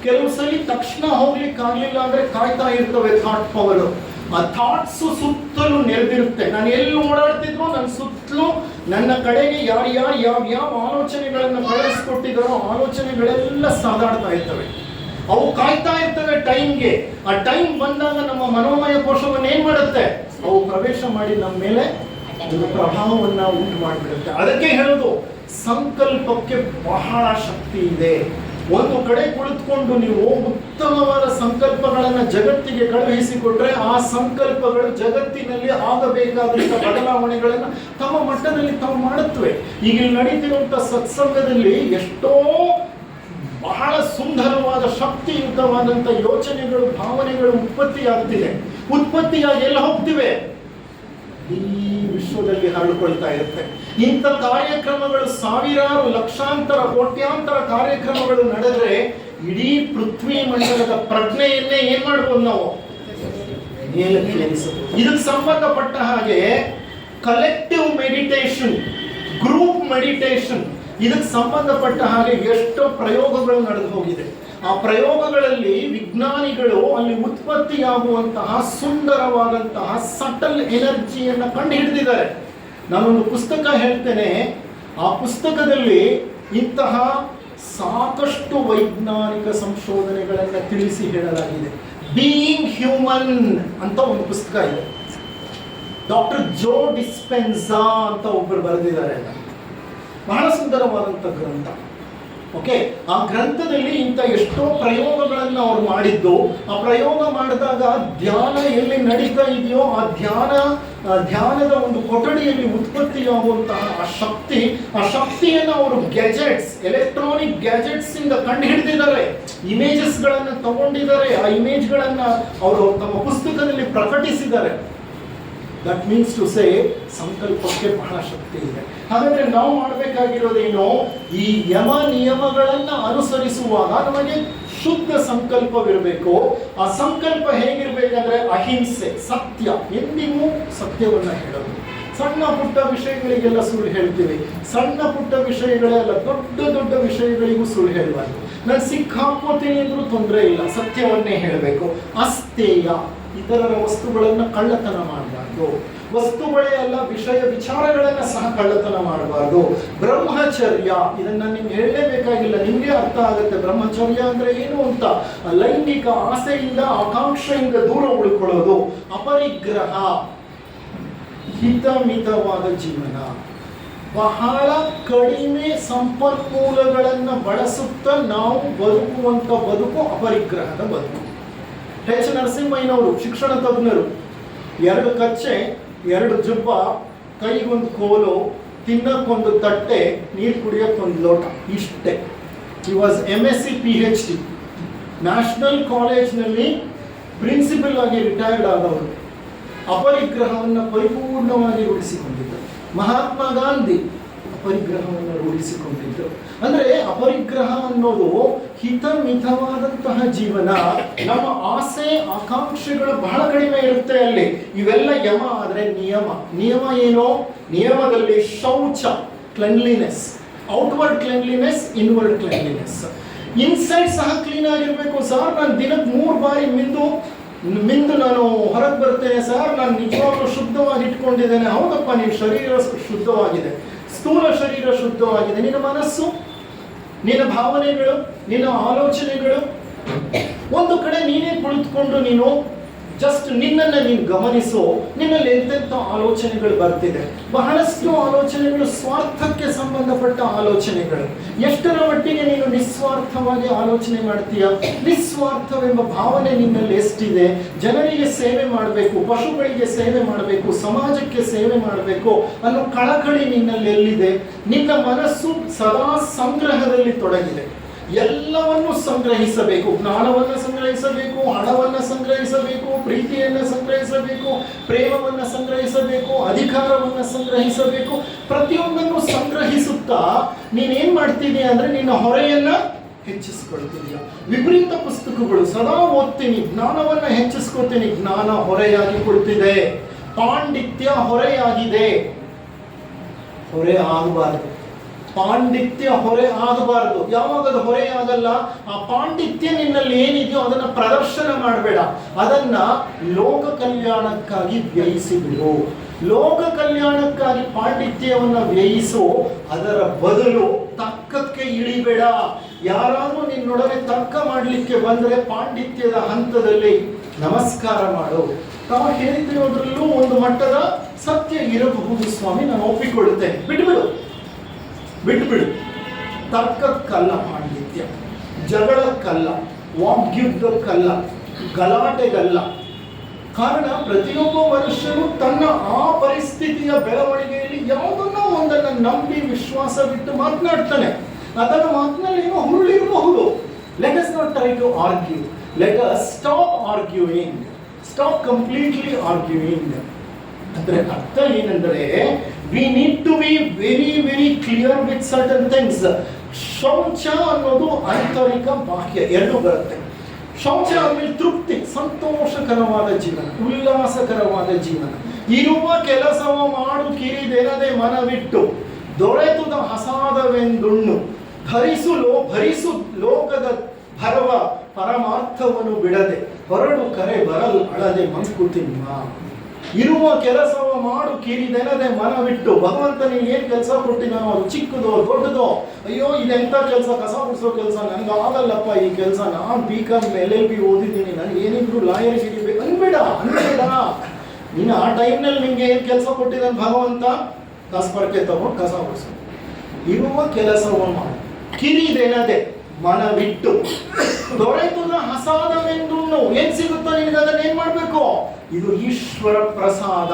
ಕೆಲವು ಸಲ ತಕ್ಷಣ ಹೋಗ್ಲಿಕ್ಕಾಗ್ಲಿಲ್ಲ ಅಂದ್ರೆ ಕಾಯ್ತಾ ಇರ್ತವೆ ಥಾಟ್ ಪವರ್. ಆ ಥಾಟ್ಸ್ ಸುತ್ತಲೂ ನೆರೆದಿರುತ್ತೆ. ನಾನು ಎಲ್ಲಿ ಓಡಾಡ್ತಿದ್ರು ನನ್ನ ಸುತ್ತಲೂ ನನ್ನ ಕಡೆಗೆ ಯಾವ ಆಲೋಚನೆಗಳನ್ನು ಕಳಿಸ್ಕೊಟ್ಟಿದ್ದಾರೋ ಆಲೋಚನೆಗಳೆಲ್ಲ ಸಾಗಾಡ್ತಾ ಇರ್ತವೆ. ಅವು ಕಾಯ್ತಾ ಇರ್ತವೆ ಟೈಮ್ಗೆ. ಆ ಟೈಮ್ ಬಂದಾಗ ನಮ್ಮ ಮನೋಮಯ ಕೋಶವನ್ನು ಏನ್ ಮಾಡುತ್ತೆ, ಅವು ಪ್ರವೇಶ ಮಾಡಿ ನಮ್ಮ ಮೇಲೆ ಒಂದು ಪ್ರಭಾವವನ್ನ ಉಂಟು ಮಾಡಿಬಿಡುತ್ತೆ. ಅದಕ್ಕೆ ಹೇಳೋದು ಸಂಕಲ್ಪಕ್ಕೆ ಬಹಳ ಶಕ್ತಿ ಇದೆ. ಒಂದು ಕಡೆ ಕುಳಿತುಕೊಂಡು ನೀವು ಉತ್ತಮವಾದ ಸಂಕಲ್ಪಗಳನ್ನು ಜಗತ್ತಿಗೆ ಕಳುಹಿಸಿಕೊಟ್ರೆ ಆ ಸಂಕಲ್ಪಗಳು ಜಗತ್ತಿನಲ್ಲಿ ಆಗಬೇಕಾದಂಥ ಬದಲಾವಣೆಗಳನ್ನು ತಮ್ಮ ಮಟ್ಟದಲ್ಲಿ ತಾವು ಮಾಡುತ್ತವೆ. ಈಗ ನಡೀತಿರುವಂಥ ಸತ್ಸಂಗದಲ್ಲಿ ಎಷ್ಟೋ ಬಹಳ ಸುಂದರವಾದ ಶಕ್ತಿಯುತವಾದಂಥ ಯೋಚನೆಗಳು, ಭಾವನೆಗಳು ಉತ್ಪತ್ತಿಯಾಗಿ ಎಲ್ಲ ಹೋಗ್ತಿವೆ, ಈ ವಿಶ್ವದಲ್ಲಿ ಹರಡಿಕೊಳ್ತಾ ಇರುತ್ತೆ. ಇಂಥ ಕಾರ್ಯಕ್ರಮಗಳು ಸಾವಿರಾರು, ಲಕ್ಷಾಂತರ, ಕೋಟ್ಯಾಂತರ ಕಾರ್ಯಕ್ರಮಗಳು ನಡೆದ್ರೆ ಇಡೀ ಪೃಥ್ವಿ ಮಂಡಲದ ಪ್ರಜ್ಞೆಯನ್ನೇ ಏನ್ ಮಾಡ್ಬೋದು ನಾವು ಇದಕ್ಕೆ ಸಂಬಂಧಪಟ್ಟ ಹಾಗೆ ಕಲೆಕ್ಟಿವ್ ಮೆಡಿಟೇಷನ್, ಗ್ರೂಪ್ ಮೆಡಿಟೇಷನ್, ಇದಕ್ಕೆ ಸಂಬಂಧಪಟ್ಟ ಹಾಗೆ ಎಷ್ಟೋ ಪ್ರಯೋಗಗಳು ನಡೆದು ಹೋಗಿದೆ. ಆ ಪ್ರಯೋಗಗಳಲ್ಲಿ ವಿಜ್ಞಾನಿಗಳು ಅಲ್ಲಿ ಉತ್ಪತ್ತಿಯಾಗುವಂತಹ ಸುಂದರವಾದಂತಹ ಸಟಲ್ ಎನರ್ಜಿಯನ್ನು ಕಂಡು ಹಿಡಿದಿದ್ದಾರೆ. ನಾನೊಂದು ಪುಸ್ತಕ ಹೇಳ್ತೇನೆ. ಆ ಪುಸ್ತಕದಲ್ಲಿ ಇಂತಹ ಸಾಕಷ್ಟು ವೈಜ್ಞಾನಿಕ ಸಂಶೋಧನೆಗಳನ್ನು ತಿಳಿಸಿ ಹೇಳಲಾಗಿದೆ. ಬೀಯಿಂಗ್ ಹ್ಯೂಮನ್ ಅಂತ ಒಂದು ಪುಸ್ತಕ ಇದೆ. ಡಾಕ್ಟರ್ ಜೋ ಡಿಸ್ಪೆನ್ಸಾ ಅಂತ ಒಬ್ಬರು ಬರೆದಿದ್ದಾರೆ. ಬಹಳ ಸುಂದರವಾದಂಥ ಗ್ರಂಥ. ಓಕೆ, ಆ ಗ್ರಂಥದಲ್ಲಿ ಇಂಥ ಎಷ್ಟೋ ಪ್ರಯೋಗಗಳನ್ನು ಅವ್ರು ಮಾಡಿದ್ದು. ಆ ಪ್ರಯೋಗ ಮಾಡಿದಾಗ ಧ್ಯಾನ ಎಲ್ಲಿ ನಡೀತಾ ಇದೆಯೋ ಆ ಧ್ಯಾನದ ಒಂದು ಕೊಠಡಿಯಲ್ಲಿ ಉತ್ಪತ್ತಿಯಾಗುವಂತಹ ಆ ಶಕ್ತಿಯನ್ನು ಅವರು ಗ್ಯಾಜೆಟ್ಸ್, ಎಲೆಕ್ಟ್ರಾನಿಕ್ ಗ್ಯಾಜೆಟ್ಸ್ ಇಂದ ಕಂಡು ಹಿಡಿದಿದ್ದಾರೆ. ಇಮೇಜಸ್ಗಳನ್ನು ತಗೊಂಡಿದ್ದಾರೆ. ಆ ಇಮೇಜ್ಗಳನ್ನು ಅವರು ತಮ್ಮ ಪುಸ್ತಕದಲ್ಲಿ ಪ್ರಕಟಿಸಿದ್ದಾರೆ. ದಟ್ ಮೀನ್ಸ್ ಟು ಸೇ ಸಂಕಲ್ಪಕ್ಕೆ ಬಹಳ ಶಕ್ತಿ ಇದೆ. ಹಾಗಾದ್ರೆ ನಾವು ಮಾಡಬೇಕಾಗಿರೋದೇನು, ಈ ಯಮ ನಿಯಮಗಳನ್ನು ಅನುಸರಿಸುವಾಗ ನಮಗೆ ಶುದ್ಧ ಸಂಕಲ್ಪವಿರಬೇಕು. ಆ ಸಂಕಲ್ಪ ಹೇಗಿರ್ಬೇಕಂದ್ರೆ ಅಹಿಂಸೆ, ಸತ್ಯ, ಎಂದಿಗೂ ಸತ್ಯವನ್ನ ಹೇಳೋದು. ಸಣ್ಣ ಪುಟ್ಟ ವಿಷಯಗಳಿಗೆಲ್ಲ ಸುಳ್ಳು ಹೇಳ್ತೀವಿ. ಸಣ್ಣ ಪುಟ್ಟ ವಿಷಯಗಳೆಲ್ಲ ದೊಡ್ಡ ದೊಡ್ಡ ವಿಷಯಗಳಿಗೂ ಸುಳ್ಳು ಹೇಳಬಾರ್ದು. ನಾನು ಸಿಕ್ಕಾಕೋತೀನಿ ಅಂದ್ರೂ ತೊಂದರೆ ಇಲ್ಲ, ಸತ್ಯವನ್ನೇ ಹೇಳಬೇಕು. ಅಸ್ತೇಯ, ಇತರರ ವಸ್ತುಗಳನ್ನು ಕಳ್ಳತನ ಮಾಡಬಾರ್ದು. ವಸ್ತುಗಳೇ ಅಲ್ಲ, ವಿಷಯ ವಿಚಾರಗಳನ್ನ ಸಹ ಕಳ್ಳತನ ಮಾಡಬಾರ್ದು. ಬ್ರಹ್ಮಚರ್ಯ, ಇದನ್ನ ನಿಮ್ಗೆ ಹೇಳಲೇಬೇಕಾಗಿಲ್ಲ, ನಿಮ್ಗೆ ಅರ್ಥ ಆಗುತ್ತೆ ಬ್ರಹ್ಮಚರ್ಯ ಅಂದ್ರೆ ಏನು ಅಂತ. ಲೈಂಗಿಕ ಆಸೆಯಿಂದ, ಆಕಾಂಕ್ಷೆಯಿಂದ ದೂರ ಉಳ್ಕೊಳ್ಳೋದು. ಅಪರಿಗ್ರಹ, ಹಿತಮಿತವಾದ ಜೀವನ. ಬಹಳ ಕಡಿಮೆ ಸಂಪನ್ಮೂಲಗಳನ್ನು ಬಳಸುತ್ತಾ ನಾವು ಬದುಕುವಂತ ಬದುಕು ಅಪರಿಗ್ರಹದ ಬದುಕು. ಎಚ್ ನರಸಿಂಹಯ್ಯನವರು ಶಿಕ್ಷಣ ತಜ್ಞರು. 2 ಕಚ್ಚೆ, 2 ಜುಬ್ಬ, ಕೈಗೊಂದು ಕೋಲು, ತಿನ್ನಕ್ಕೊಂದು ತಟ್ಟೆ, ನೀರು ಕುಡಿಯೋಕ್ಕೊಂದು ಲೋಟ, ಇಷ್ಟೇ. He was MSc PhD. National ಕಾಲೇಜ್ನಲ್ಲಿ ಪ್ರಿನ್ಸಿಪಲ್ ಆಗಿ ರಿಟೈರ್ಡ್ ಆದವರು. ಅಪರಿಗ್ರಹವನ್ನು ಪರಿಪೂರ್ಣವಾಗಿ ರೂಢಿಸಿಕೊಂಡಿದ್ದರು. ಮಹಾತ್ಮ ಗಾಂಧಿ ಅಪರಿಗ್ರಹವನ್ನು ರೂಢಿಸಿಕೊಂಡಿದ್ದರು. ಅಂದ್ರೆ ಅಪರಿಗ್ರಹ ಅನ್ನೋದು ಹಿತಮಿತವಾದಂತಹ ಜೀವನ. ನಮ್ಮ ಆಸೆ ಆಕಾಂಕ್ಷೆಗಳು ಬಹಳ ಕಡಿಮೆ ಇರುತ್ತೆ ಅಲ್ಲಿ. ಇವೆಲ್ಲ ಯಮ. ಆದ್ರೆ ನಿಯಮ ಏನೋ, ನಿಯಮದಲ್ಲಿ ಶೌಚ, cleanliness, outward cleanliness, inward cleanliness. Inside ಸಹ ಕ್ಲೀನ್ ಆಗಿರ್ಬೇಕು. ಸರ್, ನಾನು ದಿನಕ್ಕೆ 3 ಬಾರಿ ಮಿಂದು ನಾನು ಹೊರಗೆ ಬರ್ತೇನೆ ಸರ್, ನಾನು ನಿಜವಾಗ್ಲೂ ಶುದ್ಧವಾಗಿ ಇಟ್ಕೊಂಡಿದ್ದೇನೆ. ಹೌದಪ್ಪ, ನಿನ್ನ ಶರೀರ ಶುದ್ಧವಾಗಿದೆ, ಸ್ಥೂಲ ಶರೀರ ಶುದ್ಧವಾಗಿದೆ. ನಿನ್ನ ಮನಸ್ಸು, ನಿನ್ನ ಭಾವನೆಗಳು, ನಿನ್ನ ಆಲೋಚನೆಗಳು ಒಂದು ಕಡೆ ನೀನೇ ಕುಳಿತುಕೊಂಡು ನೀನು ಜಸ್ಟ್ ನಿನ್ನನ್ನು ನೀನು ಗಮನಿಸು, ನಿನ್ನಲ್ಲಿ ಎಂತೆಂಥ ಆಲೋಚನೆಗಳು ಬರ್ತಿದೆ. ಬಹಳಷ್ಟು ಆಲೋಚನೆಗಳು ಸ್ವಾರ್ಥಕ್ಕೆ ಸಂಬಂಧಪಟ್ಟ ಆಲೋಚನೆಗಳು. ಎಷ್ಟರ ಮಟ್ಟಿಗೆ ನೀನು ನಿಸ್ವಾರ್ಥವಾಗಿ ಆಲೋಚನೆ ಮಾಡ್ತೀಯ? ನಿಸ್ವಾರ್ಥವೆಂಬ ಭಾವನೆ ನಿನ್ನಲ್ಲಿ ಎಷ್ಟಿದೆ? ಜನರಿಗೆ ಸೇವೆ ಮಾಡಬೇಕು, ಪಶುಗಳಿಗೆ ಸೇವೆ ಮಾಡಬೇಕು, ಸಮಾಜಕ್ಕೆ ಸೇವೆ ಮಾಡಬೇಕು ಅನ್ನೋ ಕಳಕಳಿ ನಿನ್ನಲ್ಲಿ ಎಲ್ಲಿದೆ? ನಿನ್ನ ಮನಸ್ಸು ಸದಾ ಸಂಗ್ರಹದಲ್ಲಿ ತೊಡಗಿದೆ. ಎಲ್ಲವನ್ನು ಸಂಗ್ರಹಿಸಬೇಕು, ಜ್ಞಾನವನ್ನು ಸಂಗ್ರಹಿಸಬೇಕು, ಹಣವನ್ನು ಸಂಗ್ರಹಿಸಬೇಕು, ಪ್ರೀತಿಯನ್ನು ಸಂಗ್ರಹಿಸಬೇಕು, ಪ್ರೇಮವನ್ನು ಸಂಗ್ರಹಿಸಬೇಕು, ಅಧಿಕಾರವನ್ನು ಸಂಗ್ರಹಿಸಬೇಕು. ಪ್ರತಿಯೊಂದನ್ನು ಸಂಗ್ರಹಿಸುತ್ತಾ ನೀನೇನ್ ಮಾಡ್ತೀನಿ ಅಂದ್ರೆ ನಿನ್ನ ಹೊರೆಯನ್ನ ಹೆಚ್ಚಿಸ್ಕೊಳ್ತೀಯ. ವಿಪರೀತ ಪುಸ್ತಕಗಳು ಸದಾ ಓದ್ತೀನಿ, ಜ್ಞಾನವನ್ನ ಹೆಚ್ಚಿಸ್ಕೊಳ್ತೀನಿ, ಜ್ಞಾನ ಹೊರೆಯಾಗಿ ಕೊಡ್ತಿದೆ. ಪಾಂಡಿತ್ಯ ಹೊರೆಯಾಗಿದೆ, ಹೊರೆ ಆಗಬಾರದು. ಪಾಂಡಿತ್ಯ ಹೊರೆ ಆಗಬಾರದು. ಯಾವಾಗ ಅದು ಹೊರೆ ಆಗಲ್ಲ, ಆ ಪಾಂಡಿತ್ಯ ನಿನ್ನಲ್ಲಿ ಏನಿದೆಯೋ ಅದನ್ನ ಪ್ರದರ್ಶನ ಮಾಡಬೇಡ, ಅದನ್ನ ಲೋಕ ಕಲ್ಯಾಣಕ್ಕಾಗಿ ವ್ಯಯಿಸಿಬಿಡು. ಲೋಕ ಕಲ್ಯಾಣಕ್ಕಾಗಿ ಪಾಂಡಿತ್ಯವನ್ನ ವ್ಯಯಿಸು, ಅದರ ಬದಲು ತರ್ಕಕ್ಕೆ ಇಳಿಬೇಡ. ಯಾರಾದ್ರೂ ನಿನ್ನೊಡನೆ ತರ್ಕ ಮಾಡಲಿಕ್ಕೆ ಬಂದ್ರೆ ಪಾಂಡಿತ್ಯದ ಹಂತದಲ್ಲಿ ನಮಸ್ಕಾರ ಮಾಡು. ನಾವು ಹೇಳ್ತಿರೋದ್ರಲ್ಲೂ ಒಂದು ಮಟ್ಟದ ಸತ್ಯ ಇರಬಹುದು ಸ್ವಾಮಿ, ನಾನು ಒಪ್ಪಿಕೊಳ್ಳುತ್ತೇನೆ, ಬಿಟ್ಬಿಡು. ತರ್ಕಕ್ಕಲ್ಲ ಪಾಂಡಿತ್ಯ, ಜಗಳಕ್ಕಲ್ಲ, ವಾಗ್ಯುದ್ಧಕ್ಕಲ್ಲ, ಗಲಾಟೆಗಲ್ಲ. ಕಾರಣ ಪ್ರತಿಯೊಬ್ಬ ಮನುಷ್ಯನು ತನ್ನ ಆ ಪರಿಸ್ಥಿತಿಯ ಬೆಳವಣಿಗೆಯಲ್ಲಿ ಯಾವುದನ್ನೋ ಒಂದನ್ನು ನಂಬಿ ವಿಶ್ವಾಸವಿಟ್ಟು ಮಾತನಾಡ್ತಾನೆ. ಅದರ ಮಾತಿನಲ್ಲಿ ಏನೋ ಹುರುಳಿರಬಹುದು. Let us not try to argue, let us stop arguing, stop completely arguing. ಅಂದ್ರೆ ಅರ್ಥ ಏನಂದ್ರೆ we need to be very clear with certain things. ಶೌಚ ಅನ್ನೋದು ಆಂತರಿಕ ಬಾಹ್ಯ ಎರಡೂ ಬರುತ್ತೆ. ಶೌಚ ಆದ್ಮೇಲೆ ತೃಪ್ತಿ, ಸಂತೋಷಕರವಾದ ಜೀವನ, ಉಲ್ಲಾಸಕರವಾದ ಜೀವನ. ಇರುವ ಕೆಲಸವ ಮಾಡು ಕಿರಿದೆನದೆ ಮನವಿಟ್ಟು, ದೊರೆತುದ ಹಸಾದವೆಂದುಣ್ಣು, ಭರಿಸು ಲೋಕದ ಭರವ ಪರಮಾರ್ಥವನ್ನು ಬಿಡದೆ, ಹೊರಡು ಕರೆ ಬರಲ್ ಅಳದೆ ಮಂಕುತಿಮ್ಮ. ಇರುವ ಕೆಲಸವ ಮಾಡು ಕಿರಿದೆನದೆ ಮನವಿಟ್ಟು. ಭಗವಂತ ನೀನು ಏನ್ ಕೆಲಸ ಕೊಟ್ಟಿದ್ದಾನೋ ಅದು ಚಿಕ್ಕದೋ ದೊಡ್ಡದೋ, ಅಯ್ಯೋ ಇದೆಂತ ಕೆಲಸ, ಕಸ ಗುಡಿಸೋ ಕೆಲಸ, ನನ್ಗೆ ಆಗಲ್ಲಪ್ಪ ಈ ಕೆಲಸ, ನಾನು BCom LLB ಓದಿದ್ದೀನಿ, ನನಗೆ ಏನಿದ್ರು ಲಾಯರ್ ಸಿಗಬೇಕು ಅನ್ಬೇಡ. ನೀನು ಆ ಟೈಮ್ನಲ್ಲಿ ನಿಮ್ಗೆ ಏನ್ ಕೆಲಸ ಕೊಟ್ಟಿದ್ದಾನೆ ಭಗವಂತ? ಕಸಪರ್ಕೆ ತಗೊಂಡು ಕಸ ಗುಡಿಸು. ಇರುವ ಕೆಲಸವ ಮಾಡು ಕಿರಿದೆನದೆ ಮನವಿಟ್ಟು, ದೊರೆತುದ ಹಸಾದವೆಂದುಣ್ಣು. ಏನ್ ಸಿಗುತ್ತೋ ನಿನಗೆ ಅದನ್ನ ಏನ್ ಮಾಡ್ಬೇಕು? ಇದು ಈಶ್ವರ ಪ್ರಸಾದ.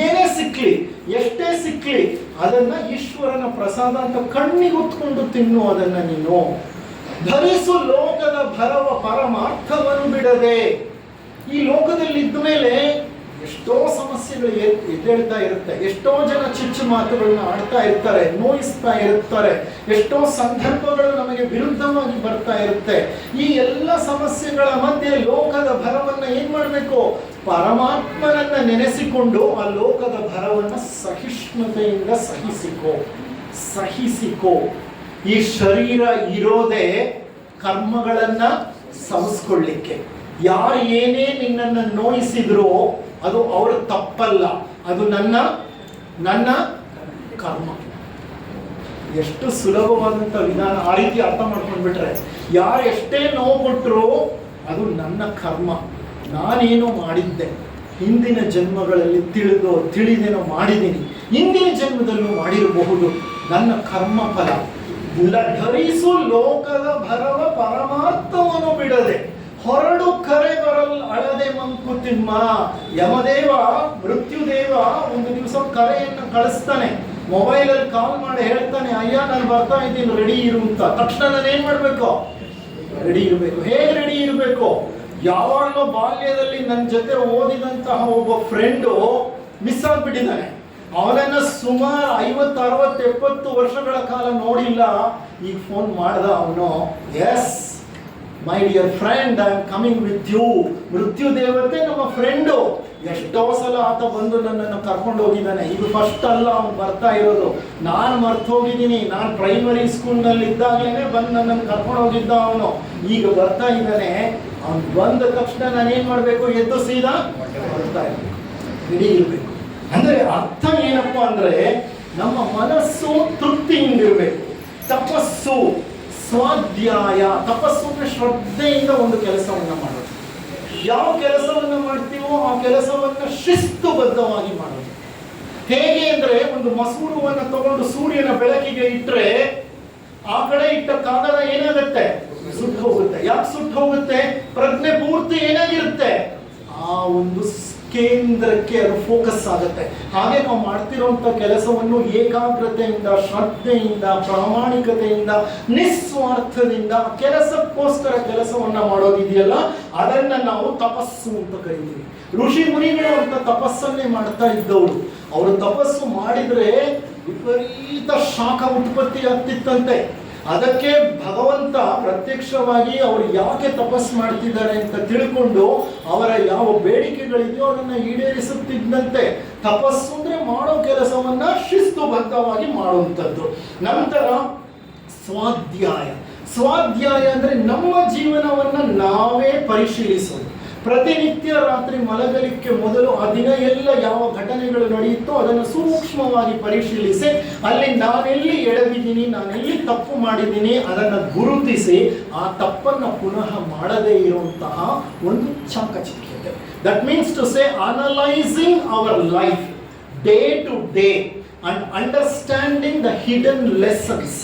ಏನೇ ಸಿಕ್ಲಿ, ಎಷ್ಟೇ ಸಿಕ್ಲಿ, ಅದನ್ನ ಈಶ್ವರನ ಪ್ರಸಾದ ಅಂತ ಕಣ್ಣಿಗುತ್ಕೊಂಡು ತಿನ್ನು ಅದನ್ನ ನೀನು. ಧರಿಸು ಲೋಕದ ಭರವ ಪರಮಾರ್ಥವನ್ನು ಬಿಡದೆ. ಈ ಲೋಕದಲ್ಲಿ ಇದ್ದ ಮೇಲೆ ಎಷ್ಟೋ ಸಮಸ್ಯೆಗಳು ಎದ್ದೇಳ್ತಾ ಇರುತ್ತೆ, ಎಷ್ಟೋ ಜನ ಚುಚ್ಚು ಮಾತುಗಳನ್ನ ಆಡ್ತಾ ಇರ್ತಾರೆ, ನೋಯಿಸ್ತಾ ಇರ್ತಾರೆ, ಎಷ್ಟೋ ಸಂದರ್ಭಗಳು ನಮಗೆ ವಿರುದ್ಧವಾಗಿ ಬರ್ತಾ ಇರುತ್ತೆ. ಈ ಎಲ್ಲ ಸಮಸ್ಯೆಗಳ ಮಧ್ಯೆ ಲೋಕದ ಭರವನ್ನ ಏನ್ ಮಾಡ್ಬೇಕು? ಪರಮಾತ್ಮನನ್ನ ನೆನೆಸಿಕೊಂಡು ಆ ಲೋಕದ ಭರವನ್ನ ಸಹಿಷ್ಣುತೆಯಿಂದ ಸಹಿಸಿಕೋ. ಈ ಶರೀರ ಇರೋದೇ ಕರ್ಮಗಳನ್ನ ಸವಿಸ್ಕೊಳ್ಳಿಕ್ಕೆ. ಯಾರು ಏನೇ ನಿನ್ನನ್ನ ನೋಯಿಸಿದ್ರು ಅದು ಅವರ ತಪ್ಪಲ್ಲ, ಅದು ನನ್ನ ಕರ್ಮ. ಎಷ್ಟು ಸುಲಭವಾದಂಥ ವಿಧಾನ. ಆ ರೀತಿ ಅರ್ಥ ಮಾಡ್ಕೊಂಡ್ಬಿಟ್ರೆ, ಯಾರು ಎಷ್ಟೇ ನೋವು ಕೊಟ್ಟರು ಅದು ನನ್ನ ಕರ್ಮ, ನಾನೇನೋ ಮಾಡಿದ್ದೆ, ಹಿಂದಿನ ಜನ್ಮಗಳಲ್ಲಿ ತಿಳಿದೇನೋ ಮಾಡಿದ್ದೀನಿ, ಹಿಂದಿನ ಜನ್ಮದಲ್ಲೂ ಮಾಡಿರಬಹುದು, ನನ್ನ ಕರ್ಮ ಫಲ. ಧರಿಸು ಲೋಕದ ಭರವ ಪರಮಾರ್ಥವನ್ನು ಬಿಡದೆ, ಹೊರಡು ಕರೆ ಬರಲ್ ಅಳದೆ ಮಂಕುತಿಮ್ಮ. ಯಮದೇವ, ಮೃತ್ಯುದೇವ ಒಂದು ದಿವಸ ಕರೆಯನ್ನು ಕಳಿಸ್ತಾನೆ, ಮೊಬೈಲಲ್ಲಿ ಕಾಲ್ ಮಾಡಿ ಹೇಳ್ತಾನೆ, ಅಯ್ಯ ನಾನು ಬರ್ತಾ ಇದ್ದೀನಿ, ರೆಡಿ ಇರು ಅಂತ. ತಕ್ಷಣ ನಾನು ಏನ್ ಮಾಡ್ಬೇಕು? ರೆಡಿ ಇರಬೇಕು. ಹೇಗೆ ರೆಡಿ ಇರಬೇಕು? ಯಾವಾಗಲೂ ಬಾಲ್ಯದಲ್ಲಿ ನನ್ನ ಜೊತೆ ಓದಿದಂತಹ ಒಬ್ಬ ಫ್ರೆಂಡು ಮಿಸ್ ಆಗ್ಬಿಟ್ಟಿದ್ದಾನೆ. ಅವನನ್ನ ಸುಮಾರು 50, 60, 70 ವರ್ಷಗಳ ಕಾಲ ನೋಡಿಲ್ಲ. ಈಗ ಫೋನ್ ಮಾಡ್ದ ಅವನು, yes my dear friend, I am coming with you. ಮೃತ್ಯು ದೇವತೆ ನಮ್ಮ ಫ್ರೆಂಡು. ಎಷ್ಟೋ ಸಲ ಆತ ಬಂದು ನನ್ನನ್ನು ಕರ್ಕೊಂಡು ಹೋಗಿದ್ದಾನೆ. ಇದು ಫಸ್ಟ್ ಅಲ್ಲ ಅವನು ಬರ್ತಾ ಇರೋದು. ನಾನು ಮರ್ತು ಹೋಗಿದ್ದೀನಿ. ನಾನು ಪ್ರೈಮರಿ ಸ್ಕೂಲ್ನಲ್ಲಿ ಇದ್ದಾಗಲೇ ಬಂದು ನನ್ನನ್ನು ಕರ್ಕೊಂಡು ಹೋಗಿದ್ದ ಅವನು. ಈಗ ಬರ್ತಾ ಇದ್ದಾನೆ. ಅವನು ಬಂದ ತಕ್ಷಣ ನಾನೇನು ಮಾಡಬೇಕು? ಎದ್ದು ಸೀದಾ ಬರ್ತಾ ಇರಬೇಕು, ರೆಡಿ ಇರಬೇಕು. ಅಂದರೆ ಅರ್ಥ ಏನಪ್ಪ ಅಂದರೆ, ನಮ್ಮ ಮನಸ್ಸು ತೃಪ್ತಿಯಿಂದಿರಬೇಕು. ತಪಸ್ಸು, ಸ್ವಾಧ್ಯಾಯ. ತಪಸ್ಸು ಅಂದರೆ ಶ್ರದ್ಧೆಯಿಂದ ಒಂದು ಕೆಲಸವನ್ನು ಮಾಡೋದು. ಯಾವ ಕೆಲಸವನ್ನ ಮಾಡ್ತೀವೋ ಆ ಕೆಲಸವನ್ನ ಶಿಸ್ತುಬದ್ಧವಾಗಿ ಮಾಡೋದು. ಹೇಗೆ ಅಂದ್ರೆ ಒಂದು ಮಸೂರವನ್ನ ತಗೊಂಡು ಸೂರ್ಯನ ಬೆಳಕಿಗೆ ಇಟ್ರೆ ಆ ಕಡೆ ಇಟ್ಟ ಕಾಗದ ಏನಾಗುತ್ತೆ? ಸುಟ್ಟು ಹೋಗುತ್ತೆ. ಯಾಕೆ ಸುಟ್ಟು ಹೋಗುತ್ತೆ? ಪ್ರಜ್ಞೆ ಪೂರ್ತಿ ಏನಾಗಿರುತ್ತೆ? ಆ ಒಂದು ಕೇಂದ್ರಕ್ಕೆ ಅದು ಫೋಕಸ್ ಆಗುತ್ತೆ. ಹಾಗೆ ನಾವು ಮಾಡ್ತಿರುವಂತ ಕೆಲಸವನ್ನು ಏಕಾಗ್ರತೆಯಿಂದ, ಶ್ರದ್ಧೆಯಿಂದ, ಪ್ರಾಮಾಣಿಕತೆಯಿಂದ, ನಿಸ್ವಾರ್ಥದಿಂದ ಕೆಲಸಕ್ಕೋಸ್ಕರ ಕೆಲಸವನ್ನ ಮಾಡೋದಿದೆಯಲ್ಲ, ಅದನ್ನ ನಾವು ತಪಸ್ಸು ಅಂತ ಕರಿತೀವಿ. ಋಷಿ ಮುನಿಗಳು ಅಂತ ತಪಸ್ಸನ್ನೇ ಮಾಡ್ತಾ ಇದ್ದವರು. ಅವರು ತಪಸ್ಸು ಮಾಡಿದ್ರೆ ವಿಪರೀತ ಶಾಖ ಉತ್ಪತ್ತಿ ಆಗ್ತಿತ್ತಂತೆ. ಅದಕ್ಕೆ ಭಗವಂತ ಪ್ರತ್ಯಕ್ಷವಾಗಿ ಅವರು ಯಾಕೆ ತಪಸ್ ಮಾಡ್ತಿದ್ದಾರೆ ಅಂತ ತಿಳ್ಕೊಂಡು ಅವರ ಯಾವ ಬೇಡಿಕೆಗಳಿದೆಯೋ ಅದನ್ನ ಈಡೇರಿಸುತ್ತಿದ್ದಂತೆ. ತಪಸ್ಸು ಅಂದ್ರೆ ಮಾಡೋ ಕೆಲಸವನ್ನ ಶಿಸ್ತುಬದ್ಧವಾಗಿ ಮಾಡುವಂಥದ್ದು. ನಂತರ ಸ್ವಾಧ್ಯಾಯ. ಸ್ವಾಧ್ಯಾಯ ಅಂದ್ರೆ ನಮ್ಮ ಜೀವನವನ್ನ ನಾವೇ ಪರಿಶೀಲಿಸೋದು. ಪ್ರತಿನಿತ್ಯ ರಾತ್ರಿ ಮಲಗಲಿಕ್ಕೆ ಮೊದಲು ಆ ದಿನ ಎಲ್ಲ ಯಾವ ಘಟನೆಗಳು ನಡೆಯುತ್ತೋ ಅದನ್ನು ಸೂಕ್ಷ್ಮವಾಗಿ ಪರಿಶೀಲಿಸಿ ಅಲ್ಲಿ ನಾನೆಲ್ಲಿ ಎಡವಿದ್ದೀನಿ, ನಾನೆಲ್ಲಿ ತಪ್ಪು ಮಾಡಿದ್ದೀನಿ ಅದನ್ನು ಗುರುತಿಸಿ ಆ ತಪ್ಪನ್ನು ಪುನಃ ಮಾಡದೇ ಇರುವಂತಹ ಒಂದು ಚಾಕಚಕ್ಯತೆ. That means to say analysing our life day to day and understanding the hidden lessons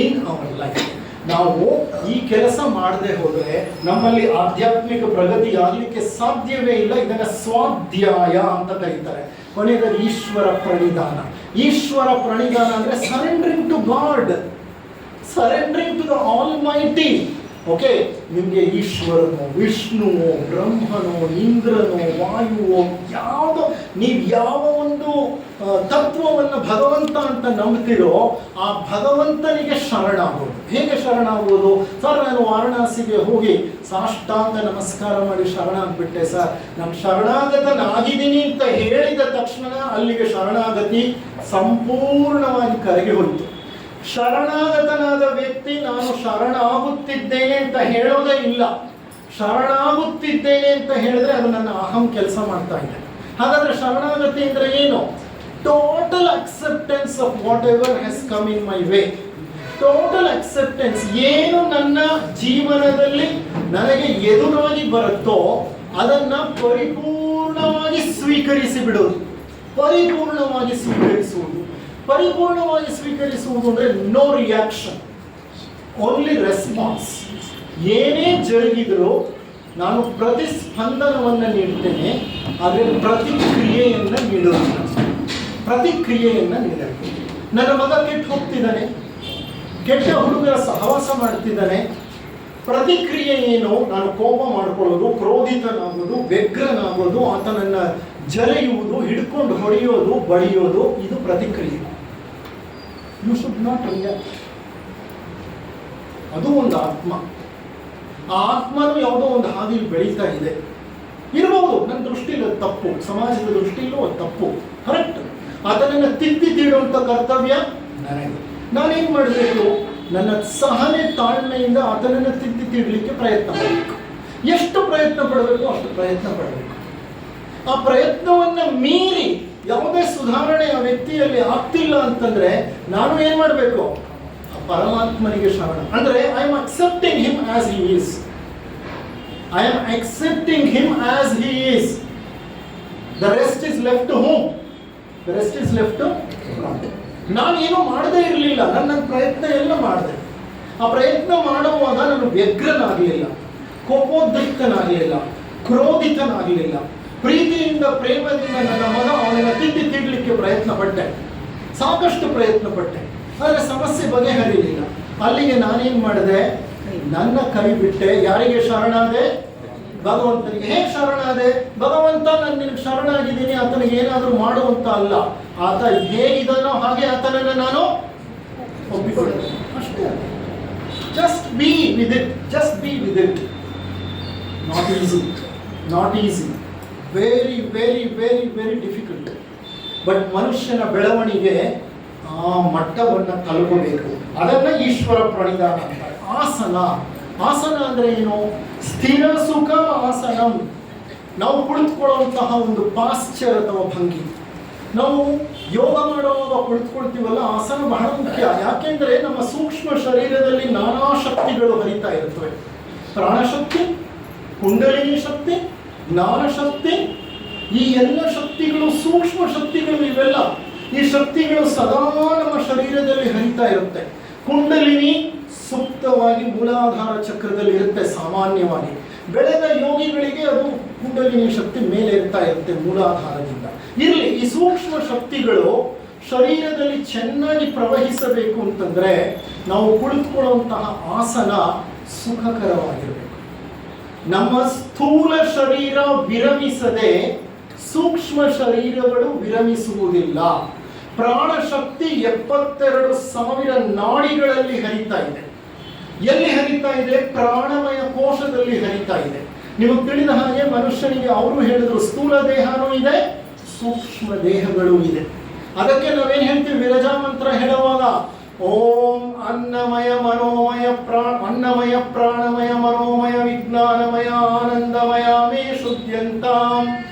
in our life. ನಾವು ಈ ಕೆಲಸ ಮಾಡದೆ ಹೋದರೆ ನಮ್ಮಲ್ಲಿ ಆಧ್ಯಾತ್ಮಿಕ ಪ್ರಗತಿ ಆಗಲಿಕ್ಕೆ ಸಾಧ್ಯವೇ ಇಲ್ಲ. ಇದನ್ನ ಸ್ವಾಧ್ಯಾಯ ಅಂತ ಕರೀತಾರೆ. ಕೊನೆಯದಾಗಿ ಈಶ್ವರ ಪ್ರಣಿಧಾನ. ಈಶ್ವರ ಪ್ರಣಿಧಾನ ಅಂದ್ರೆ surrendering to God, surrendering to the Almighty. Okay, ನಿಮಗೆ ಈಶ್ವರನೋ, ವಿಷ್ಣುವೋ, ಬ್ರಹ್ಮನೋ, ಇಂದ್ರನೋ, ವಾಯುವೋ, ಯಾವುದೋ ನೀವು ಯಾವ ಒಂದು ತತ್ವವನ್ನು ಭಗವಂತ ಅಂತ ನಂಬ್ತಿರೋ ಆ ಭಗವಂತನಿಗೆ ಶರಣಾಗೋದು. ಹೇಗೆ ಶರಣಾಗೋದು? ಸರ್, ನಾನು ವಾರಣಾಸಿಗೆ ಹೋಗಿ ಸಾಷ್ಟಾಂಗ ನಮಸ್ಕಾರ ಮಾಡಿ ಶರಣಾಗ್ಬಿಟ್ಟೆ ಸರ್, ನಾನು ಶರಣಾಗತನಾಗಿದ್ದೀನಿ ಅಂತ ಹೇಳಿದ ತಕ್ಷಣ ಅಲ್ಲಿಗೆ ಶರಣಾಗತಿ ಸಂಪೂರ್ಣವಾಗಿ ಕರಗಿ ಹೋಯಿತು. ಶರಣಾಗತನಾದ ವ್ಯಕ್ತಿ ನಾನು ಶರಣಾಗುತ್ತಿದ್ದೇನೆ ಅಂತ ಹೇಳೋದೇ ಇಲ್ಲ. ಶರಣಾಗುತ್ತಿದ್ದೇನೆ ಅಂತ ಹೇಳಿದ್ರೆ ಅದು ನನ್ನ ಅಹಂ ಕೆಲಸ ಮಾಡ್ತಾ ಇದೆ. ಹಾಗಾದ್ರೆ ಶರಣಾಗತಿ ಅಂದ್ರೆ ಏನು? Total acceptance of what ever has come in my way. Total acceptance. ಏನು ನನ್ನ ಜೀವನದಲ್ಲಿ ನನಗೆ ಎದುರಾಗಿ ಬರುತ್ತೋ ಅದನ್ನ ಪರಿಪೂರ್ಣವಾಗಿ ಸ್ವೀಕರಿಸಿ ಬಿಡೋದು. ಪರಿಪೂರ್ಣವಾಗಿ ಸ್ವೀಕರಿಸುವುದು. ಪರಿಪೂರ್ಣವಾಗಿ ಸ್ವೀಕರಿಸುವುದು ಅಂದ್ರೆ ನೋ ರಿಯಾಕ್ಷನ್, ಓನ್ಲಿ ರೆಸ್ಪಾನ್ಸ್. ಏನೇ ಜರುಗಿದರೂ ನಾನು ಪ್ರತಿಸ್ಪಂದನವನ್ನು ನೀಡ್ತೇನೆ, ಆದರೆ ಪ್ರತಿಕ್ರಿಯೆಯನ್ನು ನೀಡೋದಿಲ್ಲ. ಪ್ರತಿಕ್ರಿಯೆಯನ್ನು ನೀಡಬೇಕು. ನನ್ನ ಮಗ ಕೆಟ್ಟು ಹೋಗ್ತಿದ್ದಾನೆ, ಕೆಟ್ಟ ಹುಡುಗರ ಸಹವಾಸ ಮಾಡ್ತಿದ್ದಾನೆ. ಪ್ರತಿಕ್ರಿಯೆ ಏನು? ನಾನು ಕೋಪ ಮಾಡ್ಕೊಳ್ಳೋದು, ಕ್ರೋಧಿತನಾಗೋದು, ವ್ಯಗ್ರನಾಗೋದು, ಆತನನ್ನ ಜರೆಯುವುದು, ಹಿಡ್ಕೊಂಡು ಹೊಡೆಯೋದು, ಬಡಿಯೋದು, ಇದು ಪ್ರತಿಕ್ರಿಯೆ. You should not react. ಅದು ಒಂದು ಆತ್ಮ. ಆ ಆತ್ಮನು ಯಾವುದೋ ಒಂದು ಹಾದಿಯಲ್ಲಿ ಬೆಳೀತಾ ಇದೆ. ಇರಬಹುದು, ನನ್ನ ದೃಷ್ಟಿಯಲ್ಲಿ ಅದು ತಪ್ಪು, ಸಮಾಜದ ದೃಷ್ಟಿಯಲ್ಲೂ ಅದು ತಪ್ಪು, ಕರೆಕ್ಟ್. ಅದನ್ನು ತಿದ್ದಿ ತೀಡುವಂಥ ಕರ್ತವ್ಯ ನನಗೆ. ನಾನೇನು ಮಾಡಬೇಕು? ನನ್ನ ಸಹನೆ ತಾಳ್ಮೆಯಿಂದ ಅದನ್ನು ತಿದ್ದಿ ತೀಡಲಿಕ್ಕೆ ಪ್ರಯತ್ನ ಮಾಡಬೇಕು. ಎಷ್ಟು ಪ್ರಯತ್ನ ಪಡಬೇಕು ಅಷ್ಟು ಪ್ರಯತ್ನ ಪಡಬೇಕು. ಆ ಪ್ರಯತ್ನವನ್ನ ಮೀರಿ ಯಾವುದೇ ಸುಧಾರಣೆ ಆ ವ್ಯಕ್ತಿಯಲ್ಲಿ ಆಗ್ತಿಲ್ಲ ಅಂತಂದ್ರೆ ನಾನು ಏನ್ ಮಾಡಬೇಕು? ಆ ಪರಮಾತ್ಮನಿಗೆ ಶರಣ. ಅಂದ್ರೆ I am accepting him as he is. I am accepting him as he is. The rest is left to whom? The rest is left to God. ನಾನೇನು ಮಾಡದೇ ಇರಲಿಲ್ಲ, ನನ್ನ ಪ್ರಯತ್ನ ಎಲ್ಲ ಮಾಡಿದೆ. ಆ ಪ್ರಯತ್ನ ಮಾಡುವಾಗ ನಾನು ವ್ಯಗ್ರನಾಗಲಿಲ್ಲ, ಕೋಪೋದ್ರಿಕ್ತನಾಗಲಿಲ್ಲ, ಕ್ರೋಧಿತನಾಗಲಿಲ್ಲ. ಪ್ರೀತಿಯಿಂದ, ಪ್ರೇಮದಿಂದ ನನ್ನ ಮಗ ಅವನನ್ನು ತಿದ್ದಿ ತೀಡಲಿಕ್ಕೆ ಪ್ರಯತ್ನ ಪಟ್ಟೆ, ಸಾಕಷ್ಟು ಪ್ರಯತ್ನ ಪಟ್ಟೆ. ಆದರೆ ಸಮಸ್ಯೆ ಬಗೆಹರಿಲಿಲ್ಲ. ಅಲ್ಲಿಗೆ ನಾನೇನು ಮಾಡಿದೆ? ನನ್ನ ಕೈ ಬಿಟ್ಟೆ. ಯಾರಿಗೆ ಶರಣಾದೆ? ಭಗವಂತನಿಗೆ. ಹೇಗೆ ಶರಣಾದೆ? ಭಗವಂತ ನಾನು ನಿನಗೆ ಶರಣಾಗಿದ್ದೀನಿ, ಆತನಿಗೆ ಏನಾದರೂ ಮಾಡುವಂತ ಅಲ್ಲ. ಆತ ಹೇಗಿದ್ದಾನೋ ಹಾಗೆ ಆತನನ್ನು ನಾನು ಒಪ್ಪಿಕೊಳ್ಳೆ ಅಷ್ಟೇ. Just be with it, just be with it. Not easy, not easy, very very very very difficult. But ಮನುಷ್ಯನ ಬೆಳವಣಿಗೆ ಆ ಮಟ್ಟವನ್ನು ತಲುಪಬೇಕು. ಅದನ್ನ ಈಶ್ವರ ಪ್ರಣಿಧಾನ ಅಂತಾರೆ. ಆಸನ. ಆಸನ ಅಂದ್ರೆ ಏನು? ಸ್ಥಿರ ಸುಖ ಆಸನಂ. ನಾವು ಕುಳಿತುಕೊಳ್ಳುವಂತಹ ಒಂದು ಪಾಶ್ಚರ್ ಅಥವಾ ಭಂಗಿ. ನಾವು ಯೋಗ ಮಾಡುವಾಗ ಕುಳಿತುಕೊಳ್ತೀವಲ್ಲ, ಆಸನ ಬಹಳ ಮುಖ್ಯ. ಯಾಕೆಂದ್ರೆ ನಮ್ಮ ಸೂಕ್ಷ್ಮ ಶರೀರದಲ್ಲಿ ನಾನಾ ಶಕ್ತಿಗಳು ಹರಿತಾ ಇರುತ್ತವೆ. ಪ್ರಾಣಶಕ್ತಿ, ಕುಂಡಲಿನಿ ಶಕ್ತಿ, ಜ್ಞಾನಶಕ್ತಿ, ಈ ಎಲ್ಲ ಶಕ್ತಿಗಳು ಸೂಕ್ಷ್ಮ ಶಕ್ತಿಗಳು. ಇವೆಲ್ಲ ಈ ಶಕ್ತಿಗಳು ಸದಾ ನಮ್ಮ ಶರೀರದಲ್ಲಿ ಹರಿತಾ ಇರುತ್ತೆ. ಕುಂಡಲಿನಿ ಸುಪ್ತವಾಗಿ ಮೂಲಾಧಾರ ಚಕ್ರದಲ್ಲಿ ಇರುತ್ತೆ. ಸಾಮಾನ್ಯವಾಗಿ ಬೆಳೆದ ಯೋಗಿಗಳಿಗೆ ಅದು ಕುಂಡಲಿನಿ ಶಕ್ತಿ ಮೇಲೆ ಇರ್ತಾ ಇರುತ್ತೆ ಮೂಲಾಧಾರದಿಂದ. ಇರಲಿ, ಈ ಸೂಕ್ಷ್ಮ ಶಕ್ತಿಗಳು ಶರೀರದಲ್ಲಿ ಚೆನ್ನಾಗಿ ಪ್ರವಹಿಸಬೇಕು ಅಂತಂದ್ರೆ ನಾವು ಕುಳಿತುಕೊಳ್ಳುವಂತಹ ಆಸನ ಸುಖಕರವಾಗಿರಬೇಕು. ನಮ್ಮ ಸ್ಥೂಲ ಶರೀರ ವಿರಮಿಸದೆ ಸೂಕ್ಷ್ಮ ಶರೀರಗಳು ವಿರಮಿಸುವುದಿಲ್ಲ. ಪ್ರಾಣಶಕ್ತಿ 72,000 ನಾಡಿಗಳಲ್ಲಿ ಹರಿತಾ ಇದೆ. ಎಲ್ಲಿ ಹರಿತಾ ಇದೆ? ಪ್ರಾಣಮಯ ಕೋಶದಲ್ಲಿ ಹರಿತಾ ಇದೆ. ನಿಮಗೆ ತಿಳಿದ ಹಾಗೆ ಮನುಷ್ಯನಿಗೆ ಅವರು ಹೇಳಿದ್ರು ಸ್ಥೂಲ ದೇಹನೂ ಇದೆ, ಸೂಕ್ಷ್ಮ ದೇಹಗಳು ಇದೆ. ಅದಕ್ಕೆ ನಾವೇನ್ ಹೇಳ್ತೀವಿ ವಿರಜಾ ಮಂತ್ರ ಹೇಳುವಾಗ ಓಂ ಅನ್ನಮಯ ಮನೋಮಯ ಅನ್ನಮಯ ಪ್ರಾಣಮಯ ಮನೋಮಯ ವಿಜ್ಞಾನಮಯ ಆನಂದಮಯ ಮೇ ಶುದ್ಧ್ಯಂತಾಂ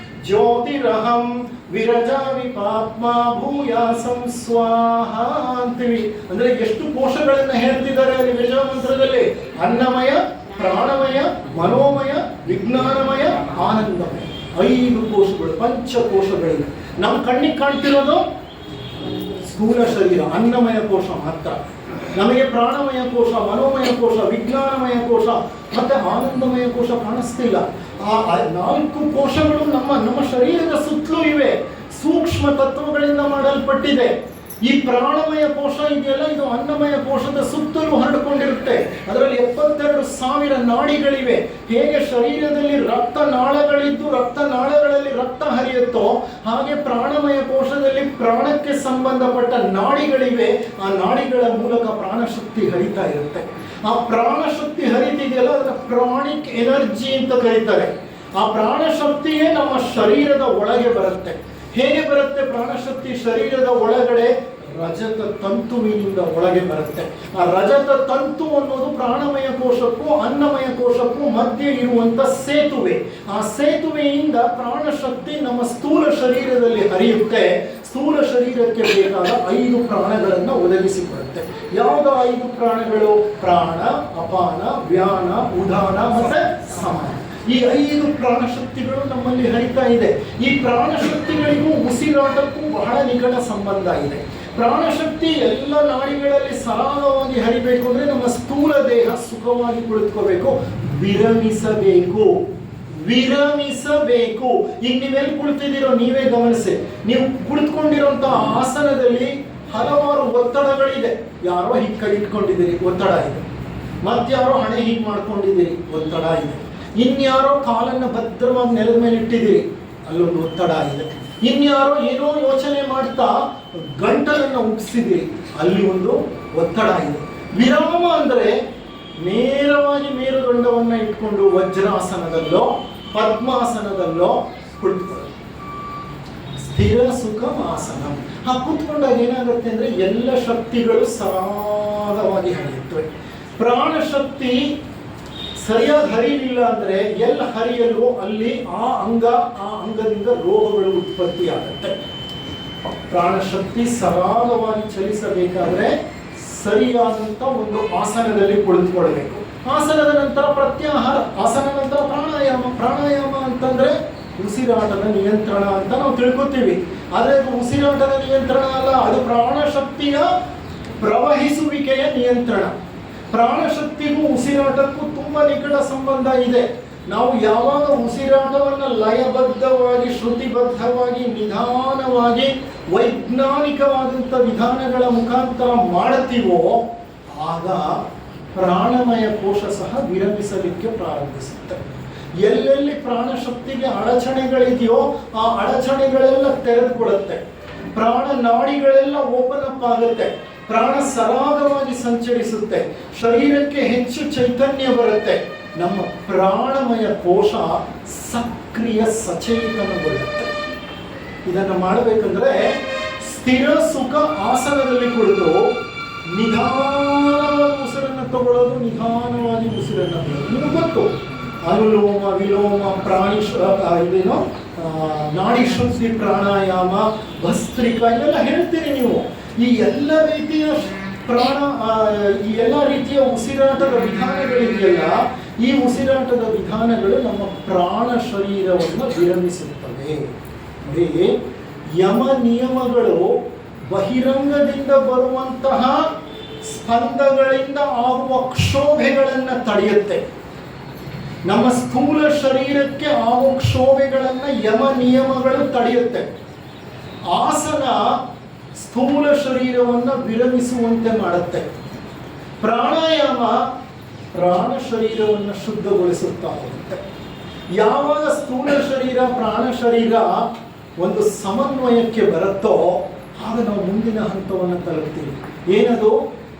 ಜ್ಯೋತಿರಹಂ ವಿರಜಾ ವಿಪಾತ್ಮ ಭೂಯಾಸಂ ಸ್ವಾಹ ಅಂತೀವಿ. ಅಂದ್ರೆ ಎಷ್ಟು ಕೋಶಗಳನ್ನ ಹೇಳ್ತಿದ್ದಾರೆ ಅಲ್ಲಿ ವಿರಜಾ ಮಂತ್ರದಲ್ಲಿ? ಅನ್ನಮಯ, ಪ್ರಾಣಮಯ, ಮನೋಮಯ, ವಿಜ್ಞಾನಮಯ, ಆನಂದಮಯ. 5 ಕೋಶಗಳು, ಪಂಚಕೋಶಗಳಿವೆ. ನಮ್ಮ ಕಣ್ಣಿಗೆ ಕಾಣ್ತಿರೋದು ಸ್ಥೂಲ ಶರೀರ, ಅನ್ನಮಯ ಕೋಶ ಮಾತ್ರ. ನಮಗೆ ಪ್ರಾಣಮಯ ಕೋಶ, ಮನೋಮಯ ಕೋಶ, ವಿಜ್ಞಾನಮಯ ಕೋಶ ಮತ್ತೆ ಆನಂದಮಯ ಕೋಶ ಕಾಣಿಸ್ತಿಲ್ಲ. ಆ 4 ಕೋಶಗಳು ನಮ್ಮ ಶರೀರದ ಸುತ್ತಲೂ ಇವೆ. ಸೂಕ್ಷ್ಮ ತತ್ವಗಳಿಂದ ಮಾಡಲ್ಪಟ್ಟಿದೆ. ಈ ಪ್ರಾಣಮಯ ಕೋಶ ಇದೆಯಲ್ಲ, ಇದು ಅನ್ನಮಯ ಕೋಶದ ಸುತ್ತಲೂ ಹರಡಿಕೊಂಡಿರುತ್ತೆ. ಅದರಲ್ಲಿ 72,000 ನಾಡಿಗಳಿವೆ. ಹೇಗೆ ಶರೀರದಲ್ಲಿ ರಕ್ತನಾಳಗಳಿದ್ದು ರಕ್ತನಾಳಗಳಲ್ಲಿ ರಕ್ತ ಹರಿಯುತ್ತೋ ಹಾಗೆ ಪ್ರಾಣಮಯ ಕೋಶದಲ್ಲಿ ಪ್ರಾಣಕ್ಕೆ ಸಂಬಂಧಪಟ್ಟ ನಾಡಿಗಳಿವೆ. ಆ ನಾಡಿಗಳ ಮೂಲಕ ಪ್ರಾಣಶಕ್ತಿ ಹರಿತಾ ಇರುತ್ತೆ. ಆ ಪ್ರಾಣಶಕ್ತಿ ಹರಿತಿದೆಯಲ್ಲ, ಅದನ್ನ ಪ್ರಾಣಿಕ್ ಎನರ್ಜಿ ಅಂತ ಕರೀತಾರೆ. ಆ ಪ್ರಾಣಶಕ್ತಿಯೇ ನಮ್ಮ ಶರೀರದ ಒಳಗೆ ಬರುತ್ತೆ. ಹೇಗೆ ಬರುತ್ತೆ ಪ್ರಾಣಶಕ್ತಿ ಶರೀರದ ಒಳಗಡೆ? ರಜತ ತಂತುವಿನಿಂದ ಒಳಗೆ ಬರುತ್ತೆ. ಆ ರಜತ ತಂತು ಅನ್ನೋದು ಪ್ರಾಣಮಯ ಕೋಶಕ್ಕೂ ಅನ್ನಮಯ ಕೋಶಕ್ಕೂ ಮಧ್ಯೆ ಇರುವಂತ ಸೇತುವೆ. ಆ ಸೇತುವೆಯಿಂದ ಪ್ರಾಣಶಕ್ತಿ ನಮ್ಮ ಸ್ಥೂಲ ಶರೀರದಲ್ಲಿ ಹರಿಯುತ್ತೆ. ಸ್ಥೂಲ ಶರೀರಕ್ಕೆ ಬೇಕಾದ 5 ಪ್ರಾಣಗಳನ್ನು ಒದಗಿಸಿಕೊಡುತ್ತೆ. ಯಾವ್ದು 5 ಪ್ರಾಣಗಳು? ಪ್ರಾಣ, ಅಪಾನ, ವ್ಯಾನ, ಉದಾನ ಮತ್ತೆ ಸಮಾನ. ಈ 5 ಪ್ರಾಣಶಕ್ತಿಗಳು ನಮ್ಮಲ್ಲಿ ಹರಿತಾ ಇದೆ. ಈ ಪ್ರಾಣಶಕ್ತಿಗಳಿಗೂ ಉಸಿರಾಟಕ್ಕೂ ಬಹಳ ನಿಕಟ ಸಂಬಂಧ ಇದೆ. ಪ್ರಾಣಶಕ್ತಿ ಎಲ್ಲ ನಾಡಿಗಳಲ್ಲಿ ಸರಾಗವಾಗಿ ಹರಿಬೇಕು ಅಂದ್ರೆ ನಮ್ಮ ಸ್ಥೂಲ ದೇಹ ಸುಖವಾಗಿ ಕುಳಿತುಕೋಬೇಕು, ವಿರಮಿಸಬೇಕು. ಈಗ ನೀವೆಲ್ಲಿ ಕುಳಿತಿದ್ದೀರೋ ನೀವೇ ಗಮನಿಸಿ. ನೀವು ಕುಳಿತುಕೊಂಡಿರುವಂತಹ ಆಸನದಲ್ಲಿ ಹಲವಾರು ಒತ್ತಡಗಳಿದೆ. ಯಾರೋ ಹೀಗೆ ಕೈ ಇಟ್ಕೊಂಡಿದ್ದೀರಿ, ಒತ್ತಡ ಇದೆ. ಮತ್ತಾರೋ ಹಣೆ ಹೀಗೆ ಮಾಡ್ಕೊಂಡಿದ್ದೀರಿ, ಒತ್ತಡ ಇದೆ. ಇನ್ಯಾರೋ ಕಾಲನ್ನು ಭದ್ರವಾಗಿ ನೆಲದ ಮೇಲೆ ಇಟ್ಟಿದ್ದೀರಿ, ಅಲ್ಲೊಂದು ಒತ್ತಡ ಇದೆ. ಇನ್ಯಾರೋ ಏನೋ ಯೋಚನೆ ಮಾಡ್ತಾ ಗಂಟಲನ್ನು ಉಬ್ಸಿದಿರಿ, ಅಲ್ಲಿ ಒಂದು ಒತ್ತಡ ಇದೆ. ವಿರಾಮ ಅಂದ್ರೆ ನೇರವಾಗಿ ಮೇರುದಂಡವನ್ನ ಇಟ್ಕೊಂಡು ವಜ್ರಾಸನದಲ್ಲೋ ಪದ್ಮಾಸನದಲ್ಲೋ ಕುಳಿತುಕೊಳ್ಳೋದು. ಸ್ಥಿರ ಸುಖಂ ಆಸನ. ಕುತ್ಕೊಂಡಾಗ ಏನಾಗುತ್ತೆ ಅಂದ್ರೆ ಎಲ್ಲ ಶಕ್ತಿಗಳು ಸರಾಗವಾಗಿ ಹರಿಯುತ್ತವೆ. ಪ್ರಾಣಶಕ್ತಿ ಸರಿಯಾಗಿ ಹರಿಲಿಲ್ಲ ಅಂದ್ರೆ ಎಲ್ಲ ಹರಿಯಲು ಅಲ್ಲಿ ಆ ಅಂಗದಿಂದ ರೋಗಗಳು ಉತ್ಪತ್ತಿ ಆಗುತ್ತೆ. ಪ್ರಾಣಶಕ್ತಿ ಸರಾಗವಾಗಿ ಚಲಿಸಬೇಕಾದ್ರೆ ಸರಿಯಾದಂತ ಒಂದು ಆಸನದಲ್ಲಿ ಕುಳಿತುಕೊಳ್ಬೇಕು. ಆಸನದ ನಂತರ ಪ್ರತ್ಯಾಹಾರ, ಆಸನ ನಂತರ ಪ್ರಾಣಾಯಾಮ. ಪ್ರಾಣಾಯಾಮ ಅಂತಂದ್ರೆ ಉಸಿರಾಟದ ನಿಯಂತ್ರಣ ಅಂತ ನಾವು ತಿಳ್ಕೊತೀವಿ. ಆದ್ರೆ ಅದು ಉಸಿರಾಟದ ನಿಯಂತ್ರಣ ಅಲ್ಲ, ಅದು ಪ್ರಾಣಶಕ್ತಿಯ ಪ್ರವಹಿಸುವಿಕೆಯ ನಿಯಂತ್ರಣ. ಪ್ರಾಣಶಕ್ತಿಗೂ ಉಸಿರಾಟಕ್ಕೂ ತುಂಬಾ ನಿಕಟ ಸಂಬಂಧ ಇದೆ. ನಾವು ಯಾವಾಗ ಉಸಿರಾಟವನ್ನು ಲಯಬದ್ಧವಾಗಿ, ಶ್ರುತಿಬದ್ಧವಾಗಿ, ನಿಧಾನವಾಗಿ, ವೈಜ್ಞಾನಿಕವಾದಂಥ ವಿಧಾನಗಳ ಮುಖಾಂತರ ಮಾಡುತ್ತೀವೋ ಆಗ ಪ್ರಾಣಮಯ ಕೋಶ ಸಹ ವಿರಮಿಸಲಿಕ್ಕೆ ಪ್ರಾರಂಭಿಸುತ್ತೆ. ಎಲ್ಲೆಲ್ಲಿ ಪ್ರಾಣಶಕ್ತಿಗೆ ಅಡಚಣೆಗಳಿದೆಯೋ ಆ ಅಡಚಣೆಗಳೆಲ್ಲ ತೆರೆದುಕೊಳ್ಳುತ್ತೆ. ಪ್ರಾಣ ನಾಡಿಗಳೆಲ್ಲ ಓಪನ್ ಅಪ್ ಆಗುತ್ತೆ. ಪ್ರಾಣ ಸರಾಗವಾಗಿ ಸಂಚರಿಸುತ್ತೆ. ಶರೀರಕ್ಕೆ ಹೆಚ್ಚು ಚೈತನ್ಯ ಬರುತ್ತೆ. ನಮ್ಮ ಪ್ರಾಣಮಯ ಕೋಶ ಸಕ್ರಿಯ ಸಚೇತನಗೊಳ್ಳುತ್ತೆ. ಇದನ್ನು ಮಾಡಬೇಕಂದ್ರೆ ಸ್ಥಿರ ಸುಖ ಆಸನದಲ್ಲಿ ಕುಳಿತು ನಿಧಾನವಾಗಿ ಉಸಿರನ್ನು ತಗೊಳ್ಳೋದು, ನಿಧಾನವಾಗಿ ಉಸಿರನ್ನು ಬಿಡೋದು. ನಿಮಗೆ ಗೊತ್ತು, ಅನುಲೋಮ ವಿಲೋಮ, ಇದೇನೋ ನಾಡಿ ಶುದ್ಧಿ ಪ್ರಾಣಾಯಾಮ, ಭಸ್ತ್ರಿಕಾ, ಇವೆಲ್ಲ ಹೇಳ್ತೀರಿ ನೀವು. ಈ ಎಲ್ಲ ರೀತಿಯ ಈ ಎಲ್ಲ ರೀತಿಯ ಉಸಿರಾಟದ ವಿಧಾನಗಳಿದೆಯಲ್ಲ, ಈ ಉಸಿರಾಟದ ವಿಧಾನಗಳು ನಮ್ಮ ಪ್ರಾಣ ಶರೀರವನ್ನು ವಿರಮಿಸುತ್ತವೆ. ನೋಡಿ, ಯಮ ನಿಯಮಗಳು ಬಹಿರಂಗದಿಂದ ಬರುವಂತಹ ಸ್ಪಂದಗಳಿಂದ ಆಗುವ ಕ್ಷೋಭೆಗಳನ್ನು ತಡೆಯುತ್ತೆ. ನಮ್ಮ ಸ್ಥೂಲ ಶರೀರಕ್ಕೆ ಆಗುವ ಕ್ಷೋಭೆಗಳನ್ನು ಯಮ ನಿಯಮಗಳು ತಡೆಯುತ್ತೆ. ಆಸನ ಸ್ಥೂಲ ಶರೀರವನ್ನು ವಿರಮಿಸುವಂತೆ ಮಾಡುತ್ತೆ. ಪ್ರಾಣಾಯಾಮ ಪ್ರಾಣ ಶರೀರವನ್ನು ಶುದ್ಧಗೊಳಿಸುತ್ತಾ ಹೋಗುತ್ತೆ. ಯಾವಾಗ ಸ್ಥೂಲ ಶರೀರ ಪ್ರಾಣ ಶರೀರ ಒಂದು ಸಮನ್ವಯಕ್ಕೆ ಬರುತ್ತೋ ಆಗ ನಾವು ಮುಂದಿನ ಹಂತವನ್ನು ತಲುಪ್ತೀವಿ. ಏನದು?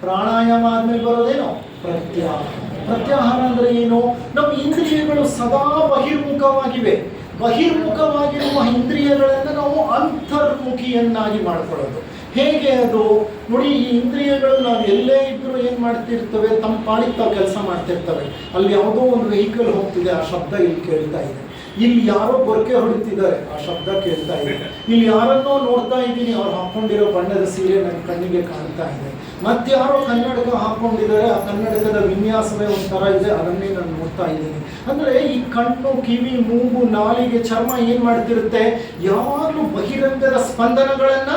ಪ್ರಾಣಾಯಾಮ ಆದ್ಮೇಲೆ ಬರೋದೇನೋ ಪ್ರತ್ಯಾಹಾರ. ಪ್ರತ್ಯಾಹಾರ ಅಂದ್ರೆ ಏನು? ನಮ್ಮ ಇಂದ್ರಿಯಗಳು ಸದಾ ಬಹಿರ್ಮುಖವಾಗಿವೆ. ಬಹಿರ್ಮುಖವಾಗಿರುವ ಇಂದ್ರಿಯಗಳನ್ನು ನಾವು ಅಂತರ್ಮುಖಿಯನ್ನಾಗಿ ಮಾಡ್ಕೊಳ್ಳೋದು. ಹೇಗೆ ಅದು? ನೋಡಿ, ಈ ಇಂದ್ರಿಯಗಳು ನಾವು ಎಲ್ಲೇ ಇದ್ರೂ ಏನ್ ಮಾಡ್ತಿರ್ತವೆ, ತಮ್ಮ ಪಾಡಿಗೆ ತಾವು ಕೆಲಸ ಮಾಡ್ತಿರ್ತವೆ. ಅಲ್ಲಿ ಯಾವುದೋ ಒಂದು ವೆಹಿಕಲ್ ಹೋಗ್ತಿದೆ, ಆ ಶಬ್ದ ಇಲ್ಲಿ ಕೇಳ್ತಾ ಇದೆ. ಇಲ್ಲಿ ಯಾರೋ ಗೊರಕೆ ಹೊಡಿತಿದ್ದಾರೆ, ಆ ಶಬ್ದ ಕೇಳ್ತಾ ಇದೆ. ಇಲ್ಲಿ ಯಾರನ್ನೋ ನೋಡ್ತಾ ಇದ್ದೀನಿ, ಅವ್ರು ಹಾಕೊಂಡಿರೋ ಬಣ್ಣದ ಸೀರೆ ನನ್ನ ಕಣ್ಣಿಗೆ ಕಾಣ್ತಾ ಇದೆ. ಮತ್ತಾರೋ ಕನ್ನಡಕ ಹಾಕೊಂಡಿದ್ದಾರೆ, ಆ ಕನ್ನಡಕದ ವಿನ್ಯಾಸವೇ ಒಂಥರ ಇದೆ, ಅದನ್ನೇ ನಾನು ನೋಡ್ತಾ ಇದ್ದೀನಿ. ಅಂದ್ರೆ ಈ ಕಣ್ಣು, ಕಿವಿ, ಮೂಗು, ನಾಲಿಗೆ, ಚರ್ಮ ಏನ್ ಮಾಡ್ತಿರುತ್ತೆ? ಯಾವಾಗಲೂ ಬಹಿರಂಗದ ಸ್ಪಂದನಗಳನ್ನ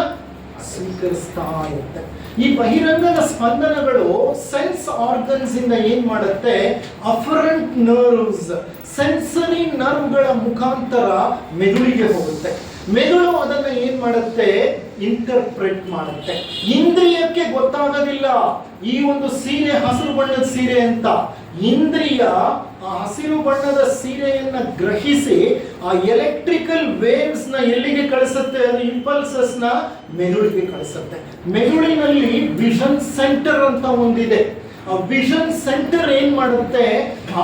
ಸ್ವೀಕರಿಸ್ತಾ ಇರುತ್ತೆ. ಈ ಬಹಿರಂಗದ ಸ್ಪಂದನಗಳು ಸೆನ್ಸ್ ಆರ್ಗನ್ಸ್ ಇಂದ ಏನ್ ಮಾಡುತ್ತೆ? ಅಫರೆಂಟ್ ನರ್ವ್ಸ್, ಸೆನ್ಸರಿ ನರ್ವ್ಗಳ ಮುಖಾಂತರ ಮೆದುಳಿಗೆ ಹೋಗುತ್ತೆ. ಮೆದುಳು ಅದನ್ನ ಏನ್ ಮಾಡುತ್ತೆ? ಇಂಟರ್ಪ್ರೆಟ್ ಮಾಡುತ್ತೆ. ಇಂದ್ರಿಯಕ್ಕೆ ಗೊತ್ತಾಗೋದಿಲ್ಲ ಈ ಒಂದು ಸೀರೆ ಹಸಿರು ಬಣ್ಣದ ಸೀರೆ ಅಂತ. ಇಂದ್ರಿಯ ಆ ಹಸಿರು ಬಣ್ಣದ ಸೀರೆಯನ್ನ ಗ್ರಹಿಸಿ ಆ ಎಲೆಕ್ಟ್ರಿಕಲ್ ವೇವ್ಸ್ ನ ಎಲ್ಲಿಗೆ ಕಳಿಸುತ್ತೆ? ಅದು ಇಂಪಲ್ಸಸ್ ನ ಮೆದುಳಿಗೆ ಕಳಿಸುತ್ತೆ. ಮೆದುಳಿನಲ್ಲಿ ವಿಷನ್ ಸೆಂಟರ್ ಅಂತ ಒಂದಿದೆ. ಆ ವಿಷನ್ ಸೆಂಟರ್ ಏನ್ ಮಾಡುತ್ತೆ? ಆ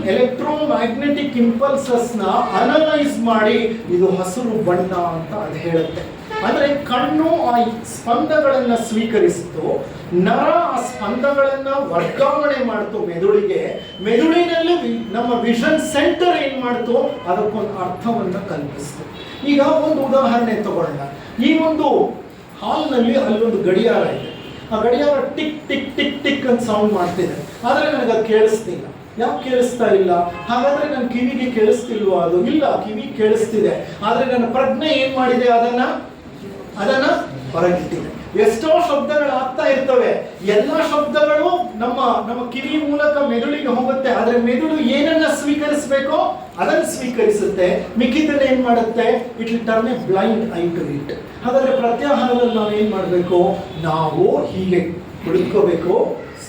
ಎಲೆಕ್ಟ್ರೋಮ್ಯಾಗ್ನೆಟಿಕ್ ಇಂಪಲ್ಸಸ್ ನ ಅನಲೈಸ್ ಮಾಡಿ ಇದು ಹಸಿರು ಬಣ್ಣ ಅಂತ ಅದು ಹೇಳುತ್ತೆ. ಅಂದ್ರೆ ಕಣ್ಣು ಆ ಸ್ಪಂದಗಳನ್ನ ಸ್ವೀಕರಿಸಿತು, ನರ ಆ ಸ್ಪಂದಗಳನ್ನ ವರ್ಗಾವಣೆ ಮಾಡ್ತು ಮೆದುಳಿಗೆ. ಮೆದುಳಿನಲ್ಲಿ ನಮ್ಮ ವಿಷನ್ ಸೆಂಟರ್ ಏನ್ ಮಾಡ್ತು? ಅದಕ್ಕೊಂದು ಅರ್ಥವನ್ನ ಕಲ್ಪಿಸ್ತು. ಈಗ ಒಂದು ಉದಾಹರಣೆ ತಗೊಳ್ಳೋಣ. ಈ ಒಂದು ಹಾಲ್ನಲ್ಲಿ ಅಲ್ಲೊಂದು ಗಡಿಯಾರ ಇದೆ. ಆ ಗಡಿಯಾರ ಟಿಕ್ ಟಿಕ್ ಟಿಕ್ ಟಿಕ್ ಅಂತ ಸೌಂಡ್ ಮಾಡ್ತಿದೆ, ಆದ್ರೆ ನನಗೆ ಅದು ಕೇಳಿಸ್ತಿಲ್ಲ. ಯಾಕೆ ಕೇಳಿಸ್ತಾ ಇಲ್ಲ? ಹಾಗಾದ್ರೆ ನನ್ನ ಕಿವಿಗೆ ಕೇಳಿಸ್ತಿಲ್ವಾ? ಅದು ಇಲ್ಲ, ಕಿವಿ ಕೇಳಿಸ್ತಿದೆ, ಆದ್ರೆ ನನ್ನ ಪ್ರಜ್ಞೆ ಏನ್ ಮಾಡಿದೆ? ಅದನ್ನ ಹೊರಗಿಟ್ಟಿದೆ. ಎಷ್ಟೋ ಶಬ್ದಗಳು ಆಗ್ತಾ ಇರ್ತವೆ, ಎಲ್ಲ ಶಬ್ದಗಳು ನಮ್ಮ ಕಿವಿ ಮೂಲಕ ಮೆದುಳಿಗೆ ಹೋಗುತ್ತೆ. ಆದ್ರೆ ಮೆದುಳು ಏನನ್ನ ಸ್ವೀಕರಿಸಬೇಕೋ ಅದನ್ನ ಸ್ವೀಕರಿಸುತ್ತೆ, ಮಿಕ್ಕಿದ್ದನ್ನ ಏನ್ ಮಾಡುತ್ತೆ? It will turn a blind eye to it. ಹಾಗಾದ್ರೆ ಪ್ರತ್ಯಾಹಾರದಲ್ಲಿ ನಾವು ಏನ್ ಮಾಡ್ಬೇಕು? ನಾವು ಹೀಗೆ ಕುಳಿತುಕೋಬೇಕು,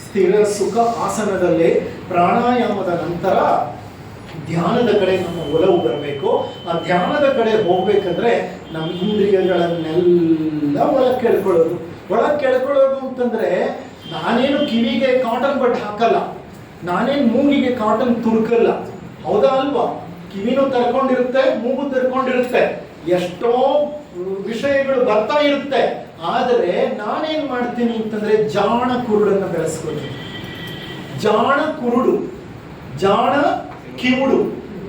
ಸ್ಥಿರ ಸುಖ ಆಸನದಲ್ಲಿ. ಪ್ರಾಣಾಯಾಮದ ನಂತರ ಧ್ಯಾನದ ಕಡೆ ನಮ್ಮ ಒಲವು ಬರಬೇಕು. ಆ ಧ್ಯಾನದ ಕಡೆ ಹೋಗ್ಬೇಕಂದ್ರೆ ನಮ್ಮ ಇಂದ್ರಿಯಗಳನ್ನೆಲ್ಲ ಒಳಗೆ ಕೇಳ್ಕೊಳ್ಳೋದು ಅಂತಂದ್ರೆ, ನಾನೇನು ಕಿವಿಗೆ ಕಾಟನ್ ಬಟ್ ಹಾಕಲ್ಲ, ನಾನೇನು ಮೂಗಿಗೆ ಕಾಟನ್ ತುರ್ಕಲ್ಲ, ಹೌದಾ ಅಲ್ವಾ? ಕಿವಿನೂ ತೆರ್ಕೊಂಡಿರುತ್ತೆ, ಮೂಗು ತೆರ್ಕೊಂಡಿರುತ್ತೆ, ಎಷ್ಟೋ ವಿಷಯಗಳು ಬರ್ತಾ ಇರುತ್ತೆ. ಆದರೆ ನಾನೇನ್ ಮಾಡ್ತೀನಿ ಅಂತಂದ್ರೆ ಜಾಣ ಕುರುಡನ್ನು ಬೆಳೆಸ್ಕೊಳ್ತೀನಿ. ಜಾಣ ಕುರುಡು, ಜಾಣ ಕಿವುಡು,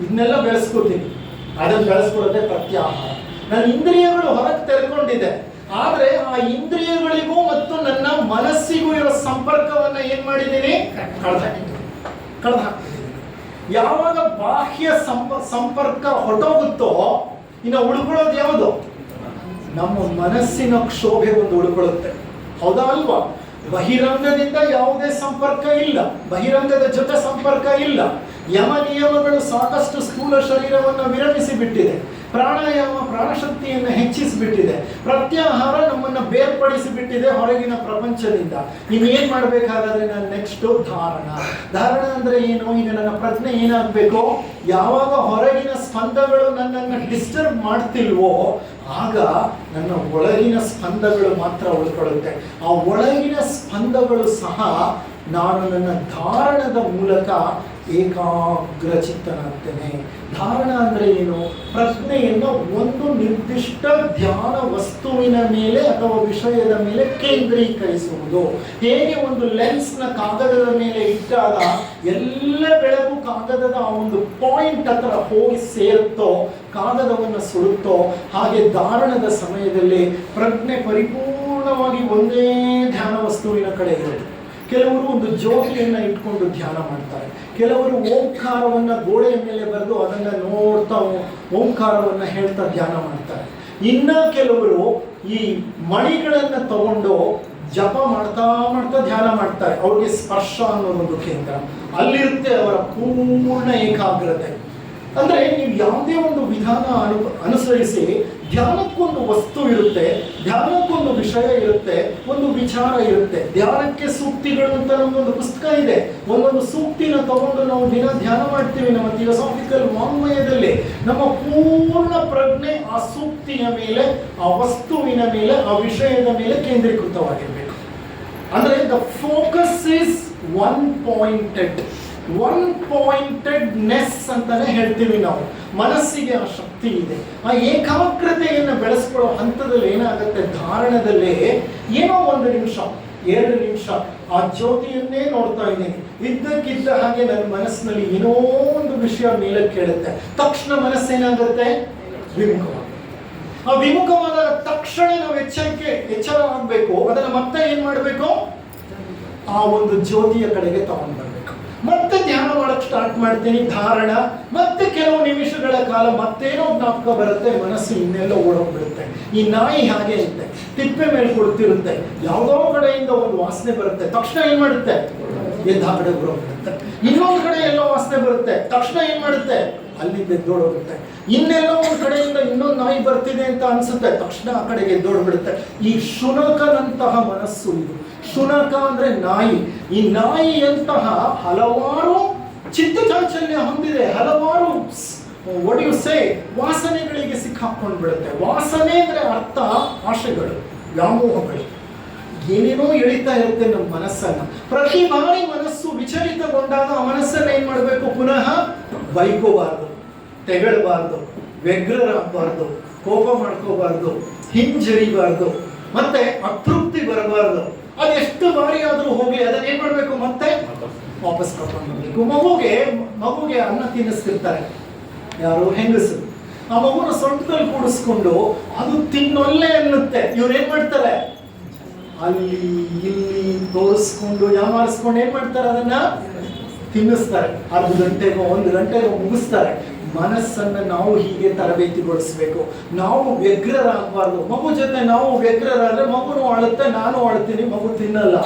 ಇದನ್ನೆಲ್ಲ ಬೆಳೆಸ್ಕೊತೀನಿ. ಅದನ್ನು ಬೆಳೆಸ್ಕೊಡೋದೇ ಪ್ರತ್ಯಾಹಾರ. ನನ್ನ ಇಂದ್ರಿಯಗಳು ಹೊರಗೆ ತೆರೆಕೊಂಡಿದೆ, ಆದ್ರೆ ಆ ಇಂದ್ರಿಯಗಳಿಗೂ ಮತ್ತು ನನ್ನ ಮನಸ್ಸಿಗೂ ಇರೋ ಸಂಪರ್ಕವನ್ನ ಏನ್ ಮಾಡಿದ್ದೀನಿ? ಕಳೆದು ಹಾಕ್ತಿದ್ದೀನಿ. ಯಾವಾಗ ಬಾಹ್ಯ ಸಂಪರ್ಕ ಹೊರಟೋಗುತ್ತೋ ಇನ್ನು ಉಳ್ಕೊಳ್ಳೋದು ಯಾವುದು? ನಮ್ಮ ಮನಸ್ಸಿನ ಕ್ಷೋಭೆ ಒಂದು ಉಳ್ಕೊಳ್ಳುತ್ತೆ, ಹೌದಾ ಅಲ್ವಾ? ಬಹಿರಂಗದಿಂದ ಯಾವುದೇ ಸಂಪರ್ಕ ಇಲ್ಲ, ಬಹಿರಂಗದ ಜೊತೆ ಸಂಪರ್ಕ ಇಲ್ಲ. ಯಮ ನಿಯಮಗಳು ಸಾಕಷ್ಟು ಸ್ಥೂಲ ಶರೀರವನ್ನು ವಿರಮಿಸಿ ಬಿಟ್ಟಿದೆ. ಪ್ರಾಣಾಯಾಮ ಪ್ರಾಣಶಕ್ತಿಯನ್ನು ಹೆಚ್ಚಿಸಿಬಿಟ್ಟಿದೆ. ಪ್ರತ್ಯಾಹಾರ ನಮ್ಮನ್ನು ಬೇರ್ಪಡಿಸಿ ಬಿಟ್ಟಿದೆ ಹೊರಗಿನ ಪ್ರಪಂಚದಿಂದ. ಇನ್ನೇನ್ ಮಾಡ್ಬೇಕಾದ್ರೆ ನಾನು ನೆಕ್ಸ್ಟ್ ಧಾರಣ ಅಂದ್ರೆ ಏನು? ಈಗ ನನ್ನ ಪ್ರಜ್ಞೆ ಏನಾಗಬೇಕು? ಯಾವಾಗ ಹೊರಗಿನ ಸ್ಪಂದಗಳು ನನ್ನನ್ನು ಡಿಸ್ಟರ್ಬ್ ಮಾಡ್ತಿಲ್ವೋ ಆಗ ನನ್ನ ಒಳಗಿನ ಸ್ಪಂದಗಳು ಮಾತ್ರ ಉಳ್ಕೊಳ್ಳುತ್ತೆ. ಆ ಒಳಗಿನ ಸ್ಪಂದಗಳು ಸಹ ನಾನು ನನ್ನ ಧಾರಣದ ಮೂಲಕ ಏಕಾಗ್ರಚಿತ್ತನಾಗ್ತೇನೆ. ಧಾರಣ ಅಂದ್ರೆ ಏನು? ಪ್ರಜ್ಞೆಯನ್ನು ಒಂದು ನಿರ್ದಿಷ್ಟ ಧ್ಯಾನ ವಸ್ತುವಿನ ಮೇಲೆ ಅಥವಾ ವಿಷಯದ ಮೇಲೆ ಕೇಂದ್ರೀಕರಿಸುವುದು. ಹೇಗೆ ಒಂದು ಲೆನ್ಸ್ ನ ಕಾಗದದ ಮೇಲೆ ಇಟ್ಟಾಗ ಎಲ್ಲ ಬೆಳಕು ಕಾಗದದ ಆ ಒಂದು ಪಾಯಿಂಟ್ ಹತ್ರ ಹೋಗಿ ಸೇರುತ್ತೋ, ಕಾಗದವನ್ನು ಸುಡುತ್ತೋ, ಹಾಗೆ ಧಾರಣದ ಸಮಯದಲ್ಲಿ ಪ್ರಜ್ಞೆ ಪರಿಪೂರ್ಣವಾಗಿ ಒಂದೇ ಧ್ಯಾನ ವಸ್ತುವಿನ ಕಡೆ ಇರುತ್ತೆ. ಕೆಲವರು ಒಂದು ಜ್ಯೋತಿಯನ್ನು ಇಟ್ಕೊಂಡು ಧ್ಯಾನ ಮಾಡ್ತಾರೆ, ಕೆಲವರು ಓಂಕಾರವನ್ನು ಗೋಡೆಯ ಮೇಲೆ ಬರೆದು ಅದನ್ನು ನೋಡ್ತಾ ಓಂಕಾರವನ್ನು ಹೇಳ್ತಾ ಧ್ಯಾನ ಮಾಡ್ತಾರೆ. ಇನ್ನ ಕೆಲವರು ಈ ಮಣಿಗಳನ್ನು ತಗೊಂಡು ಜಪ ಮಾಡ್ತಾ ಮಾಡ್ತಾ ಧ್ಯಾನ ಮಾಡ್ತಾರೆ. ಅವ್ರಿಗೆ ಸ್ಪರ್ಶ ಅನ್ನೋದೊಂದು ಕೇಂದ್ರ ಅಲ್ಲಿರುತ್ತೆ, ಅವರ ಪೂರ್ಣ ಏಕಾಗ್ರತೆ. ಅಂದ್ರೆ ನೀವು ಯಾವುದೇ ಒಂದು ವಿಧಾನ ಅನುಸರಿಸಿ ಧ್ಯಾನಕ್ಕೊಂದು ವಸ್ತು ಇರುತ್ತೆ, ಧ್ಯಾನಕ್ಕೊಂದು ವಿಷಯ ಇರುತ್ತೆ, ಒಂದು ವಿಚಾರ ಇರುತ್ತೆ. ಧ್ಯಾನಕ್ಕೆ ಸೂಕ್ತಿಗಳು ಅಂತ ನಮಗೊಂದು ಪುಸ್ತಕ ಇದೆ. ಒಂದೊಂದು ಸೂಕ್ತಿನ ತಗೊಂಡು ನಾವು ದಿನ ಧ್ಯಾನ ಮಾಡ್ತೀವಿ. ನಮ್ಮ ಥಿಯೋಸಾಫಿಕಲ್ ವಾಂಗ್ಮಯದಲ್ಲಿ ನಮ್ಮ ಪೂರ್ಣ ಪ್ರಜ್ಞೆ ಆ ಸೂಕ್ತಿಯ ಮೇಲೆ, ಆ ವಸ್ತುವಿನ ಮೇಲೆ, ಆ ವಿಷಯದ ಮೇಲೆ ಕೇಂದ್ರೀಕೃತವಾಗಿರಬೇಕು. ಅಂದ್ರೆ ದ ಫೋಕಸ್ ಇಸ್ ಒನ್ ಪಾಯಿಂಟೆಡ್ನೆಸ್ ಅಂತಾನೆ ಹೇಳ್ತೀವಿ ನಾವು. ಮನಸ್ಸಿಗೆ ಆ ಶಕ್ತಿ ಇದೆ. ಆ ಏಕಾಗ್ರತೆಯನ್ನು ಬೆಳೆಸ್ಕೊಳ್ಳೋ ಹಂತದಲ್ಲಿ ಏನಾಗುತ್ತೆ, ಧಾರಣದಲ್ಲಿ ಏನೋ 1 ನಿಮಿಷ 2 ನಿಮಿಷ ಆ ಜ್ಯೋತಿಯನ್ನೇ ನೋಡ್ತಾ ಇದ್ದೀನಿ, ಇದ್ದಕ್ಕಿದ್ದ ಹಾಗೆ ನನ್ನ ಮನಸ್ಸಿನಲ್ಲಿ ಏನೋ ಒಂದು ವಿಷಯ ಮೇಲೆ ಕೇಳುತ್ತೆ. ತಕ್ಷಣ ಮನಸ್ಸೇನಾಗುತ್ತೆ, ವಿಮುಖವಾಗುತ್ತೆ. ಆ ವಿಮುಖವಾದ ತಕ್ಷಣ ನಾವು ಎಚ್ಚರ ಆಗಬೇಕು. ಅದನ್ನು ಮತ್ತೆ ಏನ್ ಮಾಡಬೇಕು, ಆ ಒಂದು ಜ್ಯೋತಿಯ ಕಡೆಗೆ ತಗೊಂಡು ಬರಬೇಕು. ಮತ್ತೆ ಧ್ಯಾನ ಮಾಡಕ್ ಸ್ಟಾರ್ಟ್ ಮಾಡ್ತೀನಿ, ಧಾರಣ. ಮತ್ತೆ ಕೆಲವು ನಿಮಿಷಗಳ ಕಾಲ ಮತ್ತೇನೋ ಜ್ಞಾಪಕ ಬರುತ್ತೆ, ಮನಸ್ಸು ಇನ್ನೆಲ್ಲೋ ಓಡೋಗ್ಬಿಡುತ್ತೆ. ಈ ನಾಯಿ ಹಾಗೆ ಇರುತ್ತೆ, ತಿಪ್ಪೆ ಮೇಲೆ ಕೊಡ್ತಿರುತ್ತೆ, ಯಾವುದೋ ಕಡೆಯಿಂದ ಒಂದು ವಾಸನೆ ಬರುತ್ತೆ, ತಕ್ಷಣ ಏನ್ ಮಾಡುತ್ತೆ, ಎದ್ದು ಆ ಕಡೆ ಓಡೋಗ್ಬಿಡುತ್ತೆ. ಇನ್ನೊಂದು ಕಡೆ ಎಲ್ಲೋ ವಾಸನೆ ಬರುತ್ತೆ, ತಕ್ಷಣ ಏನ್ ಮಾಡುತ್ತೆ, ಅಲ್ಲಿಂದ ಎದ್ದೋಡೋಗುತ್ತೆ. ಇನ್ನೆಲ್ಲೋ ಒಂದು ಕಡೆಯಿಂದ ಇನ್ನೊಂದು ನಾಯಿ ಬರ್ತಿದೆ ಅಂತ ಅನ್ಸುತ್ತೆ, ತಕ್ಷಣ ಆ ಕಡೆಗೆ ಎದ್ದೋಡ್ಬಿಡುತ್ತೆ. ಈ ಶುನಕನಂತಹ ಮನಸ್ಸು ಇದು. ಶುನಕ ಅಂದ್ರೆ ನಾಯಿ. ಈ ನಾಯಿಯಂತಹ ಹಲವಾರು ಚಿತ್ತಚಾಂಚಲ್ಯ ಹೊಂದಿದೆ, ಹಲವಾರು ವಾಸನೆಗಳಿಗೆ ಸಿಕ್ಕಾಕೊಂಡು ಬಿಡುತ್ತೆ. ವಾಸನೆ ಅಂದ್ರೆ ಅರ್ಥ ಆಶೆಗಳು, ವ್ಯಾಮೋಹಗಳು, ಏನೇನೋ ಎಳಿತಾ ಇರುತ್ತೆ ನಮ್ಮ ಮನಸ್ಸನ್ನ. ಪ್ರತಿ ಬಾರಿ ಮನಸ್ಸು ವಿಚಲಿತಗೊಂಡಾಗ ಆ ಮನಸ್ಸನ್ನ ಏನ್ ಮಾಡ್ಬೇಕು, ಪುನಃ ಬೈಕೋಬಾರ್ದು, ತೆಗಳಬಾರ್ದು, ವ್ಯಗ್ರರಾಗಬಾರ್ದು, ಕೋಪ ಮಾಡ್ಕೋಬಾರ್ದು, ಹಿಂಜರಿಬಾರ್ದು, ಮತ್ತೆ ಅತೃಪ್ತಿ ಬರಬಾರ್ದು. ಅದೆಷ್ಟು ಬಾರಿ ಆದ್ರೂ ಹೋಗ್ಲಿ, ಅದನ್ನ ಏನ್ ಮಾಡ್ಬೇಕು, ಮತ್ತೆ ವಾಪಸ್ ಕರ್ಕೊಂಡು ಬರ್ಬೇಕು. ಮಗುಗೆ ಅನ್ನ ತಿನ್ನಿಸ್ತಿರ್ತಾರೆ ಯಾರು, ಹೆಂಗಸರು. ಆ ಮಗುನ ಸೊಂಟದಲ್ಲಿ ಕೂಡಿಸ್ಕೊಂಡು ಅದು ತಿನ್ನೊಲ್ಲೆ ಅನ್ನುತ್ತೆ. ಇವ್ರು ಏನ್ ಮಾಡ್ತಾರೆ, ಅಲ್ಲಿ ಇಲ್ಲಿ ತೋರಿಸ್ಕೊಂಡು ಯಾಮಾರಿಸ್ಕೊಂಡು ಏನ್ ಮಾಡ್ತಾರೆ, ಅದನ್ನ ತಿನ್ನಿಸ್ತಾರೆ. 1/2 ಗಂಟೆಗೋ 1 ಗಂಟೆಗೋ ಮುಗಿಸ್ತಾರೆ. ಮನಸ್ಸನ್ನ ನಾವು ಹೀಗೆ ತರಬೇತಿಗೊಳಿಸ್ಬೇಕು. ನಾವು ವ್ಯಗ್ರರಾಗಬಾರ್ದು. ಮಗು ಜೊತೆ ನಾವು ವ್ಯಗ್ರರಾದ್ರೆ ಮಗುನು ಅಳುತ್ತೆ, ನಾನು ಅಳ್ತೀನಿ, ಮಗು ತಿನ್ನಲ್ಲ.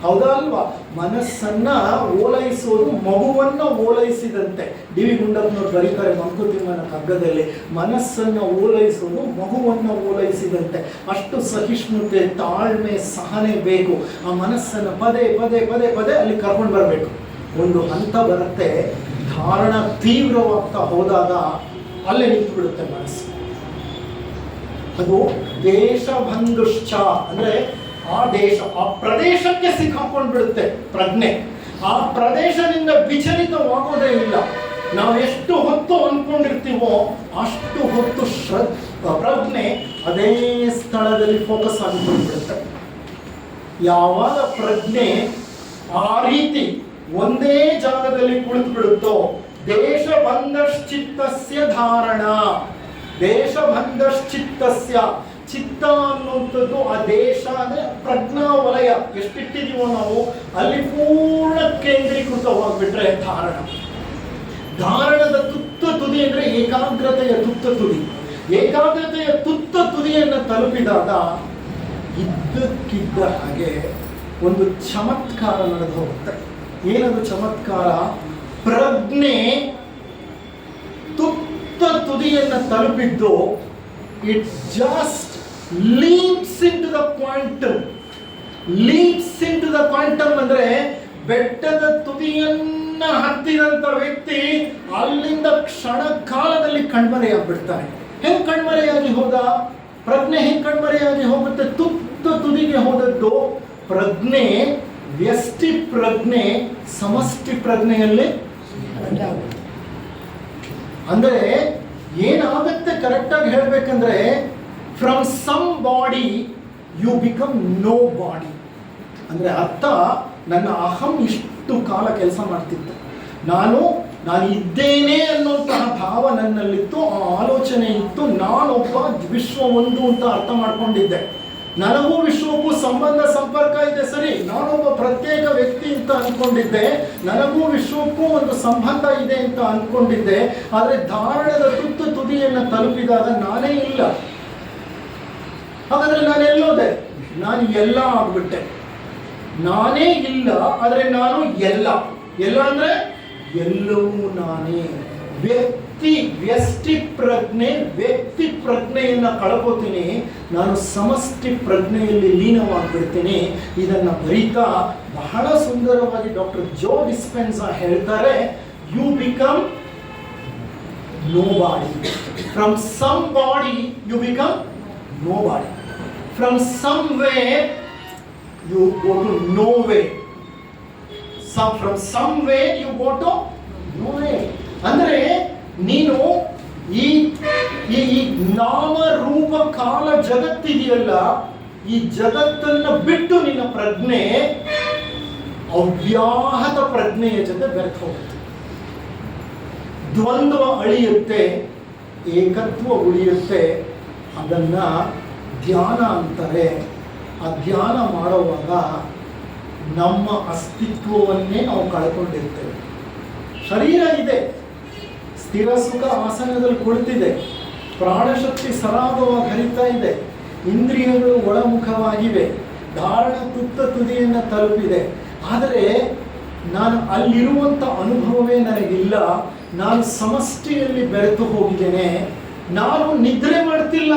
ಹೌದಾ ಅಲ್ವಾ? ಮನಸ್ಸನ್ನ ಓಲೈಸೋದು ಮಗುವನ್ನ ಓಲೈಸಿದಂತೆ. ಡಿ.ವಿ. ಗುಂಡಪ್ಪನವ್ರು ಬರೀತಾರೆ ಮಂಕುತಿಮ್ಮನ ಕಗ್ಗದಲ್ಲಿ, ಮನಸ್ಸನ್ನ ಓಲೈಸೋದು ಮಗುವನ್ನ ಓಲೈಸಿದಂತೆ. ಅಷ್ಟು ಸಹಿಷ್ಣುತೆ, ತಾಳ್ಮೆ, ಸಹನೆ ಬೇಕು. ಆ ಮನಸ್ಸನ್ನ ಪದೇ ಪದೇ ಪದೇ ಪದೇ ಅಲ್ಲಿ ಕರ್ಕೊಂಡು ಬರಬೇಕು. ಒಂದು ಹಂತ ಬರುತ್ತೆ, ಧಾರಣ ತೀವ್ರವಾಗ್ತಾ ಹೋದಾಗ ಅಲ್ಲೇ ನಿಂತು ಬಿಡುತ್ತೆ ಮನಸ್ಸು. ಅದು ದೇಶಬಂಧುಶ್ಚ ಅಂದ್ರೆ ಆ ದೇಶ, ಆ ಪ್ರದೇಶಕ್ಕೆ ಸಿಕ್ಕಾಕೊಂಡು ಬಿಡುತ್ತೆ ಪ್ರಜ್ಞೆ. ಆ ಪ್ರದೇಶದಿಂದ ವಿಚಲಿತವಾಗೋದೇ ಇಲ್ಲ. ನಾವು ಎಷ್ಟು ಹೊತ್ತು ಅಂದ್ಕೊಂಡಿರ್ತೀವೋ ಅಷ್ಟು ಹೊತ್ತು ಪ್ರಜ್ಞೆ ಅದೇ ಸ್ಥಳದಲ್ಲಿ ಫೋಕಸ್ ಆಗಿಬಿಡುತ್ತೆ. ಯಾವಾಗ ಪ್ರಜ್ಞೆ ಆ ರೀತಿ ಒಂದೇ ಜಾಗದಲ್ಲಿ ಕುಳಿತು ಬಿಡುತ್ತೋ, ದೇಶಬಂಧಶ್ಚಿತ್ತಸ್ಯ ಧಾರಣ. ದೇಶಬಂಧಶ್ಚಿತ್ತಸ್ಯ, ಚಿತ್ತ ಅನ್ನುವಂಥದ್ದು ಆ ದೇಶ ಅಂದ್ರೆ ಪ್ರಜ್ಞಾ ವಲಯ ಎಷ್ಟಿಟ್ಟಿದೀವೋ ನಾವು ಅಲ್ಲಿ ಪೂರ್ಣ ಕೇಂದ್ರೀಕೃತವಾಗ್ಬಿಟ್ರೆ ಧಾರಣ. ಧಾರಣದ ತುತ್ತ ತುದಿ ಅಂದ್ರೆ ಏಕಾಗ್ರತೆಯ ತುತ್ತ ತುದಿ. ಏಕಾಗ್ರತೆಯ ತುತ್ತ ತುದಿಯನ್ನು ತಲುಪಿದಾಗ ಇದ್ದಕ್ಕಿದ್ದ ಹಾಗೆ ಒಂದು ಚಮತ್ಕಾರ ನಡೆದು ಹೋಗುತ್ತೆ. ಏನದು ಚಮತ್ಕಾರ? ಪ್ರಜ್ಞೆ ತುತ್ತ ತುದಿಯನ್ನು ತಲುಪಿದ್ದು, it just leaps in to the quantum. Leaps in to the quantum ಅಂದ್ರೆ ಬೆಟ್ಟದ ತುದಿಯನ್ನ ಹತ್ತಿದಂತ ವ್ಯಕ್ತಿ ಅಲ್ಲಿಂದ ಕ್ಷಣ ಕಾಲದಲ್ಲಿ ಕಣ್ಮರೆಯಾಗ್ಬಿಡ್ತಾನೆ. ಹೆಂಗ್ ಕಣ್ಮರೆಯಾಗಿ ಹೋದ? ಪ್ರಜ್ಞೆ ಹೆಂಗ್ ಕಣ್ಮರೆಯಾಗಿ ಹೋಗುತ್ತೆ? ತುತ್ತ ತುದಿಗೆ ಹೋದದ್ದು ಪ್ರಜ್ಞೆ ವ್ಯಷ್ಟಿ ಪ್ರಜ್ಞೆ ಸಮಷ್ಟಿ ಪ್ರಜ್ಞೆಯಲ್ಲಿ. ಅಂದ್ರೆ ಏನಾಗುತ್ತೆ ಕರೆಕ್ಟ್ ಆಗಿ ಹೇಳ್ಬೇಕಂದ್ರೆ, from somebody you become nobody. ಅಂದ್ರೆ ಅರ್ಥ, ನನ್ನ ಅಹಂ ಇಷ್ಟು ಕಾಲ ಕೆಲಸ ಮಾಡ್ತಿತ್ತು, ನಾನು ಇದ್ದೇನೆ ಅನ್ನುವಂತಹ ಭಾವ ನನ್ನಲ್ಲಿತ್ತು, ಆ ಆಲೋಚನೆ ಇತ್ತು, ನಾನೊಬ್ಬ ವಿಶ್ವ ಒಂದು ಅಂತ ಅರ್ಥ ಮಾಡ್ಕೊಂಡಿದ್ದೆ. ನನಗೂ ವಿಶ್ವಕ್ಕೂ ಸಂಬಂಧ ಸಂಪರ್ಕ ಇದೆ, ಸರಿ, ನಾನೊಬ್ಬ ಪ್ರತ್ಯೇಕ ವ್ಯಕ್ತಿ ಅಂತ ಅನ್ಕೊಂಡಿದ್ದೆ, ನನಗೂ ವಿಶ್ವಕ್ಕೂ ಒಂದು ಸಂಬಂಧ ಇದೆ ಅಂತ ಅನ್ಕೊಂಡಿದ್ದೆ. ಆದರೆ ಧಾರಣದ ತುದಿಯನ್ನು ತಲುಪಿದಾಗ ನಾನೇ ಇಲ್ಲ. ಹಾಗಾದ್ರೆ ನಾನೆಲ್ಲೋದೆ? ನಾನು ಎಲ್ಲ ಆಗ್ಬಿಟ್ಟೆ. ನಾನೇ ಇಲ್ಲ, ಆದರೆ ನಾನು ಎಲ್ಲ. ಎಲ್ಲ ಅಂದ್ರೆ ಎಲ್ಲವೂ ನಾನೇ. ವ್ಯಷ್ಟಿ ಪ್ರಜ್ಞೆಯನ್ನ ಕಳ್ಕೋತೀನಿ, ನಾನು ಸಮಷ್ಟಿ ಪ್ರಜ್ಞೆಯಲ್ಲಿ ಲೀನವಾಗ್ಬಿಡ್ತೀನಿ. ಇದನ್ನ ಬರೀತಾ ಬಹಳ ಸುಂದರವಾಗಿ ಡಾಕ್ಟರ್ ಜೋ ಡಿಸ್ಪೆನ್ಸಾ ಹೇಳ್ತಾರೆ, you become nobody. From somebody you become nobody. From some way you go to no way. From some way you go to no way. ಅಂದ್ರೆ ನೀನು ಈ ನಾಮ ರೂಪ ಕಾಲ ಜಗತ್ತಿದೆಯಲ್ಲ, ಈ ಜಗತ್ತನ್ನ ಬಿಟ್ಟು ನಿನ್ನ ಪ್ರಜ್ಞೆ ಅವ್ಯಾಹತ ಪ್ರಜ್ಞೆಯ ಜೊತೆ ಬೆರೆತು ಹೋಗುತ್ತೆ. ದ್ವಂದ್ವ ಅಳಿಯುತ್ತೆ, ಏಕತ್ವ ಉಳಿಯುತ್ತೆ. ಅದನ್ನ ಧ್ಯಾನ ಅಂತಾರೆ. ಆ ಧ್ಯಾನ ಮಾಡುವಾಗ ನಮ್ಮ ಅಸ್ತಿತ್ವವನ್ನೇ ನಾವು ಕಳ್ಕೊಂಡಿರ್ತೇವೆ. ಶರೀರ ಇದೆ, ಸ್ಥಿರ ಸುಖ ಆಸನದಲ್ಲಿ ಕುಳಿತಿದೆ, ಪ್ರಾಣಶಕ್ತಿ ಸರಾಗವಾಗಿ ಹರಿತಾ ಇದೆ, ಇಂದ್ರಿಯಗಳು ಒಳಮುಖವಾಗಿವೆ, ಧಾರಣ ತುದಿಯನ್ನು ತಲುಪಿದೆ. ಆದರೆ ನಾನು ಅಲ್ಲಿರುವಂಥ ಅನುಭವವೇ ನನಗಿಲ್ಲ. ನಾನು ಸಮಷ್ಟಿಯಲ್ಲಿ ಬೆರೆತು ಹೋಗಿದ್ದೇನೆ. ನಾನು ನಿದ್ರೆ ಮಾಡ್ತಿಲ್ಲ,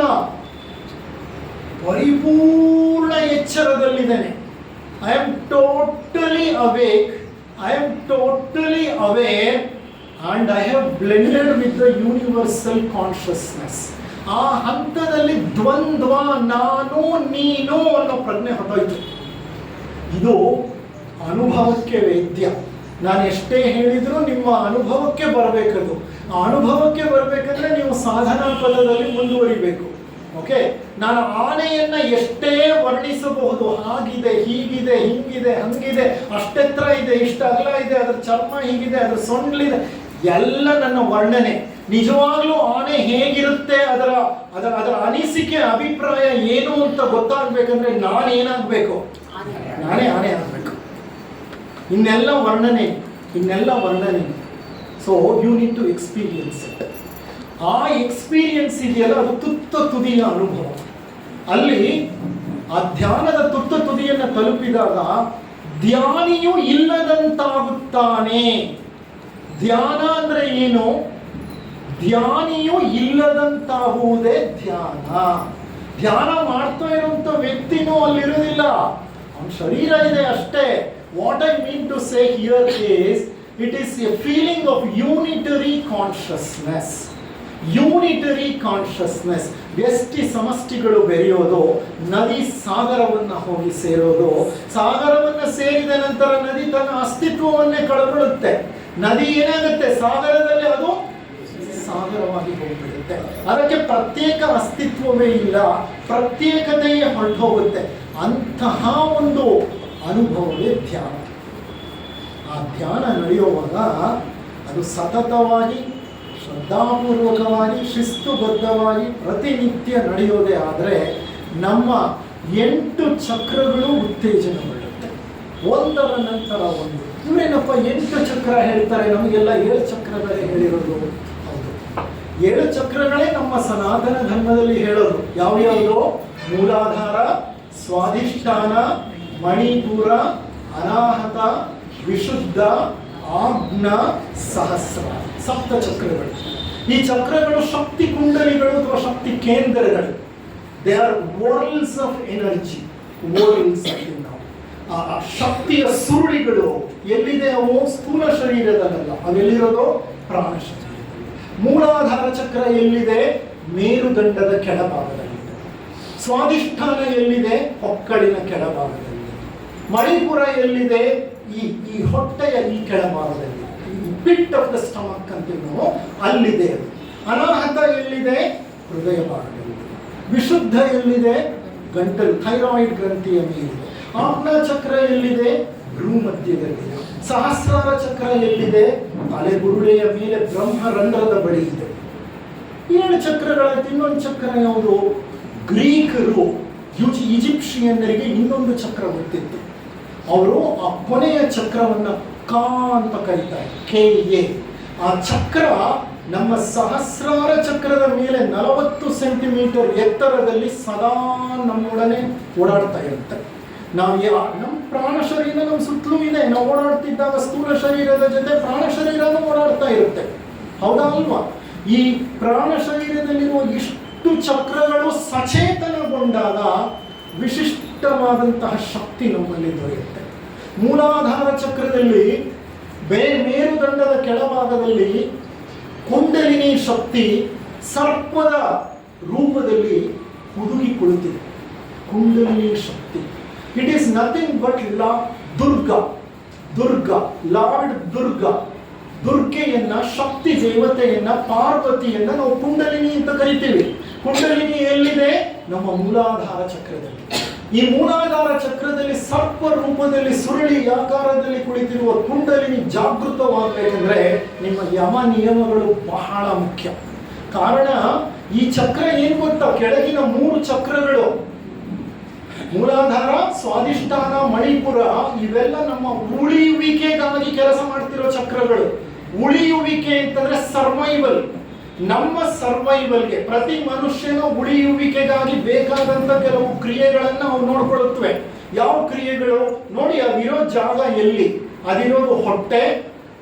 ಪರಿಪೂರ್ಣ ಎಚ್ಚರದಲ್ಲಿದ್ದೇನೆ. I am totally awake, I am totally aware and I have blended with the universal consciousness. ಆ ಹಂತದಲ್ಲಿ ದ್ವಂದ್ವ, ನಾನು ನೀನು ಅನ್ನೋ ಪ್ರಜ್ಞೆ ಹೊರಟೋಯ್ತು. ಇದು ಅನುಭವಕ್ಕೆ ವೇದ್ಯ. ನಾನು ಎಷ್ಟೇ ಹೇಳಿದ್ರು ನಿಮ್ಮ ಅನುಭವಕ್ಕೆ ಬರಬೇಕದು. ಆ ಅನುಭವಕ್ಕೆ ಬರಬೇಕಂದ್ರೆ ನೀವು ಸಾಧನಾ ಪದದಲ್ಲಿ ಮುಂದುವರಿಬೇಕು. ಓಕೆ, ನಾನು ಆನೆಯನ್ನ ಎಷ್ಟೇ ವರ್ಣಿಸಬಹುದು, ಹಾಗಿದೆ, ಹೀಗಿದೆ, ಹಿಂಗಿದೆ, ಹಂಗಿದೆ, ಅಷ್ಟೆತ್ರ ಇದೆ, ಇಷ್ಟ ಅಗಲ ಇದೆ, ಅದ್ರ ಚರ್ಮ ಹೀಗಿದೆ, ಅದ್ರ ಸೊಂಡ್ಲಿದೆ, ಎಲ್ಲ ನನ್ನ ವರ್ಣನೆ. ನಿಜವಾಗ್ಲೂ ಆನೆ ಹೇಗಿರುತ್ತೆ, ಅದರ ಅದರ ಅದರ ಅನಿಸಿಕೆ, ಅಭಿಪ್ರಾಯ ಏನು ಅಂತ ಗೊತ್ತಾಗ್ಬೇಕಂದ್ರೆ ನಾನೇನಾಗಬೇಕು? ನಾನೇ ಆನೆ ಆಗಬೇಕು. ಇನ್ನೆಲ್ಲ ವರ್ಣನೆ. So you need to experience it. ಆ ಎಕ್ಸ್ಪೀರಿಯನ್ಸ್ ಇದೆಯಲ್ಲ, ಅದು ತುದಿಯ ಅನುಭವ. ಅಲ್ಲಿ ಆ ಧ್ಯಾನದ ತುದಿಯನ್ನು ತಲುಪಿದಾಗ ಧ್ಯಾನಿಯು ಇಲ್ಲದಂತಾಗುತ್ತಾನೆ. ಧ್ಯಾನ ಅಂದ್ರೆ ಏನು? ಧ್ಯಾನಿಯು ಇಲ್ಲದಂತಾಗುವುದೇ ಧ್ಯಾನ. ಧ್ಯಾನ ಮಾಡ್ತಾ ಇರುವಂತ ವ್ಯಕ್ತಿನೂ ಅಲ್ಲಿರುವುದಿಲ್ಲ, ಅವನ ಶರೀರ ಇದೆ ಅಷ್ಟೇ. What I mean to say here is, it is a feeling of unitary consciousness. Unitary consciousness. ವ್ಯಷ್ಟಿ ಸಮಷ್ಟಿಗಳು ಬೆರೆಯೋದು, ನದಿ ಸಾಗರವನ್ನು ಹೋಗಿ ಸೇರೋದು, ಸಾಗರವನ್ನು ಸೇರಿದ ನಂತರ ನದಿ ತನ್ನ ಅಸ್ತಿತ್ವವನ್ನೇ ಕಳಕೊಳ್ಳುತ್ತೆ. ನದಿ ಏನಾಗುತ್ತೆ? ಸಾಗರದಲ್ಲಿ ಅದು ಸಾಗರವಾಗಿ ಹೋಗ್ಬಿಡುತ್ತೆ. ಅದಕ್ಕೆ ಪ್ರತ್ಯೇಕ ಅಸ್ತಿತ್ವವೇ ಇಲ್ಲ, ಪ್ರತ್ಯೇಕತೆಯೇ ಹೊರಟೋಗುತ್ತೆ. ಅಂತಹ ಒಂದು ಅನುಭವವೇ ಧ್ಯಾನ. ಆ ಧ್ಯಾನ ನಡೆಯುವಾಗ ಅದು ಸತತವಾಗಿ, ಶ್ರದ್ಧಾಪೂರ್ವಕವಾಗಿ, ಶಿಸ್ತುಬದ್ಧವಾಗಿ ಪ್ರತಿನಿತ್ಯ ನಡೆಯೋದೇ ಆದರೆ ನಮ್ಮ 8 ಚಕ್ರಗಳು ಉತ್ತೇಜನಗೊಳ್ಳುತ್ತೆ, ಒಂದರ ನಂತರ ಒಂದು. ಇವರೇನಪ್ಪ 8 ಚಕ್ರ ಹೇಳ್ತಾರೆ, ನಮಗೆಲ್ಲ 7 ಚಕ್ರಗಳೇ ಹೇಳಿರೋದು. ಹೌದು, 7 ಚಕ್ರಗಳೇ ನಮ್ಮ ಸನಾತನ ಧರ್ಮದಲ್ಲಿ ಹೇಳೋದು. ಯಾವ್ಯಾವುದು? ಮೂಲಾಧಾರ, ಸ್ವಾಧಿಷ್ಠಾನ, ಮಣಿಪುರ, ಅನಾಹತ, ವಿಶುದ್ಧ, ಆಜ್ಞ, ಸಹಸ್ರ. 7 ಚಕ್ರಗಳು. ಈ ಚಕ್ರಗಳು ಶಕ್ತಿ ಕುಂಡಲಿಗಳು ಅಥವಾ ಶಕ್ತಿ ಕೇಂದ್ರಗಳು. They are worlds of energy. Worlds ಅಂತೀವಿ ನಾವು. ಆ ಶಕ್ತಿಯ ಸುರುಳಿಗಳು ಎಲ್ಲಿದೆ? ಅವು ಸ್ಥೂಲ ಶರೀರದಲ್ಲ, ಅವೆಲ್ಲಿರೋದು? ಪ್ರಾಣ ಶರೀರದಲ್ಲಿ. ಮೂಲಾಧಾರ ಚಕ್ರ ಎಲ್ಲಿದೆ? ಮೇರುದಂಡದ ಕೆಳಭಾಗದಲ್ಲಿದೆ. ಸ್ವಾಧಿಷ್ಠಾನ ಎಲ್ಲಿದೆ? ಹೊಕ್ಕಳಿನ ಕೆಳಭಾಗದಲ್ಲಿದೆ. ಮಣಿಪುರ ಎಲ್ಲಿದೆ? ಈ ಹೊಟ್ಟೆಯ ಈ ಕೆಳಭಾಗದಲ್ಲಿ, ಪಿಟ್ ಆಫ್ ದ ಸ್ಟಮಕ್ ಅಂತೀವಿ ನಾವು, ಅಲ್ಲಿದೆ. ಅನಾಹತ ಎಲ್ಲಿದೆ? ಹೃದಯ ಭಾಗದಲ್ಲಿ. ವಿಶುದ್ಧ ಎಲ್ಲಿದೆ? ಗಂಟಲು, ಥೈರಾಯ್ಡ್ ಗ್ರಂಥಿಯ ಮೇಲಿದೆ. ಆಜ್ಞಾ ಚಕ್ರ ಎಲ್ಲಿದೆ? ಭ್ರೂ ಮಧ್ಯದಲ್ಲಿದೆ. ಸಹಸ್ರಾರ ಚಕ್ರ ಎಲ್ಲಿದೆ? ತಲೆಬುರುಡೆಯ ಮೇಲೆ ಬ್ರಹ್ಮರಂಧ್ರದ ಬಳಿ ಇದೆ. 7 ಚಕ್ರಗಳ ಇನ್ನೊಂದು ಚಕ್ರ ಯಾವುದು? ಗ್ರೀಕರು, ಈಜಿಪ್ಷಿಯನ್ನರಿಗೆ ಇನ್ನೊಂದು ಚಕ್ರ ಗೊತ್ತಿತ್ತು. ಅವರು ಆ ಕೊನೆಯ ಚಕ್ರವನ್ನು ಕ ಅಂತ ಕರೀತಾರೆ, KA. ಆ ಚಕ್ರ ನಮ್ಮ ಸಹಸ್ರಾರ ಚಕ್ರದ ಮೇಲೆ 40 ಸೆಂಟಿಮೀಟರ್ ಎತ್ತರದಲ್ಲಿ ಸದಾ ನಮ್ಮೊಡನೆ ಓಡಾಡ್ತಾ ಇರುತ್ತೆ. ನಮ್ಮ ಪ್ರಾಣ ಶರೀರ ನಮ್ಮ ಸುತ್ತಲೂ ಇದೆ. ನಾವು ಓಡಾಡ್ತಿದ್ದಾಗ ಸ್ಥೂಲ ಶರೀರದ ಜೊತೆ ಪ್ರಾಣ ಶರೀರನೂ ಓಡಾಡ್ತಾ ಇರುತ್ತೆ, ಹೌದಾ ಅಲ್ವಾ? ಈ ಪ್ರಾಣ ಶರೀರದಲ್ಲಿರುವ ಇಷ್ಟು ಚಕ್ರಗಳು ಸಚೇತನಗೊಂಡಾಗ ವಿಶಿಷ್ಟವಾದಂತಹ ಶಕ್ತಿ ನಮ್ಮಲ್ಲಿ ದೊರೆಯುತ್ತೆ. ಮೂಲಾಧಾರ ಚಕ್ರದಲ್ಲಿ ಮೇರುದಂಡದ ಕೆಳಭಾಗದಲ್ಲಿ ಕುಂಡಲಿನಿ ಶಕ್ತಿ ಸರ್ಪದ ರೂಪದಲ್ಲಿ ಹುದುಗಿ ಕುಳಿತಿದೆ. Kundalini Shakti, it is nothing but Durga, lord ದುರ್ಗೆಯನ್ನ, ಶಕ್ತಿ ದೇವತೆಯನ್ನ, ಪಾರ್ವತಿಯನ್ನ ನಾವು ಕುಂಡಲಿನಿ ಅಂತ ಕರಿತೀವಿ. ಕುಂಡಲಿನಿ ಎಲ್ಲಿದೆ? ನಮ್ಮ ಮೂಲಾಧಾರ ಚಕ್ರದಲ್ಲಿ. ಈ ಮೂಲಾಧಾರ ಚಕ್ರದಲ್ಲಿ ಸರ್ಪ ರೂಪದಲ್ಲಿ ಸುರುಳಿ ಆಕಾರದಲ್ಲಿ ಕುಳಿತಿರುವ ಕುಂಡಲಿನಿ ಜಾಗೃತವಾಗಬೇಕಂದ್ರೆ ನಿಮ್ಮ ಯಮ ನಿಯಮಗಳು ಬಹಳ ಮುಖ್ಯ. ಕಾರಣ ಈ ಚಕ್ರ ಏನ್ ಗೊತ್ತಾ, ಕೆಳಗಿನ 3 ಚಕ್ರಗಳು ಮೂಲಾಧಾರ, ಸ್ವಾಧಿಷ್ಠಾನ, ಮಣಿಪುರ ಇವೆಲ್ಲ ನಮ್ಮ ಉಳಿಯುವಿಕೆಗಾಗಿ ಕೆಲಸ ಮಾಡ್ತಿರೋ ಚಕ್ರಗಳು. ಉಳಿಯುವಿಕೆ ಅಂತಂದ್ರೆ ಸರ್ವೈವಲ್, ನಮ್ಮ ಸರ್ವೈವಲ್ಗೆ, ಪ್ರತಿ ಮನುಷ್ಯನ ಉಳಿಯುವಿಕೆಗಾಗಿ ಬೇಕಾದಂತ ಕೆಲವು ಕ್ರಿಯೆಗಳನ್ನ ನಾವು ನೋಡ್ಕೊಳ್ಳುತ್ತವೆ. ಯಾವ ಕ್ರಿಯೆಗಳು ನೋಡಿ? ಅವಿರೋ ಜಾಗ ಎಲ್ಲಿ? ಅದಿರೋದು ಹೊಟ್ಟೆ,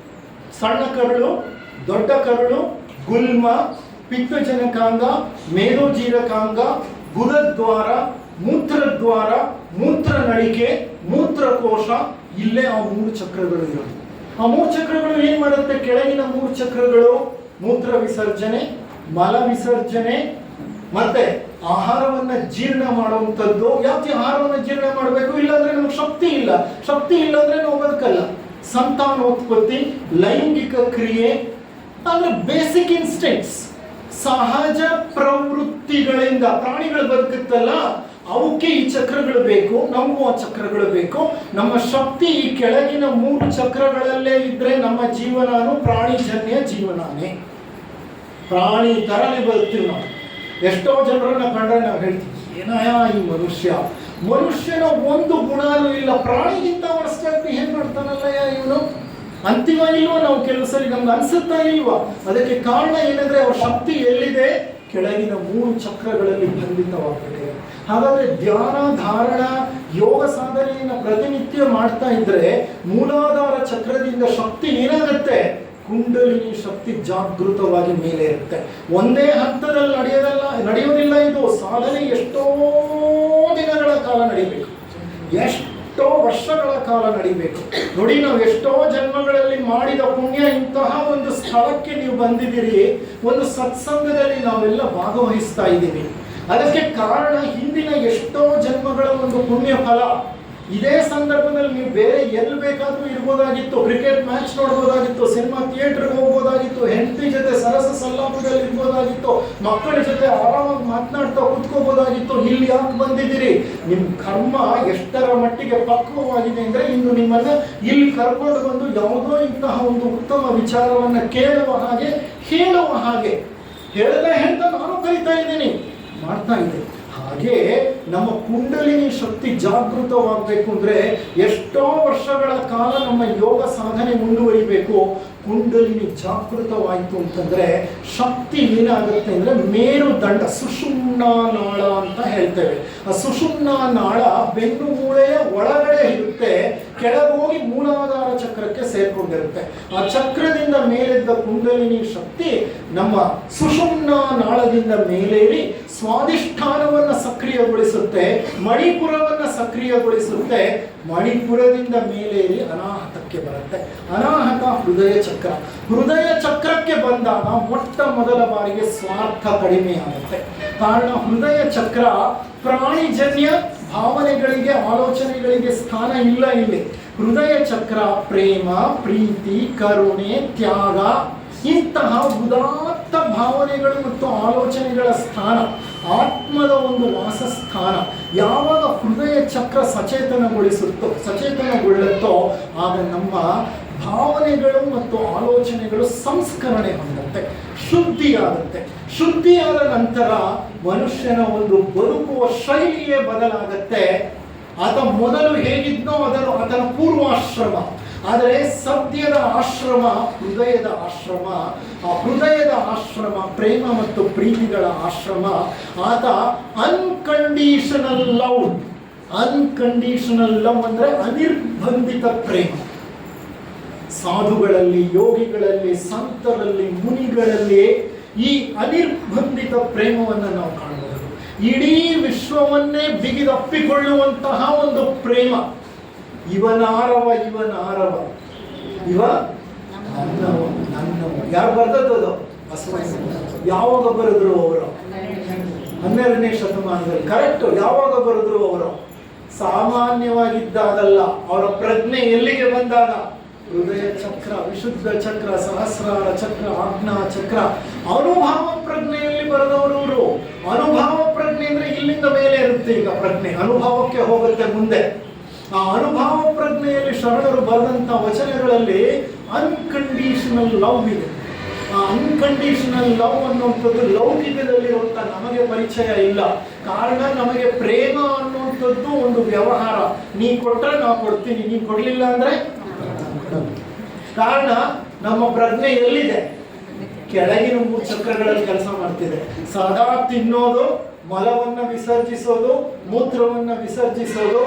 ಸಣ್ಣ ಕರುಳು, ದೊಡ್ಡ ಕರುಳು, ಗುಲ್ಮ, ಪಿತ್ತಜನಕಾಂಗ, ಮೇದೋಜೀರಕಾಂಗ, ಗುದದ್ವಾರ, ಮೂತ್ರದ್ವಾರ, ಮೂತ್ರನಳಿಕೆ, ಮೂತ್ರಕೋಶ, ಇಲ್ಲೇ ಆ 3 ಚಕ್ರಗಳು ಇರೋದು. ಆ 3 ಚಕ್ರಗಳು ಏನ್ ಮಾಡುತ್ತೆ? ಕೆಳಗಿನ 3 ಚಕ್ರಗಳು ಮೂತ್ರ ವಿಸರ್ಜನೆ, ಮಲ ವಿಸರ್ಜನೆ, ಮತ್ತೆ ಆಹಾರವನ್ನ ಜೀರ್ಣ ಮಾಡುವಂಥದ್ದು. ಯಾಕೆ ಆಹಾರವನ್ನ ಜೀರ್ಣ ಮಾಡಬೇಕು? ಇಲ್ಲಾಂದ್ರೆ ನಮ್ಗೆ ಶಕ್ತಿ ಇಲ್ಲಾಂದ್ರೆ ನಾವು ಬದುಕಲ್ಲ. ಸಂತಾನೋತ್ಪತ್ತಿ, ಲೈಂಗಿಕ ಕ್ರಿಯೆ ಅಂದ್ರೆ ಬೇಸಿಕ್ ಇನ್ಸ್ಟಿಂಕ್ಟ್ಸ್, ಸಹಜ ಪ್ರವೃತ್ತಿಗಳಿಂದ ಪ್ರಾಣಿಗಳು ಬದುಕುತ್ತಲ್ಲ, ಅವಕ್ಕೆ ಈ ಚಕ್ರಗಳು ಬೇಕು, ನಮಗೂ ಆ ಚಕ್ರಗಳು ಬೇಕು. ನಮ್ಮ ಶಕ್ತಿ ಈ ಕೆಳಗಿನ 3 ಚಕ್ರಗಳಲ್ಲೇ ಇದ್ರೆ ನಮ್ಮ ಜೀವನಾನು ಪ್ರಾಣಿಜನ್ಯ ಜೀವನಾನೇ. ಪ್ರಾಣಿ ತರನೇ ಬದುಕ್ತೀವಿ ನಾವು. ಎಷ್ಟೋ ಜನರನ್ನ ಕಂಡ್ರೆ ನಾವು ಹೇಳ್ತೀವಿ, ಏನಯ್ಯ ಈ ಮನುಷ್ಯನ ಒಂದು ಗುಣನೂ ಇಲ್ಲ, ಪ್ರಾಣಿಗಿಂತ ವರ್ಷಕ್ಕೆ ಏನ್ ಮಾಡ್ತಾನಲ್ಲಯ್ಯ ಇವನು ಅಂತಿಮ ಇಲ್ವಾ? ನಾವು ಕೆಲವು ಸರಿ ನಮ್ಗೆ ಅನ್ಸುತ್ತಾ ಇಲ್ವಾ? ಅದಕ್ಕೆ ಕಾರಣ ಏನಂದ್ರೆ ಅವ್ರ ಶಕ್ತಿ ಎಲ್ಲಿದೆ? ಕೆಳಗಿನ 3 ಚಕ್ರಗಳಲ್ಲಿ ಬಂಧಿತವಾಗಿದೆ. ಹಾಗಾದ್ರೆ ಧ್ಯಾನ, ಧಾರಣ, ಯೋಗ ಸಾಧನೆಯನ್ನು ಪ್ರತಿನಿತ್ಯ ಮಾಡ್ತಾ ಇದ್ರೆ ಮೂಲಾಧಾರ ಚಕ್ರದಿಂದ ಶಕ್ತಿ ಏನಾಗುತ್ತೆ? ಕುಂಡಲಿನಿ ಶಕ್ತಿ ಜಾಗೃತವಾಗಿ ಮೇಲೆ ಇರುತ್ತೆ. ಒಂದೇ ಹಂತದಲ್ಲಿ ನಡೆಯೋದಿಲ್ಲ. ಇದು ಸಾಧನೆ ಎಷ್ಟೋ ದಿನಗಳ ಕಾಲ ನಡಿಬೇಕು, ಎಷ್ಟೋ ವರ್ಷಗಳ ಕಾಲ ನಡಿಬೇಕು. ನೋಡಿ, ನಾವು ಎಷ್ಟೋ ಜನ್ಮಗಳಲ್ಲಿ ಮಾಡಿದ ಪುಣ್ಯ ಇಂತಹ ಒಂದು ಸ್ಥಳಕ್ಕೆ ನೀವು ಬಂದಿದ್ದೀರಿ, ಒಂದು ಸತ್ಸಂಗದಲ್ಲಿ ನಾವೆಲ್ಲ ಭಾಗವಹಿಸ್ತಾ ಇದ್ದೀವಿ. ಅದಕ್ಕೆ ಕಾರಣ ಹಿಂದಿನ ಎಷ್ಟೋ ಜನ್ಮಗಳ ಒಂದು ಪುಣ್ಯ ಫಲ. ಇದೇ ಸಂದರ್ಭದಲ್ಲಿ ನೀವು ಬೇರೆ ಎಲ್ಲಿ ಬೇಕಾದ್ರೂ ಇರ್ಬೋದಾಗಿತ್ತು, ಕ್ರಿಕೆಟ್ ಮ್ಯಾಚ್ ನೋಡ್ಬೋದಾಗಿತ್ತು, ಸಿನಿಮಾ ಥಿಯೇಟರ್ಗೆ ಹೋಗ್ಬೋದಾಗಿತ್ತು, ಹೆಂಡತಿ ಜೊತೆ ಸರಸ ಸಲ್ಲಾಪದಲ್ಲಿ ಇರ್ಬೋದಾಗಿತ್ತು, ಮಕ್ಕಳ ಜೊತೆ ಆರಾಮಾಗಿ ಮಾತನಾಡ್ತಾ ಕೂತ್ಕೋಬೋದಾಗಿತ್ತು. ಇಲ್ಲಿ ಯಾಕೆ ಬಂದಿದ್ದೀರಿ? ನಿಮ್ಮ ಕರ್ಮ ಎಷ್ಟರ ಮಟ್ಟಿಗೆ ಪಕ್ವವಾಗಿದೆ ಅಂದ್ರೆ ಇನ್ನು ನಿಮ್ಮನ್ನ ಇಲ್ಲಿ ಕರ್ಕೊಂಡು ಬಂದು ಯಾವುದೋ ಇಂತಹ ಒಂದು ಉತ್ತಮ ವಿಚಾರವನ್ನ ಕೇಳುವ ಹಾಗೆ, ಹೇಳುವ ಹಾಗೆ, ಹೇಳ್ತಾ ನಾನು ಕಲಿತಾ ಇದ್ದೀನಿ, ಮಾಡ್ತಾ ಇದ್ದೆ. ಹಾಗೆ ನಮ್ಮ ಕುಂಡಲಿನಿ ಶಕ್ತಿ ಜಾಗೃತವಾಗಬೇಕು ಅಂದ್ರೆ ಎಷ್ಟೋ ವರ್ಷಗಳ ಕಾಲ ನಮ್ಮ ಯೋಗ ಸಾಧನೆ ಮುಂದುವರಿಬೇಕು. ಕುಂಡಲಿನಿ ಜಾಗೃತವಾಯಿತು ಅಂತಂದ್ರೆ ಶಕ್ತಿ ಏನಾಗುತ್ತೆ ಅಂದ್ರೆ ಮೇರುದಂಡ, ಸುಷುಮ್ನಾ ನಾಳ ಅಂತ ಹೇಳ್ತೇವೆ. ಆ ಸುಷುಮ್ನಾ ನಾಳ ಬೆನ್ನು ಮೂಳೆಯ ಒಳಗಡೆ ಇರುತ್ತೆ, ಕೆಳಗೋಗಿ ಮೂಲಾಧಾರ ಚಕ್ರಕ್ಕೆ ಸೇರ್ಕೊಂಡಿರುತ್ತೆ. ಆ ಚಕ್ರದಿಂದ ಮೇಲೆದ್ದ ಕುಂಡಲಿನಿ ಶಕ್ತಿ ನಮ್ಮ ಸುಷುಮ್ನಾ ನಾಳದಿಂದ ಮೇಲೇರಿ ಸ್ವಾಧಿಷ್ಠಾನವನ್ನ ಸಕ್ರಿಯಗೊಳಿಸುತ್ತೆ, ಮಣಿಪುರವನ್ನ ಸಕ್ರಿಯಗೊಳಿಸುತ್ತೆ, ಮಣಿಪುರದಿಂದ ಮೇಲೇರಿ ಅನಾಹತಕ್ಕೆ ಬರುತ್ತೆ. ಅನಾಹತ ಹೃದಯ ಚಕ್ರ. ಹೃದಯ ಚಕ್ರಕ್ಕೆ ಬಂದಾಗ ಮೊಟ್ಟ ಮೊದಲ ಬಾರಿಗೆ ಸ್ವಾರ್ಥ ಕಡಿಮೆ ಆಗುತ್ತೆ. ಕಾರಣ ಹೃದಯ ಚಕ್ರ ಪ್ರಾಣಿಜನ್ಯ ಭಾವನೆಗಳಿಗೆ, ಆಲೋಚನೆಗಳಿಗೆ ಸ್ಥಾನ ಇಲ್ಲ ಇಲ್ಲಿ. ಹೃದಯ ಚಕ್ರ ಪ್ರೇಮ, ಪ್ರೀತಿ, ಕರುಣೆ, ತ್ಯಾಗ ಇಂತಹ ಉದಾತ್ತ ಭಾವನೆಗಳು ಮತ್ತು ಆಲೋಚನೆಗಳ ಸ್ಥಾನ, ಆತ್ಮದ ಒಂದು ವಾಸಸ್ಥಾನ. ಯಾವಾಗ ಹೃದಯ ಚಕ್ರ ಸಚೇತನಗೊಳ್ಳುತ್ತೋ ಆಗ ನಮ್ಮ ಭಾವನೆಗಳು ಮತ್ತು ಆಲೋಚನೆಗಳು ಸಂಸ್ಕರಣೆ ಹೊಂದುತ್ತೆ, ಶುದ್ಧಿಯಾಗುತ್ತೆ. ಶುದ್ಧಿಯಾದ ನಂತರ ಮನುಷ್ಯನ ಒಂದು ಬದುಕುವ ಶೈಲಿಯೇ ಬದಲಾಗುತ್ತೆ. ಆತ ಮೊದಲು ಹೇಗಿದ್ನೋ ಅದನ್ನು ಆತನ ಪೂರ್ವಾಶ್ರಮ. ಆದರೆ ಸದ್ಯದ ಆಶ್ರಮ ಹೃದಯದ ಆಶ್ರಮ. ಆ ಹೃದಯದ ಆಶ್ರಮ ಪ್ರೇಮ ಮತ್ತು ಪ್ರೀತಿಗಳ ಆಶ್ರಮ. ಆತ ಅನ್ಕಂಡೀಷನಲ್ ಲವ್. ಅನ್ಕಂಡೀಷನಲ್ ಲವ್ ಅಂದ್ರೆ ಅನಿರ್ಬಂಧಿತ ಪ್ರೇಮ. ಸಾಧುಗಳಲ್ಲಿ, ಯೋಗಿಗಳಲ್ಲಿ, ಸಂತರಲ್ಲಿ, ಮುನಿಗಳಲ್ಲಿ ಈ ಅನಿರ್ಬಂಧಿತ ಪ್ರೇಮವನ್ನು ನಾವು ಕಾಣಬಹುದು. ಇಡೀ ವಿಶ್ವವನ್ನೇ ಬಿಗಿದಪ್ಪಿಕೊಳ್ಳುವಂತಹ ಒಂದು ಪ್ರೇಮ. ಇವನಾರವ ಇವನಾರವ, ಇವ ನನ್ನವ ನನ್ನವ. ಯಾರು ಬರ್ದದ್ದು? ಯಾವಾಗ ಬರೆದ್ರು ಅವರು? 12ನೇ ಶತಮಾನದಲ್ಲಿ. ಕರೆಕ್ಟ್. ಯಾವಾಗ ಬರೆದ್ರು ಅವರು? ಸಾಮಾನ್ಯವಾಗಿದ್ದಾಗಲ್ಲ. ಅವರ ಪ್ರಜ್ಞೆ ಎಲ್ಲಿಗೆ ಬಂದಾಗ? ಹೃದಯ ಚಕ್ರ, ವಿಶುದ್ಧ ಚಕ್ರ, ಸಹಸ್ರಾರ ಚಕ್ರ, ಆಜ್ಞಾ ಚಕ್ರ, ಅನುಭವ ಪ್ರಜ್ಞೆಯಲ್ಲಿ ಬರೆದವರು ಇವರು. ಅನುಭವ ಪ್ರಜ್ಞೆ ಅಂದ್ರೆ ಇಲ್ಲಿಂದ ಮೇಲೆ ಇರುತ್ತೆ. ಈಗ ಪ್ರಜ್ಞೆ ಅನುಭವಕ್ಕೆ ಹೋಗುತ್ತೆ ಮುಂದೆ. ಆ ಅನುಭವ ಪ್ರಜ್ಞೆಯಲ್ಲಿ ಶರಣರು ಬರೆದಂತ ವಚನಗಳಲ್ಲಿ ಅನ್ಕಂಡೀಷನಲ್ ಲವ್ ಇದೆ. ಆ ಅನ್ಕಂಡೀಷನಲ್ ಲವ್ ಅನ್ನುವಂಥದ್ದು ಲೌಕಿಕದಲ್ಲಿರುವಂತ ನಮಗೆ ಪರಿಚಯ ಇಲ್ಲ. ಕಾರಣ ನಮಗೆ ಪ್ರೇಮ ಅನ್ನುವಂಥದ್ದು ಒಂದು ವ್ಯವಹಾರ. ನೀ ಕೊಟ್ರೆ ನಾ ಕೊಡ್ತೀನಿ, ನೀ ಕೊಡ್ಲಿಲ್ಲ ಅಂದ್ರೆ. ಕಾರಣ ನಮ್ಮ ಪ್ರಜ್ಞೆ ಎಲ್ಲಿದೆ? ಕೆಳಗಿನ 3 ಚಕ್ರಗಳಲ್ಲಿ ಕೆಲಸ ಮಾಡ್ತಿದೆ. ಸದಾ ತಿನ್ನೋದು, ಮಲವನ್ನ ವಿಸರ್ಜಿಸೋದು, ಮೂತ್ರವನ್ನ ವಿಸರ್ಜಿಸೋದು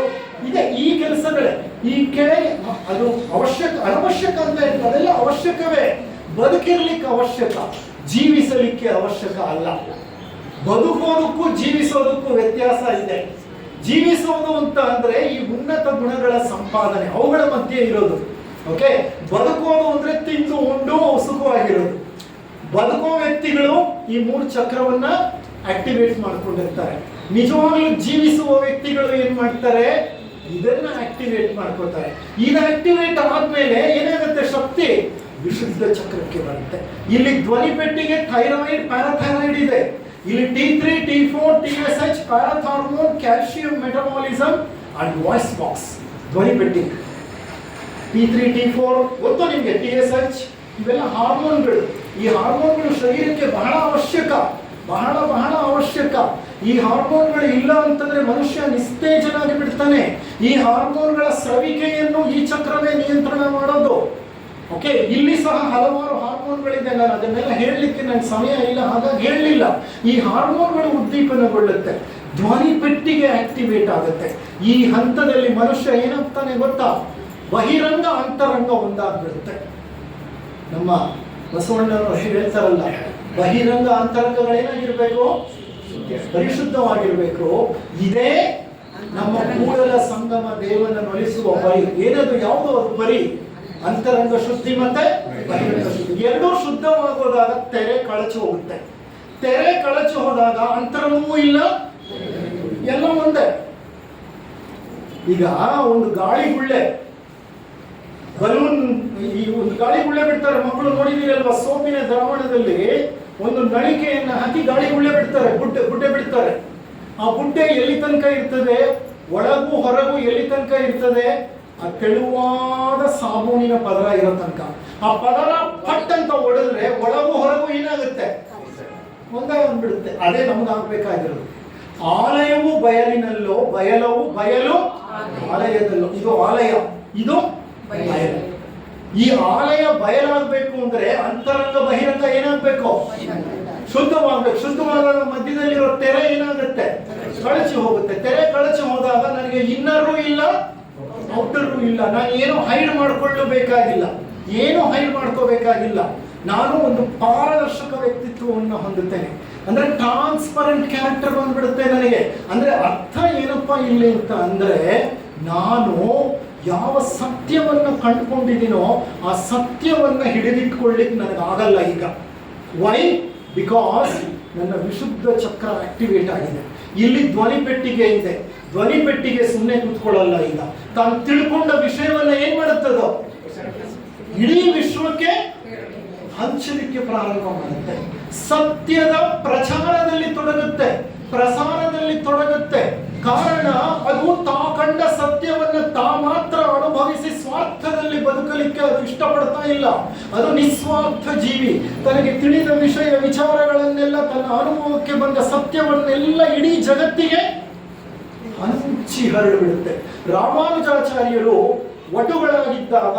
ಇದೆ. ಈ ಕೆಲಸಗಳೇ ಈ ಕೆಳಗೆ. ಅದು ಅವಶ್ಯಕ ಅನವಶ್ಯಕ ಅಂತ ಇರ್ತದೆ, ಅದೆಲ್ಲ ಅವಶ್ಯಕವೇ. ಬದುಕಿರ್ಲಿಕ್ಕೆ ಅವಶ್ಯಕ, ಜೀವಿಸಲಿಕ್ಕೆ ಅವಶ್ಯಕ ಅಲ್ಲ. ಬದುಕೋದಕ್ಕೂ ಜೀವಿಸೋದಕ್ಕೂ ವ್ಯತ್ಯಾಸ ಇದೆ. ಜೀವಿಸೋದು ಅಂತ ಅಂದ್ರೆ ಈ ಉನ್ನತ ಗುಣಗಳ ಸಂಪಾದನೆ, ಅವುಗಳ ಮಧ್ಯೆ ಇರೋದು. ಓಕೆ. ಬದುಕೋದು ಅಂದ್ರೆ ತಿಂದು ಉಂಡು ಸುಖವಾಗಿರೋದು. ಬದುಕೋ ವ್ಯಕ್ತಿಗಳು ಈ 3 ಚಕ್ರವನ್ನ ಆಕ್ಟಿವೇಟ್ ಮಾಡ್ಕೊಂಡಿರ್ತಾರೆ. ನಿಜವಾಗ್ಲೂ ಜೀವಿಸುವ ವ್ಯಕ್ತಿಗಳು ಏನ್ ಮಾಡ್ತಾರೆ? ಇದನ್ನ ಆಕ್ಟಿವೇಟ್ ಮಾಡ್ಕೊತಾರೆ. ಇದು ಆಕ್ಟಿವೇಟ್ ಆದ್ಮೇಲೆ ಏನಾಗುತ್ತೆ? ಶಕ್ತಿ ವಿಶುದ್ಧ ಚಕ್ರಕ್ಕೆ ಬರುತ್ತೆ. ಇಲ್ಲಿ ಧ್ವನಿ ಪೆಟ್ಟಿಗೆ ಥೈರಾಯ್ಡ್, ಪ್ಯಾರಾಥೈರಾಯ್ಡ್ ಇದೆ. ಇಲ್ಲಿ T3, T4, TSH, parathormone, calcium metabolism and voice box. ಧ್ವನಿ ಪೆಟ್ಟಿಗೆ T3, T4 ಗೊತ್ತು ನಿಮಗೆ. TSH ಇವೆಲ್ಲ ಹಾರ್ಮೋನ್ಗಳು. ಈ ಹಾರ್ಮೋನ್ಗಳು ಶರೀರಕ್ಕೆ ಬಹಳ ಅವಶ್ಯಕ, ಬಹಳ ಬಹಳ ಅವಶ್ಯಕ. ಈ ಹಾರ್ಮೋನ್ಗಳು ಇಲ್ಲ ಅಂತಂದ್ರೆ ಮನುಷ್ಯ ನಿಸ್ತೇಜನಾಗಿ ಬಿಡ್ತಾನೆ. ಈ ಹಾರ್ಮೋನ್ಗಳ ಸ್ರವಿಕೆಯನ್ನು ಈ ಚಕ್ರವೇ ನಿಯಂತ್ರಣ ಮಾಡೋದು. ಓಕೆ. ಇಲ್ಲಿ ಸಹ ಹಲವಾರು ಹಾರ್ಮೋನ್ಗಳಿದೆ. ನಾನು ಅದನ್ನೆಲ್ಲ ಹೇಳಲಿಕ್ಕೆ ನನ್ನ ಸಮಯ ಇಲ್ಲ, ಹಾಗಾಗಿ ಹೇಳಲಿಲ್ಲ. ಈ ಹಾರ್ಮೋನ್ಗಳು ಉದ್ದೀಪನಗೊಳ್ಳುತ್ತೆ, ಧ್ವನಿ ಪೆಟ್ಟಿಗೆ ಆಕ್ಟಿವೇಟ್ ಆಗುತ್ತೆ. ಈ ಹಂತದಲ್ಲಿ ಮನುಷ್ಯ ಏನಾಗ್ತಾನೆ ಗೊತ್ತಾ? ಬಹಿರಂಗ ಅಂತರಂಗ ಒಂದಾಗ್ಬಿಡುತ್ತೆ. ನಮ್ಮ ಬಸವಣ್ಣನವರು ಹೇಳ್ತಾರಲ್ಲ, ಬಹಿರಂಗ ಅಂತರಂಗಗಳೇನಾಗಿರ್ಬೇಕು? ಪರಿಶುದ್ಧವಾಗಿರ್ಬೇಕು. ಇದೇ ನಮ್ಮ ಕೂಡಲ ಸಂಗಮ ದೇವನ ನೊಲಿಸುವ ಪರಿ. ಏನದು? ಯಾವುದು ಅದು ಪರಿ? ಅಂತರಂಗ ಶುದ್ಧಿ ಮತ್ತೆ ಬಹಿರಂಗ ಶುದ್ಧಿ. ಎರಡೂ ಶುದ್ಧವಾಗೋದಾಗ ತೆರೆ ಕಳಚಿ ಹೋಗುತ್ತೆ. ತೆರೆ ಕಳಚಿ ಹೋದಾಗ ಅಂತರಂಗವೂ ಇಲ್ಲ, ಎಲ್ಲ ಒಂದೇ. ಈಗ ಒಂದು ಗಾಳಿ ಗುಳ್ಳೆ, ಬಲೂನ್, ಈ ಒಂದು ಗಾಳಿ ಗುಳ್ಳೆ ಬಿಡ್ತಾರೆ ಮಕ್ಕಳು, ನೋಡಿದೀರಲ್ವಾ? ಸೋಪಿನ ದ್ರಾವಣದಲ್ಲಿ ಒಂದು ನಳಿಕೆಯನ್ನ ಹಾಕಿ ಗಾಳಿ ಗುಳ್ಳೆ ಬಿಡ್ತಾರೆ, ಬುಡ್ಡೆ ಬಿಡ್ತಾರೆ. ಆ ಬುಡ್ಡೆ ಎಲ್ಲಿ ತನಕ ಇರ್ತದೆ? ಒಳಗೂ ಹೊರಗೂ ಎಲ್ಲಿ ತನಕ ಇರ್ತದೆ? ಆ ತೆಳುವಾದ ಸಾಬೂನಿನ ಪದರ ಇರೋ ತನಕ. ಆ ಪದರ ಪಟ್ ಅಂತ ಒಡೆದ್ರೆ ಒಳಗೂ ಹೊರಗೂ ಏನಾಗುತ್ತೆ? ಒಂದೇ ಒಂದ್ಬಿಡುತ್ತೆ. ಅದೇ ನಮ್ಗಾಗ್ಬೇಕಾಗಿರೋದು. ಆಲಯವು ಬಯಲಿನಲ್ಲೋ, ಬಯಲು ಆಲಯದಲ್ಲೋ. ಇದು ಆಲಯ, ಇದು ಬಯಲು. ಈ ಆಲಯ ಬಯಲಾಗಬೇಕು ಅಂದ್ರೆ ಅಂತರಂಗ ಬಹಿರಂಗ ಏನಾಗಬೇಕು? ಶುದ್ಧವಾಗಬೇಕು. ಶುದ್ಧವಾದಾಗ ಮಧ್ಯದಲ್ಲಿರೋ ತೆರೆ ಏನಾಗುತ್ತೆ? ಕಳಚಿ ಹೋಗುತ್ತೆ. ತೆರೆ ಕಳಚಿ ಹೋದಾಗ ನನಗೆ ಇನ್ನರೂ ಇಲ್ಲ, ಔಟರೂ ಇಲ್ಲ. ನಾನು ಏನು ಹೈಡ್ ಮಾಡ್ಕೊಳ್ಳಬೇಕಾಗಿಲ್ಲ, ಏನು ಹೈಡ್ ಮಾಡ್ಕೋಬೇಕಾಗಿಲ್ಲ. ನಾನು ಒಂದು ಪಾರದರ್ಶಕ ವ್ಯಕ್ತಿತ್ವವನ್ನು ಹೊಂದುತ್ತೇನೆ. ಅಂದ್ರೆ ಟ್ರಾನ್ಸ್ಪರೆಂಟ್ ಕ್ಯಾರೆಕ್ಟರ್ ಬಂದ್ಬಿಡುತ್ತೆ ನನಗೆ. ಅಂದ್ರೆ ಅರ್ಥ ಏನಪ್ಪಾ ಇಲ್ಲಿ ಅಂತ ಅಂದ್ರೆ, ನಾನು ಯಾವ ಸತ್ಯವನ್ನ ಕಂಡುಕೊಂಡಿದ್ದೀನೋ ಆ ಸತ್ಯವನ್ನ ಹಿಡಿದಿಟ್ಕೊಳ್ಳಿಕ್ಕೆ ನನಗಾಗಲ್ಲ ಈಗ. ವೈ? ಬಿಕಾಸ್ ನನ್ನ ವಿಶುದ್ಧ ಚಕ್ರ ಆಕ್ಟಿವೇಟ್ ಆಗಿದೆ. ಇಲ್ಲಿ ಧ್ವನಿ ಪೆಟ್ಟಿಗೆ ಇದೆ. ಧ್ವನಿ ಪೆಟ್ಟಿಗೆ ಸುಮ್ಮನೆ ಕೂತ್ಕೊಳ್ಳಲ್ಲ. ಈಗ ತಾನು ತಿಳ್ಕೊಂಡ ವಿಷಯವನ್ನ ಏನ್ ಮಾಡುತ್ತದೋ ಇಡೀ ವಿಶ್ವಕ್ಕೆ ಹಂಚಲಿಕ್ಕೆ ಪ್ರಾರಂಭ ಮಾಡುತ್ತೆ. ಸತ್ಯದ ಪ್ರಚಾರದಲ್ಲಿ ತೊಡಗುತ್ತೆ, ಪ್ರಸಾರದಲ್ಲಿ ತೊಡಗುತ್ತೆ. ಕಾರಣ ಅದು ತಾ ಕಂಡ ಸತ್ಯವನ್ನ ತಾ ಮಾತ್ರ ಅನುಭವಿಸಿ ಸ್ವಾರ್ಥದಲ್ಲಿ ಬದುಕಲಿಕ್ಕೆ ಅದು ಇಷ್ಟಪಡ್ತಾ ಇಲ್ಲ. ಅದು ನಿಸ್ವಾರ್ಥ ಜೀವಿ. ತನಗೆ ತಿಳಿದ ವಿಷಯ ವಿಚಾರಗಳನ್ನೆಲ್ಲ, ತನ್ನ ಅನುಭವಕ್ಕೆ ಬಂದ ಸತ್ಯವನ್ನೆಲ್ಲ ಇಡೀ ಜಗತ್ತಿಗೆ ಹಂಚಿ ಪಾಚಿ ಹರಡಿಬಿಡುತ್ತೆ. ರಾಮಾನುಜಾಚಾರ್ಯರು ವಟುಗಳಾಗಿದ್ದಾಗ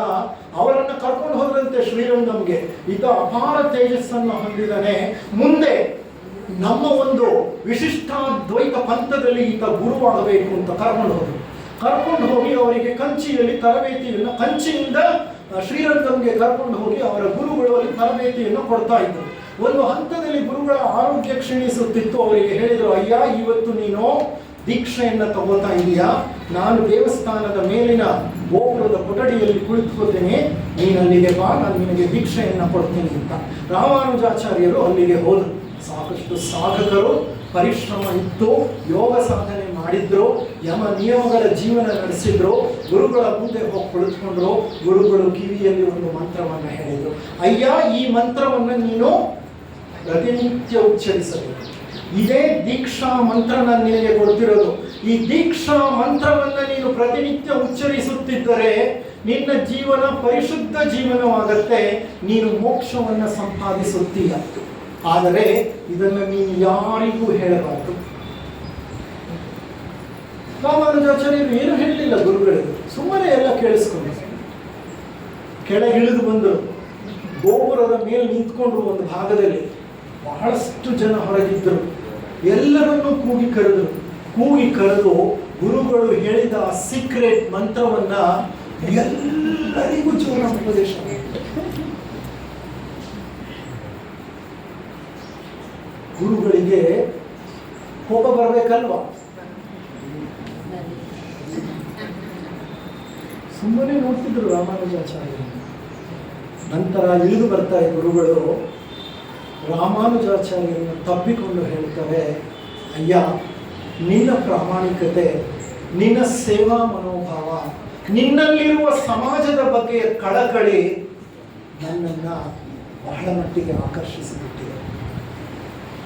ಅವರನ್ನು ಕರ್ಕೊಂಡು ಹೋದಂತೆ ಶ್ರೀರಂಗಂಗೆ, ಈತ ಅಪಾರ ತೇಜಸ್ಸನ್ನು ಹೊಂದಿದ್ದಾನೆ, ಮುಂದೆ ನಮ್ಮ ಒಂದು ವಿಶಿಷ್ಟಾದ್ವೈತ ಪಂಥದಲ್ಲಿ ಈತ ಗುರುವಾಗಬೇಕು ಅಂತ ಕರ್ಕೊಂಡು ಹೋಗಿ ಅವರಿಗೆ ಕಂಚಿಯಲ್ಲಿ ತರಬೇತಿಯನ್ನು, ಕಂಚಿಯಿಂದ ಶ್ರೀರಂಗಂಗೆ ಕರ್ಕೊಂಡು ಹೋಗಿ ಅವರ ಗುರುಗಳು ಅಲ್ಲಿ ತರಬೇತಿಯನ್ನು ಕೊಡ್ತಾ ಇದ್ರು. ಒಂದು ಹಂತದಲ್ಲಿ ಗುರುಗಳ ಆರೋಗ್ಯ ಕ್ಷೀಣಿಸುತ್ತಿತ್ತು. ಅವರಿಗೆ ಹೇಳಿದರು, ಅಯ್ಯ ಇವತ್ತು ನೀನು ದೀಕ್ಷೆಯನ್ನು ತಗೋತಾ ಇದೀಯಾ, ನಾನು ದೇವಸ್ಥಾನದ ಮೇಲಿನ ಗೋಪುರದ ಕೊಠಡಿಯಲ್ಲಿ ಕುಳಿತುಕೋತೇನೆ, ನೀನು ಅಲ್ಲಿಗೆ ಬಾ, ನಾನು ನಿನಗೆ ದೀಕ್ಷೆಯನ್ನು ಕೊಡ್ತೀನಿ ಅಂತ. ರಾಮಾನುಜಾಚಾರ್ಯರು ಅಲ್ಲಿಗೆ ಹೋದರು. ಸಾಕಷ್ಟು ಸಾಧಕರು, ಪರಿಶ್ರಮ ಇತ್ತು, ಯೋಗ ಸಾಧನೆ ಮಾಡಿದ್ರು, ಯಮ ನಿಯಮಗಳ ಜೀವನ ನಡೆಸಿದ್ರು. ಗುರುಗಳ ಮುಂದೆ ಹೋಗಿ ಕುಳಿತುಕೊಂಡ್ರು. ಗುರುಗಳು ಕಿವಿಯಲ್ಲಿ ಒಂದು ಮಂತ್ರವನ್ನು ಹೇಳಿದರು, ಅಯ್ಯ ಈ ಮಂತ್ರವನ್ನು ನೀನು ಪ್ರತಿನಿತ್ಯ ಉಚ್ಚರಿಸಬೇಕು. ಇದೇ ದೀಕ್ಷಾ ಮಂತ್ರ ನಾನು ನಿನಗೆ ಕೊಡ್ತಿರೋದು. ಈ ದೀಕ್ಷಾ ಮಂತ್ರವನ್ನು ನೀನು ಪ್ರತಿನಿತ್ಯ ಉಚ್ಚರಿಸುತ್ತಿದ್ದರೆ ನಿನ್ನ ಜೀವನ ಪರಿಶುದ್ಧ ಜೀವನವಾಗತ್ತೆ, ನೀನು ಮೋಕ್ಷವನ್ನು ಸಂಪಾದಿಸುತ್ತೀಯ. ಆದರೆ ಇದನ್ನು ನೀನು ಯಾರಿಗೂ ಹೇಳಬಾರದು. ರಾಮಾನುಜಾಚಾರ್ಯರು ಏನು ಹೇಳಲಿಲ್ಲ ಗುರುಗಳಿಗೆ, ಸುಮ್ಮನೆ ಎಲ್ಲ ಕೇಳಿಸ್ಕೊಂಡು ಕೆಳಗಿಳಿದು ಬಂದರು. ಗೋಪುರದ ಮೇಲೆ ನಿಂತ್ಕೊಂಡ್ರು. ಒಂದು ಭಾಗದಲ್ಲಿ ಬಹಳಷ್ಟು ಜನ ಹೊರಗಿದ್ದರು. ಎಲ್ಲರನ್ನೂ ಕೂಗಿ ಕರೆದು ಗುರುಗಳು ಹೇಳಿದ ಆ ಸೀಕ್ರೆಟ್ ಮಂತ್ರವನ್ನ ಎಲ್ಲರಿಗೂ ಜೋರ ಉಪದೇಶ. ಗುರುಗಳಿಗೆ ಕೋಪ ಬರಬೇಕಲ್ವಾ? ಸುಮ್ಮನೆ ನೋಡ್ತಿದ್ರು ರಾಮಾನುಜಾಚಾರ್ಯರು. ನಂತರ ಇಳಿದು ಬರ್ತಾರೆ ಗುರುಗಳು. ರಾಮಾನುಜಾಚಾರ್ಯರನ್ನು ತಬ್ಬಿಕೊಂಡು ಹೇಳ್ತಾರೆ, ಅಯ್ಯ ನಿನ್ನ ಪ್ರಾಮಾಣಿಕತೆ, ನಿನ್ನ ಸೇವಾ ಮನೋಭಾವ, ನಿನ್ನಲ್ಲಿರುವ ಸಮಾಜದ ಬಗ್ಗೆ ಕಳಕಳಿ ನನ್ನನ್ನು ಬಹಳ ಮಟ್ಟಿಗೆ ಆಕರ್ಷಿಸಿಬಿಟ್ಟಿದೆ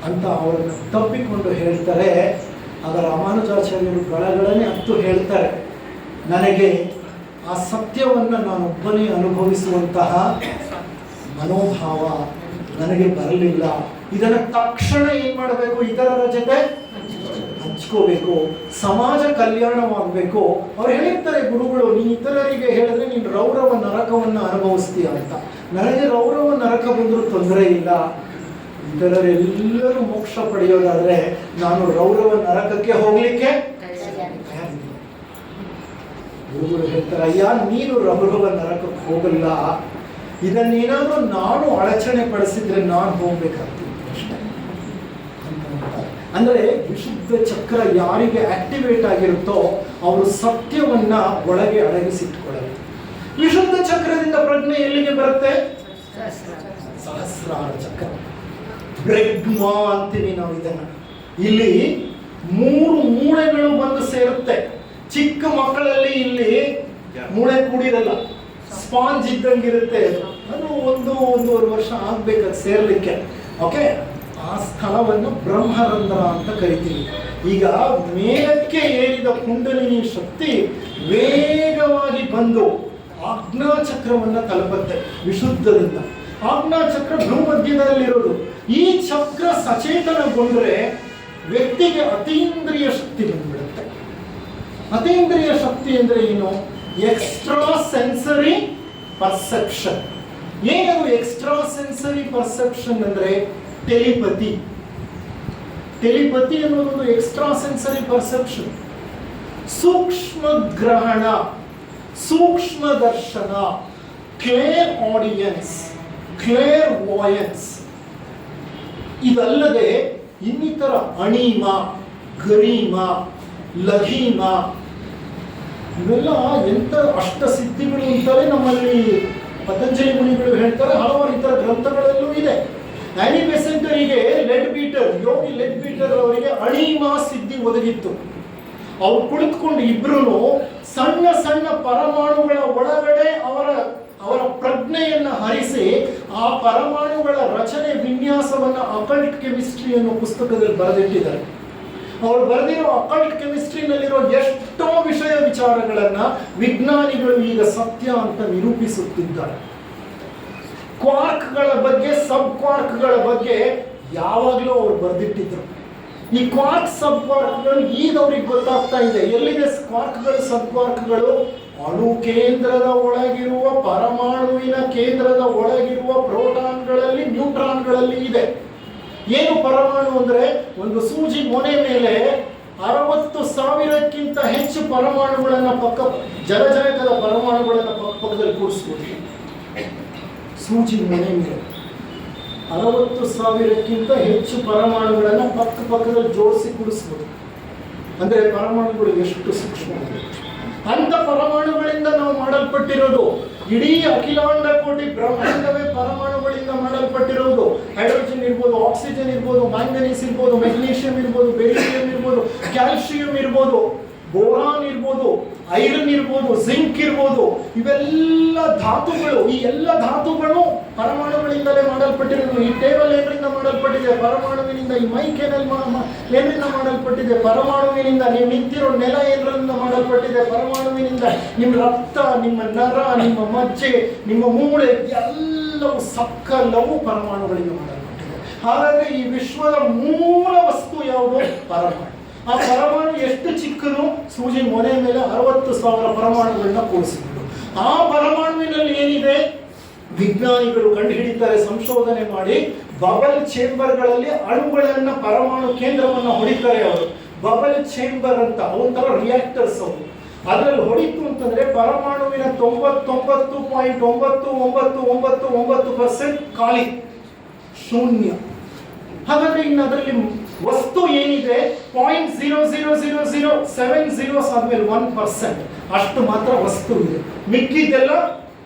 ಅಂತ ಅವರನ್ನು ತಬ್ಬಿಕೊಂಡು ಹೇಳ್ತಾರೆ. ಆಗ ರಾಮಾನುಜಾಚಾರ್ಯರು ಗಳಗಳನ್ನೇ ಹತ್ತು ಹೇಳ್ತಾರೆ, ನನಗೆ ಆ ಸತ್ಯವನ್ನು ನಾನೊಬ್ಬನೇ ಅನುಭವಿಸುವಂತಹ ಮನೋಭಾವ ನನಗೆ ಬರಲಿಲ್ಲ. ಇದನ್ನು ತಕ್ಷಣ ಏನ್ ಮಾಡಬೇಕು? ಇತರರ ಜೊತೆ ಹಂಚ್ಕೋಬೇಕು, ಸಮಾಜ ಕಲ್ಯಾಣವಾಗಬೇಕು. ಅವ್ರು ಹೇಳಿರ್ತಾರೆ ಗುರುಗಳು, ನೀನು ಇತರರಿಗೆ ಹೇಳಿದ್ರೆ ನೀನು ರೌರವ ನರಕವನ್ನು ಅನುಭವಿಸ್ತೀಯ ಅಂತ. ನನಗೆ ರೌರವ ನರಕ ಬಂದರೂ ತೊಂದರೆ ಇಲ್ಲ, ಇತರರೆಲ್ಲರೂ ಮೋಕ್ಷ ಪಡೆಯೋದಾದ್ರೆ ನಾನು ರೌರವ ನರಕಕ್ಕೆ ಹೋಗ್ಲಿಕ್ಕೆ ತಯಾರಿದ್ದೀನಿ. ಗುರುಗಳು ಹೇಳ್ತಾರೆ, ಅಯ್ಯ ನೀನು ರೌರವ ನರಕಕ್ಕೆ ಹೋಗಲ್ಲ, ಇದನ್ನೇನಾದ್ರೂ ನಾನು ಅಡಚಣೆ ಪಡಿಸಿದ್ರೆ ನಾನು ಹೋಗ್ಬೇಕಾಗ್ತೀನಿ ಅಷ್ಟೇ ಅಂತ. ಅಂದ್ರೆ ವಿಶುದ್ಧ ಚಕ್ರ ಯಾರಿಗೆ ಆಕ್ಟಿವೇಟ್ ಆಗಿರುತ್ತೋ ಅವರು ಸತ್ಯವನ್ನ ಒಳಗೆ ಅಡಗಿಸಿಟ್ಕೊಳ್ಳಲ್ಲ. ವಿಶುದ್ಧ ಚಕ್ರದಿಂದ ಪ್ರಜ್ಞೆ ಎಲ್ಲಿಗೆ ಬರುತ್ತೆ? ಸಹಸ್ರಾರ ಚಕ್ರ, ಬ್ರೆಗ್ಮಾ ಅಂತೀವಿ ನಾವು ಇದನ್ನ. ಇಲ್ಲಿ 3 ಮೂಳೆಗಳು ಬಂದು ಸೇರುತ್ತೆ. ಚಿಕ್ಕ ಮಕ್ಕಳಲ್ಲಿ ಇಲ್ಲಿ ಮೂಳೆ ಕೂಡಿರಲ್ಲ, ಸ್ಪಾಂಜ್ ಇದ್ದಂಗಿರುತ್ತೆ. ಅದು 1-1.5 ವರ್ಷ ಆಗ್ಬೇಕಾದ್ರೆ ಸೇರ್ಲಿಕ್ಕೆ. ಓಕೆ, ಆ ಸ್ಥಳವನ್ನು ಬ್ರಹ್ಮರಂಧ್ರ ಅಂತ ಕರಿತೀವಿ. ಈಗ ಮೇಲಕ್ಕೆ ಏರಿದ ಕುಂಡಲಿನಿ ಶಕ್ತಿ ವೇಗವಾಗಿ ಬಂದು ಆಜ್ಞಾಚಕ್ರವನ್ನು ತಲುಪುತ್ತೆ ವಿಶುದ್ಧದಿಂದ. ಆಜ್ಞಾಚಕ್ರ ಭ್ರೂಮಧ್ಯದಲ್ಲಿರೋದು. ಈ ಚಕ್ರ ಸಚೇತನಗೊಂಡ್ರೆ ವ್ಯಕ್ತಿಗೆ ಅತೀಂದ್ರಿಯ ಶಕ್ತಿ ಬಂದ್ಬಿಡುತ್ತೆ. ಅತೀಂದ್ರಿಯ ಶಕ್ತಿ ಅಂದ್ರೆ ಏನು? Extra sensory perception. ಏನದು ಎಕ್ಸ್ಟ್ರಾ ಸೆನ್ಸರಿ ಪರ್ಸೆಪ್ಷನ್ ಅಂದ್ರೆ? ಟೆಲಿಪತಿ. ಟೆಲಿಪತಿ ಅನ್ನೋದು ಎಕ್ಸ್ಟ್ರಾ ಸೆನ್ಸರಿ ಪರ್ಸೆಪ್ಷನ್. ಸೂಕ್ಷ್ಮ ಗ್ರಹಣ, ಸೂಕ್ಷ್ಮ ದರ್ಶನ, ಕ್ಲೇರ್ ಆಡಿಯನ್ಸ್, ಕ್ಲೇರ್ ವಾಯನ್ಸ್. ಇದಲ್ಲದೆ ಇನ್ನಿತರ ಅಣೀಮ, ಗರೀಮ, ಲಘೀಮ, ಇವೆಲ್ಲ ಎಂತ ಅಷ್ಟಸಿದ್ಧಿಗಳು ಅಂತಾರೆ ನಮ್ಮಲ್ಲಿ ಪತಂಜಲಿ ಮುನಿಗಳು ಹೇಳ್ತಾರೆ. ಹಲವಾರು ಇತರ ಗ್ರಂಥಗಳಲ್ಲೂ ಇದೆ. ಆನಿ ಬೆಸೆಂಟರಿಗೆ ಲೆಡ್ ಬೀಟರ್, ಯೋಗಿ ಲೆಡ್ ಬೀಟರ್ ಅವರಿಗೆ ಅಣೀಮ ಸಿದ್ಧಿ ಒದಗಿತ್ತು. ಅವ್ರು ಕುಳಿತುಕೊಂಡು ಇಬ್ರು ಸಣ್ಣ ಸಣ್ಣ ಪರಮಾಣುಗಳ ಒಳಗಡೆ ಅವರ ಪ್ರಜ್ಞೆಯನ್ನು ಹರಿಸಿ ಆ ಪರಮಾಣುಗಳ ರಚನೆ ವಿನ್ಯಾಸವನ್ನು ಅಕಲ್ಟ್ ಕೆಮಿಸ್ಟ್ರಿ ಅನ್ನೋ ಪುಸ್ತಕದಲ್ಲಿ ಬರೆದಿಟ್ಟಿದ್ದಾರೆ. ಅವರು ಬರೆದಿರೋ ಅಕಲ್ಟ್ ಕೆಮಿಸ್ಟ್ರಿನಲ್ಲಿರೋ ಎಷ್ಟೋ ವಿಷಯ ವಿಚಾರಗಳನ್ನ ವಿಜ್ಞಾನಿಗಳು ಈಗ ಸತ್ಯ ಅಂತ ನಿರೂಪಿಸುತ್ತಿದ್ದಾರೆ. ಕ್ವಾರ್ಕ್ಗಳ ಬಗ್ಗೆ, ಸಬ್ ಕ್ವಾರ್ಕ್ಗಳ ಬಗ್ಗೆ ಯಾವಾಗಲೂ ಅವರು ಬರೆದಿಟ್ಟಿದ್ರು. ಈ ಕ್ವಾರ್ಕ್ ಸಬ್ ಕ್ವಾರ್ಕ್ಗಳು ಈಗ ಅವ್ರಿಗೆ ಗೊತ್ತಾಗ್ತಾ ಇದೆ. ಎಲ್ಲಿದೆ ಕ್ವಾರ್ಕ್ಗಳು ಸಬ್ ಕ್ವಾರ್ಕ್ಗಳು? ಅಣು ಕೇಂದ್ರದ ಒಳಗಿರುವ ಪರಮಾಣುವಿನ ಕೇಂದ್ರದ ಒಳಗಿರುವ ಪ್ರೋಟಾನ್ಗಳಲ್ಲಿ ನ್ಯೂಟ್ರಾನ್ಗಳಲ್ಲಿ ಇದೆ. ಏನು ಪರಮಾಣು ಅಂದ್ರೆ, ಒಂದು ಸೂಜಿ ಮೊನೆ ಮೇಲೆ 60,000ಕ್ಕಿಂತ ಹೆಚ್ಚು ಪರಮಾಣುಗಳನ್ನ ಜಲಜನಕದ ಪರಮಾಣುಗಳನ್ನ ಪಕ್ಕದಲ್ಲಿ ಕೂಡಿಸ್ಬೋದು. ಸೂಜಿ ಮೊನೆ ಮೇಲೆ 60,000ಕ್ಕಿಂತ ಹೆಚ್ಚು ಪರಮಾಣುಗಳನ್ನ ಪಕ್ಕದಲ್ಲಿ ಜೋಡಿಸಿ ಕೂಡಿಸ್ಬೋದು. ಅಂದ್ರೆ ಪರಮಾಣುಗಳು ಎಷ್ಟು ಸೂಕ್ಷ್ಮ. ಅಂತ ಪರಮಾಣುಗಳಿಂದ ನಾವು ಮಾಡಲ್ಪಟ್ಟಿರೋದು. ಇಡೀ ಅಖಿಲಾಂಡ ಕೋಟಿ ಬ್ರಹ್ಮಾಂಡವೇ ಪರಮಾಣುಗಳಿಂದ ಮಾಡಲ್ಪಟ್ಟಿರೋದು. ಹೈಡ್ರೋಜನ್ ಇರ್ಬೋದು, ಆಕ್ಸಿಜನ್ ಇರ್ಬೋದು, ಮ್ಯಾಂಗನೀಸ್ ಇರ್ಬೋದು, ಮೆಗ್ನೀಷಿಯಂ ಇರ್ಬೋದು, ಬೆರಿಲಿಯಂ ಇರ್ಬೋದು, ಕ್ಯಾಲ್ಸಿಯಂ ಇರ್ಬೋದು, ಬೋರಾನ್ ಇರ್ಬೋದು, ಐರನ್ ಇರ್ಬೋದು, ಜಿಂಕ್ ಇರ್ಬೋದು. ಇವೆಲ್ಲ ಧಾತುಗಳು. ಈ ಎಲ್ಲ ಧಾತುಗಳು ಪರಮಾಣುಗಳಿಂದಲೇ ಮಾಡಲ್ಪಟ್ಟಿರೋದು. ಈ ಟೇಬಲ್ ಏನರಿಂದ ಮಾಡಲ್ಪಟ್ಟಿದೆ? ಪರಮಾಣುವಿನಿಂದ. ಈ ಮೈಕ್ ಏನರಿಂದ ಮಾಡಲ್ಪಟ್ಟಿದೆ? ಪರಮಾಣುವಿನಿಂದ. ನೀವು ನಿಂತಿರೋ ನೆಲ ಏನರಿಂದ ಮಾಡಲ್ಪಟ್ಟಿದೆ? ಪರಮಾಣುವಿನಿಂದ. ನಿಮ್ಮ ರಕ್ತ, ನಿಮ್ಮ ನರ, ನಿಮ್ಮ ಮಜ್ಜೆ, ನಿಮ್ಮ ಮೂಳೆ ಎಲ್ಲವೂ ಸಕಲವೂ ಪರಮಾಣುಗಳಿಂದ ಮಾಡಲ್ಪಟ್ಟಿದೆ. ಹಾಗಾದ್ರೆ ಈ ವಿಶ್ವದ ಮೂಲ ವಸ್ತು ಯಾವುದು? ಪರಮಾಣು. ಆ ಪರಮಾಣು ಎಷ್ಟು ಚಿಕ್ಕದು? ಸೂಜಿ ಮೊನೆ ಮೇಲೆ 60,000 ಪರಮಾಣುಗಳನ್ನ ಕೂಡಿಸಿದ್ರು. ಆ ಪರಮಾಣುವಿನಲ್ಲಿ ಏನಿದೆ? ವಿಜ್ಞಾನಿಗಳು ಕಂಡುಹಿಡಿತಾರೆ, ಸಂಶೋಧನೆ ಮಾಡಿ ಬಬಲ್ ಚೇಂಬರ್ಗಳಲ್ಲಿ ಅಣುಗಳನ್ನ, ಪರಮಾಣು ಕೇಂದ್ರವನ್ನ ಹೊಡಿತಾರೆ ಅವರು. ಬಬಲ್ ಚೇಂಬರ್ ಅಂತ ಒಂಥರ ರಿಯಾಕ್ಟರ್ಸ್ ಅವು. ಅದರಲ್ಲಿ ಹೊಡಿತು ಅಂತಂದ್ರೆ ಪರಮಾಣುವಿನ 99.9999% ಖಾಲಿ, ಶೂನ್ಯ. ಹಾಗಾದ್ರೆ ಇನ್ನು ಅದರಲ್ಲಿ ವಸ್ತು ಏನಿದೆ? 0.00007 ಆದ್ಮೇಲೆ 1% ಅಷ್ಟು ಮಾತ್ರ ವಸ್ತು ಇದೆ. ಮಿಕ್ಕಿದ್ದೆಲ್ಲ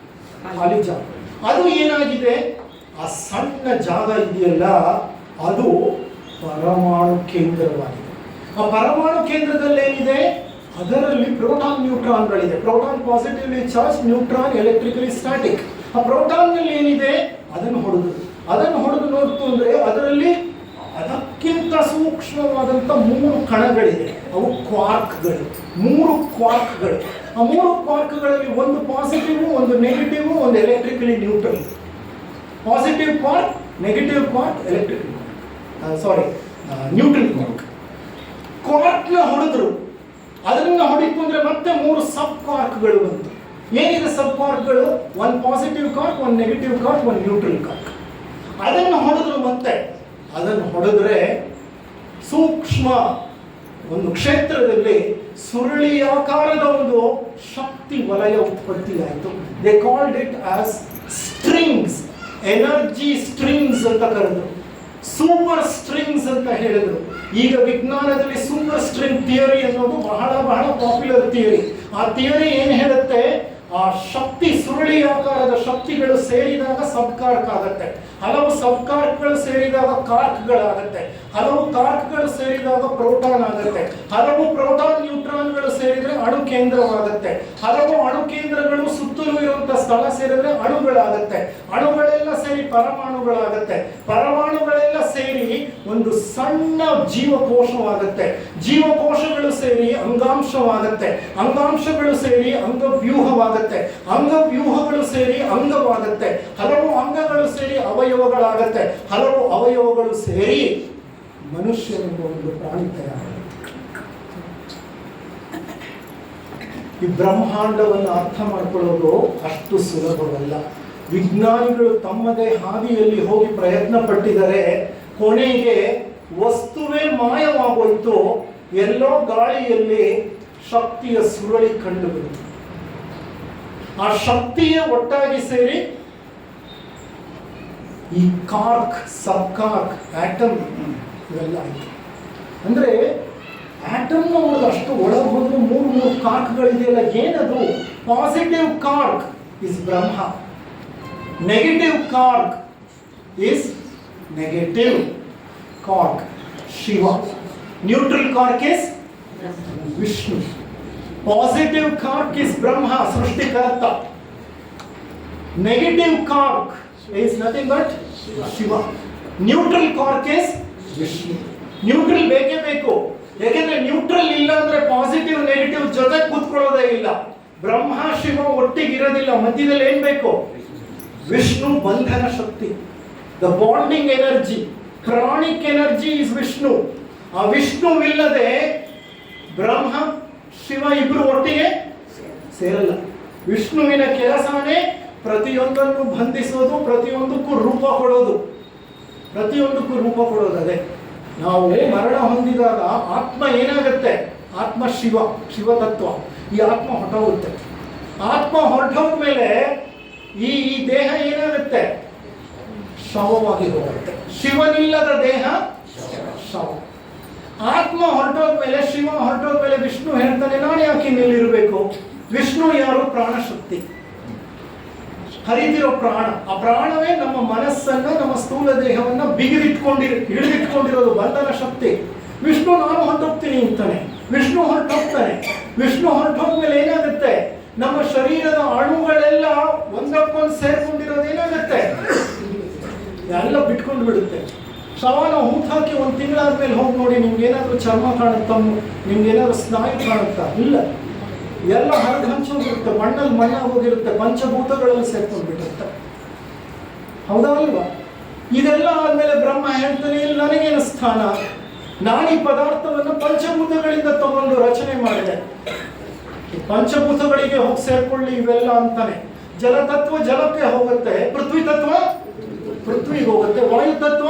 ಖಾಲಿ ಜಾಗ. ಅದು ಏನಾಗಿದೆ? ಆ ಸಣ್ಣ ಜಾಗ ಇದೆಯಲ್ಲ, ಅದು ಪರಮಾಣು ಕೇಂದ್ರವಾಗಿದೆ. ಆ ಪರಮಾಣು ಕೇಂದ್ರದಲ್ಲಿ ಏನಿದೆ? ಅದರಲ್ಲಿ ಪ್ರೋಟಾನ್ ನ್ಯೂಟ್ರಾನ್ಗಳಿದೆ. Proton positively charge, neutron electrically static. ಆ ಪ್ರೋಟಾನ್ ನಲ್ಲಿ ಏನಿದೆ? ಅದನ್ನು ಹೊಡೆದು ನೋಡ್ತು ಅಂದ್ರೆ ಅದರಲ್ಲಿ ಅದಕ್ಕಿಂತ ಸೂಕ್ಷ್ಮವಾದಂಥ 3 ಕಣಗಳಿದೆ. ಅವು ಕ್ವಾರ್ಕ್ಗಳು. 3 ಕ್ವಾರ್ಕ್ಗಳು. ಆ 3 ಕ್ವಾರ್ಕ್ಗಳಲ್ಲಿ ಒಂದು ಪಾಸಿಟಿವ್, ಒಂದು ನೆಗೆಟಿವ್, ಒಂದು electrically neutral. Positive quark, negative quark, neutral quark. ಕ್ವಾರ್ಕ್ನ ಹೊಡೆದ್ರು. ಅದನ್ನ ಹೊಡಿತು ಅಂದ್ರೆ ಮತ್ತೆ 3 ಸಬ್ ಕ್ವಾರ್ಕ್ಗಳು ಬಂತು. ಏನಿದೆ ಸಬ್ ಕ್ವಾರ್ಕ್ಗಳು? 1 positive Quark, 1 negative Quark, 1 neutral Quark. ಅದನ್ನು ಹೊಡೆದ್ರು. ಮತ್ತೆ ಅದನ್ನು ಹೊಡೆದ್ರೆ ಸೂಕ್ಷ್ಮ ಒಂದು ಕ್ಷೇತ್ರದಲ್ಲಿ ಸುರುಳಿಯಾಕಾರದ ಒಂದು ಶಕ್ತಿ ವಲಯ ಉತ್ಪತ್ತಿಯಾಯಿತು. They called it as strings, energy strings ಅಂತ ಕರೆದ್ರು. ಸೂಪರ್ ಸ್ಟ್ರಿಂಗ್ಸ್ ಅಂತ ಹೇಳಿದ್ರು. ಈಗ ವಿಜ್ಞಾನದಲ್ಲಿ ಸೂಪರ್ ಸ್ಟ್ರಿಂಗ್ ಥಿಯರಿ ಅನ್ನೋದು ಬಹಳ ಪಾಪ್ಯುಲರ್ ಥಿಯರಿ. ಆ ಥಿಯರಿ ಏನ್ ಹೇಳುತ್ತೆ? ಆ ಶಕ್ತಿ, ಸುರುಳಿಯಾಕಾರದ ಶಕ್ತಿಗಳು ಸೇರಿದಾಗ ಸಬ್ ಕಾರ್ಕ್ ಆಗುತ್ತೆ. ಹಲವು ಸಬ್ ಕಾರ್ಕ್ಗಳು ಸೇರಿದಾಗ ಕಾರ್ಕ್ಗಳಾಗುತ್ತೆ. ಹಲವು ಕಾರ್ಕ್ಗಳು ಸೇರಿದಾಗ ಪ್ರೋಟಾನ್ ಆಗುತ್ತೆ. ಹಲವು ಪ್ರೋಟಾನ್ ನ್ಯೂಟ್ರಾನ್ಗಳು ಸೇರಿದ್ರೆ ಅಣು ಕೇಂದ್ರವಾಗುತ್ತೆ. ಹಲವು ಅಣು ಕೇಂದ್ರಗಳು ಸುತ್ತಲೂ ಇರುವಂತಹ ಸ್ಥಳ ಸೇರಿದ್ರೆ ಅಣುಗಳಾಗುತ್ತೆ. ಅಣುಗಳೆಲ್ಲ ಸೇರಿ ಪರಮಾಣುಗಳಾಗುತ್ತೆ. ಪರಮಾಣುಗಳೆಲ್ಲ ಸೇರಿ ಒಂದು ಸಣ್ಣ ಜೀವಕೋಶವಾಗುತ್ತೆ. ಜೀವಕೋಶಗಳು ಸೇರಿ ಅಂಗಾಂಶವಾಗುತ್ತೆ. ಅಂಗಾಂಶಗಳು ಸೇರಿ ಅಂಗವ್ಯೂಹವಾಗುತ್ತೆ. ಅಂಗವ್ಯೂಹಗಳು ಸೇರಿ ಅಂಗವಾಗುತ್ತೆ. ಹಲವು ಅಂಗಗಳು ಸೇರಿ ಅವಯವಗಳಾಗುತ್ತೆ. ಹಲವು ಅವಯವಗಳು ಸೇರಿ ಮನುಷ್ಯನೆಂಬ ಒಂದು ಪ್ರಾಣಿ ತಯಾರಾಗುತ್ತೆ. ಈ ಬ್ರಹ್ಮಾಂಡವನ್ನು ಅರ್ಥ ಮಾಡಿಕೊಳ್ಳೋದು ಅಷ್ಟು ಸುಲಭವಲ್ಲ. ವಿಜ್ಞಾನಿಗಳು ತಮ್ಮದೇ ಹಾದಿಯಲ್ಲಿ ಹೋಗಿ ಪ್ರಯತ್ನ ಪಟ್ಟಿದ್ದಾರೆ. ಕೊನೆಗೆ ವಸ್ತುವೇ ಮಾಯವಾಗೋಯ್ತು. ಎಲ್ಲೋ ಗಾಳಿಯಲ್ಲಿ ಶಕ್ತಿಯ ಸುರುಳಿ ಕಂಡು ಬಂತು. ಆ ಶಕ್ತಿಯೇ ಒಟ್ಟಾಗಿ ಸೇರಿ ಈ ಕಾರ್ಕ್, ಸಬ್ ಕಾರ್ಕ್, ಆಟಮ್ ಇವೆಲ್ಲ ಆಯ್ತು. ಅಂದ್ರೆ ಆಟಮ್ ನೋಡಿದ್ರೆ ಅಷ್ಟು ಒಳಗೆ ಹೋದ್ರೆ 3 ಕಾರ್ಕ್ಗಳಿದೆಯಲ್ಲ, ಏನದು? Positive quark is Brahma, negative quark is negative quark Shiva, neutral quark is Vishnu, positive quark is Brahma ಸೃಷ್ಟಿಕರ್ತ, negative quark is nothing but Shiva. Neutral quark is Vishnu. Neutral ಬೇಕೇ ಬೇಕು. ಯಾಕೆಂದ್ರೆ ನ್ಯೂಟ್ರಲ್ ಇಲ್ಲ ಅಂದ್ರೆ ಪಾಸಿಟಿವ್ ನೆಗೆಟಿವ್ ಜೊತೆ ಕೂತ್ಕೊಳ್ಳೋದೇ ಇಲ್ಲ. ಬ್ರಹ್ಮ ಶಿವ ಒಟ್ಟಿಗೆ ಇರೋದಿಲ್ಲ. ಮಧ್ಯದಲ್ಲಿ ಏನ್ ಬೇಕು? ವಿಷ್ಣು ಬಂಧನ ಶಕ್ತಿ, the bonding energy, pranic energy is Vishnu. ಆ ವಿಷ್ಣುವಿಲ್ಲದೆ ಬ್ರಹ್ಮ ಶಿವ ಇಬ್ರು ಒಟ್ಟಿಗೆ ಸೇರಲ್ಲ. ವಿಷ್ಣುವಿನ ಕೆಲಸನೇ ಪ್ರತಿಯೊಂದನ್ನು ಬಂಧಿಸೋದು, ಪ್ರತಿಯೊಂದಕ್ಕೂ ರೂಪ ಕೊಡೋದು, ಅದೇ. ನಾವು ಮರಣ ಹೊಂದಿದಾಗ ಆತ್ಮ ಏನಾಗುತ್ತೆ? ಆತ್ಮ ಶಿವ ತತ್ವ. ಈ ಆತ್ಮ ಹೊರಟೋಗುತ್ತೆ. ಆತ್ಮ ಹೊರಟೋದ ಮೇಲೆ ಈ ದೇಹ ಏನಾಗುತ್ತೆ? ಶವವಾಗಿ ಹೋಗುತ್ತೆ. ಶಿವನಿಲ್ಲದ ದೇಹ ಶವ. ಆತ್ಮ ಹೊರಟೋದ್ಮೇಲೆ, ಶಿವ ಹೊರಟೋದ್ಮೇಲೆ ವಿಷ್ಣು ಹೇಳ್ತಾನೆ, ನಾನು ಯಾಕೆ ಇಲ್ಲಿರಬೇಕು? ವಿಷ್ಣು ಯಾರು? ಪ್ರಾಣಶಕ್ತಿ, ಹರಿದಿರೋ ಪ್ರಾಣ. ಆ ಪ್ರಾಣವೇ ನಮ್ಮ ಮನಸ್ಸನ್ನ, ನಮ್ಮ ಸ್ಥೂಲ ದೇಹವನ್ನ ಹಿಡಿದಿಟ್ಕೊಂಡಿರೋದು, ಬಂಧನ ಶಕ್ತಿ. ವಿಷ್ಣು ನಾನು ಹೊರಟೋಗ್ತೀನಿ ಅಂತಾನೆ. ವಿಷ್ಣು ಹೊರಟೋದ್ಮೇಲೆ ಏನಾಗುತ್ತೆ? ನಮ್ಮ ಶರೀರದ ಅಣುಗಳೆಲ್ಲ ಒಂದಕ್ಕೊಂದು ಸೇರ್ಕೊಂಡಿರೋದು ಏನಾಗುತ್ತೆ? ಎಲ್ಲ ಬಿಟ್ಕೊಂಡು ಬಿಡುತ್ತೆ. ಶವನ ಹೂತ್ ಹಾಕಿ ಒಂದು ತಿಂಗಳಾದ್ಮೇಲೆ ಹೋಗಿ ನೋಡಿ, ನಿಮ್ಗೆ ಏನಾದ್ರು ಚರ್ಮ ಕಾಣುತ್ತಾ? ನಿಮ್ಗೆ ಏನಾದ್ರು ಸ್ನಾಯು ಕಾಣುತ್ತಾ? ಇಲ್ಲ. ಎಲ್ಲ ಹರಿದು ಹಂಚೋಗಿರುತ್ತೆ, ಮಣ್ಣಲ್ಲಿ ಮಣ್ಣಾಗೋಗಿರುತ್ತೆ, ಪಂಚಭೂತಗಳಲ್ಲಿ ಸೇರ್ಕೊಂಡ್ಬಿಟ್ಟಿರುತ್ತೆ. ಹೌದಾ ಅಲ್ವಾ? ಇದೆಲ್ಲ ಆದ್ಮೇಲೆ ಬ್ರಹ್ಮ ಹೇಳ್ತಾನೆ, ಇಲ್ಲಿ ನನಗೇನು ಸ್ಥಾನ? ನಾನು ಈ ಪದಾರ್ಥವನ್ನು ಪಂಚಭೂತಗಳಿಂದ ತಗೊಂಡು ರಚನೆ ಮಾಡಿದೆ. ಪಂಚಭೂತಗಳಿಗೆ ಹೋಗಿ ಸೇರ್ಕೊಳ್ಳಿ ಇವೆಲ್ಲ ಅಂತಾನೆ. ಜಲತತ್ವ ಜಲಕ್ಕೆ ಹೋಗುತ್ತೆ, ಪೃಥ್ವಿ ತತ್ವ ಪೃಥ್ವಿಗೆ ಹೋಗುತ್ತೆ, ವಾಯು ತತ್ವ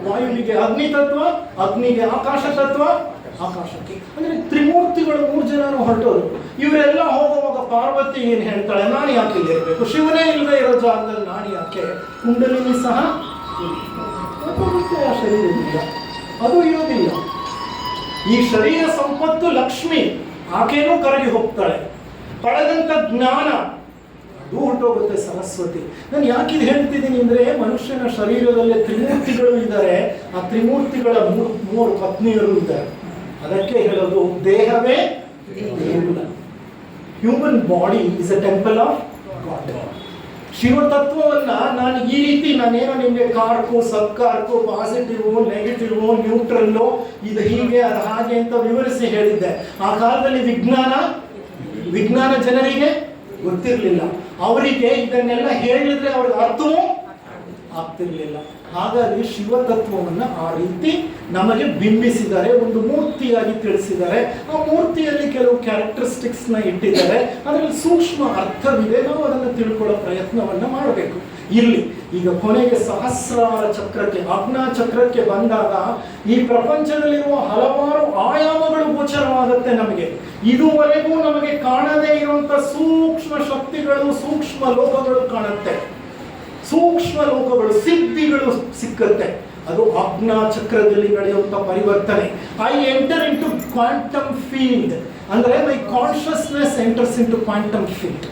ವಾಯುವಿಗೆ, ಅಗ್ನಿ ತತ್ವ ಅಗ್ನಿಗೆ, ಆಕಾಶ ತತ್ವ ಆಕಾಶಕ್ಕೆ. ಅಂದ್ರೆ ತ್ರಿಮೂರ್ತಿಗಳು 3 ಜನರು ಹೊರಟೋರು. ಇವರೆಲ್ಲ ಹೋಗುವಾಗ ಪಾರ್ವತಿ ಏನ್ ಹೇಳ್ತಾಳೆ? ನಾನು ಯಾಕೆ ಇಲ್ಲಿ ಇರಬೇಕು? ಶಿವನೇ ಇಲ್ಲದೆ ಇರೋ ಜಾಗದಲ್ಲಿ ನಾನು ಯಾಕೆ? ಕುಂಡಲಿನಿ ಸಹ ಆ ಶರೀರವಿಲ್ಲ, ಅದು ಇರೋದಿಲ್ಲ. ಈ ಶರೀರ ಸಂಪತ್ತು ಲಕ್ಷ್ಮಿ, ಆಕೆನೂ ಕರಗಿ ಹೋಗ್ತಾಳೆ. ಪಡೆದಂತ ಜ್ಞಾನ ಅದು ಹೊರಟೋಗುತ್ತೆ, ಸರಸ್ವತಿ. ನಾನು ಯಾಕಿದು ಹೇಳ್ತಿದ್ದೀನಿ ಅಂದ್ರೆ, ಮನುಷ್ಯನ ಶರೀರದಲ್ಲಿ ತ್ರಿಮೂರ್ತಿಗಳು ಇದ್ದಾರೆ. ಆ ತ್ರಿಮೂರ್ತಿಗಳ ಮೂರು ಪತ್ನಿಯರು ಇದ್ದಾರೆ. ಅದಕ್ಕೆ ಹೇಳೋದು ದೇಹವೇ ದೇಗುಲ. Human body is a temple of god. ಶಿವತತ್ವವನ್ನ ನಾನು ಈ ರೀತಿ, ನಾನೇನೋ ನಿಮಗೆ quark subquark, positive negative neutral, ಇದು ಹೀಗೆ ಅದು ಹಾಗೆ ಅಂತ ವಿವರಿಸಿ ಹೇಳಿದ್ದೆ. ಆ ಕಾಲದಲ್ಲಿ ವಿಜ್ಞಾನ ಜನರಿಗೆ ಗೊತ್ತಿರಲಿಲ್ಲ. ಅವರಿಗೆ ಇದನ್ನೆಲ್ಲ ಹೇಳಿದ್ರೆ ಅವ್ರಿಗೆ ಅರ್ಥವೂ ಆಗ್ತಿರ್ಲಿಲ್ಲ. ಹಾಗಾಗಿ ಶಿವತತ್ವವನ್ನು ಆ ರೀತಿ ನಮಗೆ ಬಿಂಬಿಸಿದ್ದಾರೆ, ಒಂದು ಮೂರ್ತಿಯಾಗಿ ತಿಳಿಸಿದ್ದಾರೆ. ಆ ಮೂರ್ತಿಯಲ್ಲಿ ಕೆಲವು ಕ್ಯಾರೆಕ್ಟರಿಸ್ಟಿಕ್ಸ್ ನ ಇಟ್ಟಿದ್ದಾರೆ, ಅದರಲ್ಲಿ ಸೂಕ್ಷ್ಮ ಅರ್ಥವಿದೆ. ನಾವು ಅದನ್ನು ತಿಳ್ಕೊಳ್ಳೋ ಪ್ರಯತ್ನವನ್ನ ಮಾಡಬೇಕು. ಇಲ್ಲಿ ಈಗ ಕೊನೆಗೆ ಸಹಸ್ರಾರ ಚಕ್ರಕ್ಕೆ, ಆಜ್ಞಾ ಚಕ್ರಕ್ಕೆ ಬಂದಾಗ ಈ ಪ್ರಪಂಚದಲ್ಲಿರುವ ಹಲವಾರು ಆಯಾಮಗಳು ಗೋಚರವಾಗುತ್ತೆ ನಮಗೆ. ಇದುವರೆಗೂ ನಮಗೆ ಕಾಣದೇ ಇರುವಂತ ಸೂಕ್ಷ್ಮ ಶಕ್ತಿಗಳು, ಸೂಕ್ಷ್ಮ ಲೋಕಗಳು ಕಾಣುತ್ತೆ. ಸೂಕ್ಷ್ಮ ಲೋಕಗಳು, ಸಿದ್ಧಿಗಳು ಸಿಕ್ಕತ್ತೆ. ಅದು ಆಜ್ಞಾ ಚಕ್ರದಲ್ಲಿ ನಡೆಯುವಂತ ಪರಿವರ್ತನೆ. I enter in to quantum field, ಅಂದ್ರೆ my consciousness enters in to quantum field.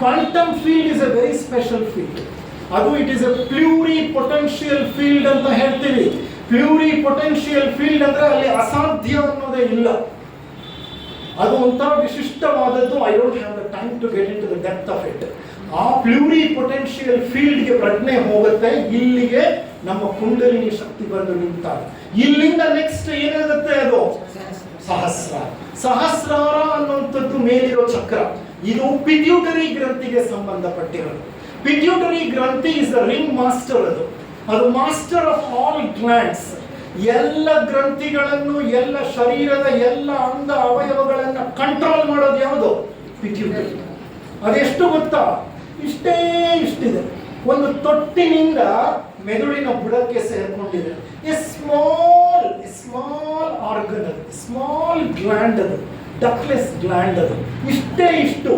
Quantum field is a very special field. ಅದು it is a pluri potential field ಅಂತ ಹೇಳ್ತೀವಿ. ಪ್ಲೂರಿ ಪೊಟೆನ್ಷಿಯಲ್ ಫೀಲ್ಡ್ ಅಂದ್ರೆ ಅಲ್ಲಿ ಅಸಾಧ್ಯ ಅನ್ನೋದೇ ಇಲ್ಲ. ಅದು ಒಂಥರ ವಿಶಿಷ್ಟವಾದದ್ದು. I don't have the time to get in to the depth of it. ಆ ಪ್ಲೂರಿ ಪೊಟೆನ್ಷಿಯಲ್ ಫೀಲ್ಡ್ಗೆ ಪ್ರಜ್ಞೆ ಹೋಗುತ್ತೆ. ಇಲ್ಲಿಗೆ ನಮ್ಮ ಕುಂಡಲಿನಿ ಶಕ್ತಿ ಬಂದು ನಿಂತಾಗ ಇಲ್ಲಿಂದ ನೆಕ್ಸ್ಟ್ ಏನಾಗುತ್ತೆ? ಅದು ಸಹಸ್ರಾರ ಅನ್ನುವಂಥದ್ದು ಮೇಲಿರೋ ಚಕ್ರ. ಇದು ಪಿಟ್ಯೂಟರಿ ಗ್ರಂಥಿಗೆ ಸಂಬಂಧಪಟ್ಟಿರೋದು. ಪಿಟ್ಯೂಟರಿ ಗ್ರಂಥಿ ಇಸ್ ದ ರಿಂಗ್ ಮಾಸ್ಟರ್. ಅದು ಮಾಸ್ಟರ್ ಆಫ್ ಆಲ್ ಗ್ಲ್ಯಾಂಡ್ಸ್. ಎಲ್ಲ ಗ್ರಂಥಿಗಳನ್ನು, ಎಲ್ಲ ಶರೀರದ ಎಲ್ಲ ಅಂಗ ಅವಯವಗಳನ್ನ ಕಂಟ್ರೋಲ್ ಮಾಡೋದು ಯಾವುದು? ಪಿಟ್ಯೂಟರಿ. ಅದೆಷ್ಟು ಗೊತ್ತಾ? ಇಷ್ಟಿದೆ. ಒಂದು ತೊಟ್ಟಿನಿಂದ ಮೆದುಳಿನ ಬುಡಕ್ಕೆ ಸೇರ್ಕೊಂಡಿದೆ. ಸ್ಮಾಲ್ ಆರ್ಗನ್ ಅದು, ಸ್ಮಾಲ್ ಗ್ಲ್ಯಾಂಡ್ ಅದು, ಡಕ್ಲೆಸ್ ಗ್ಲ್ಯಾಂಡ್ ಅದು. ಇಷ್ಟು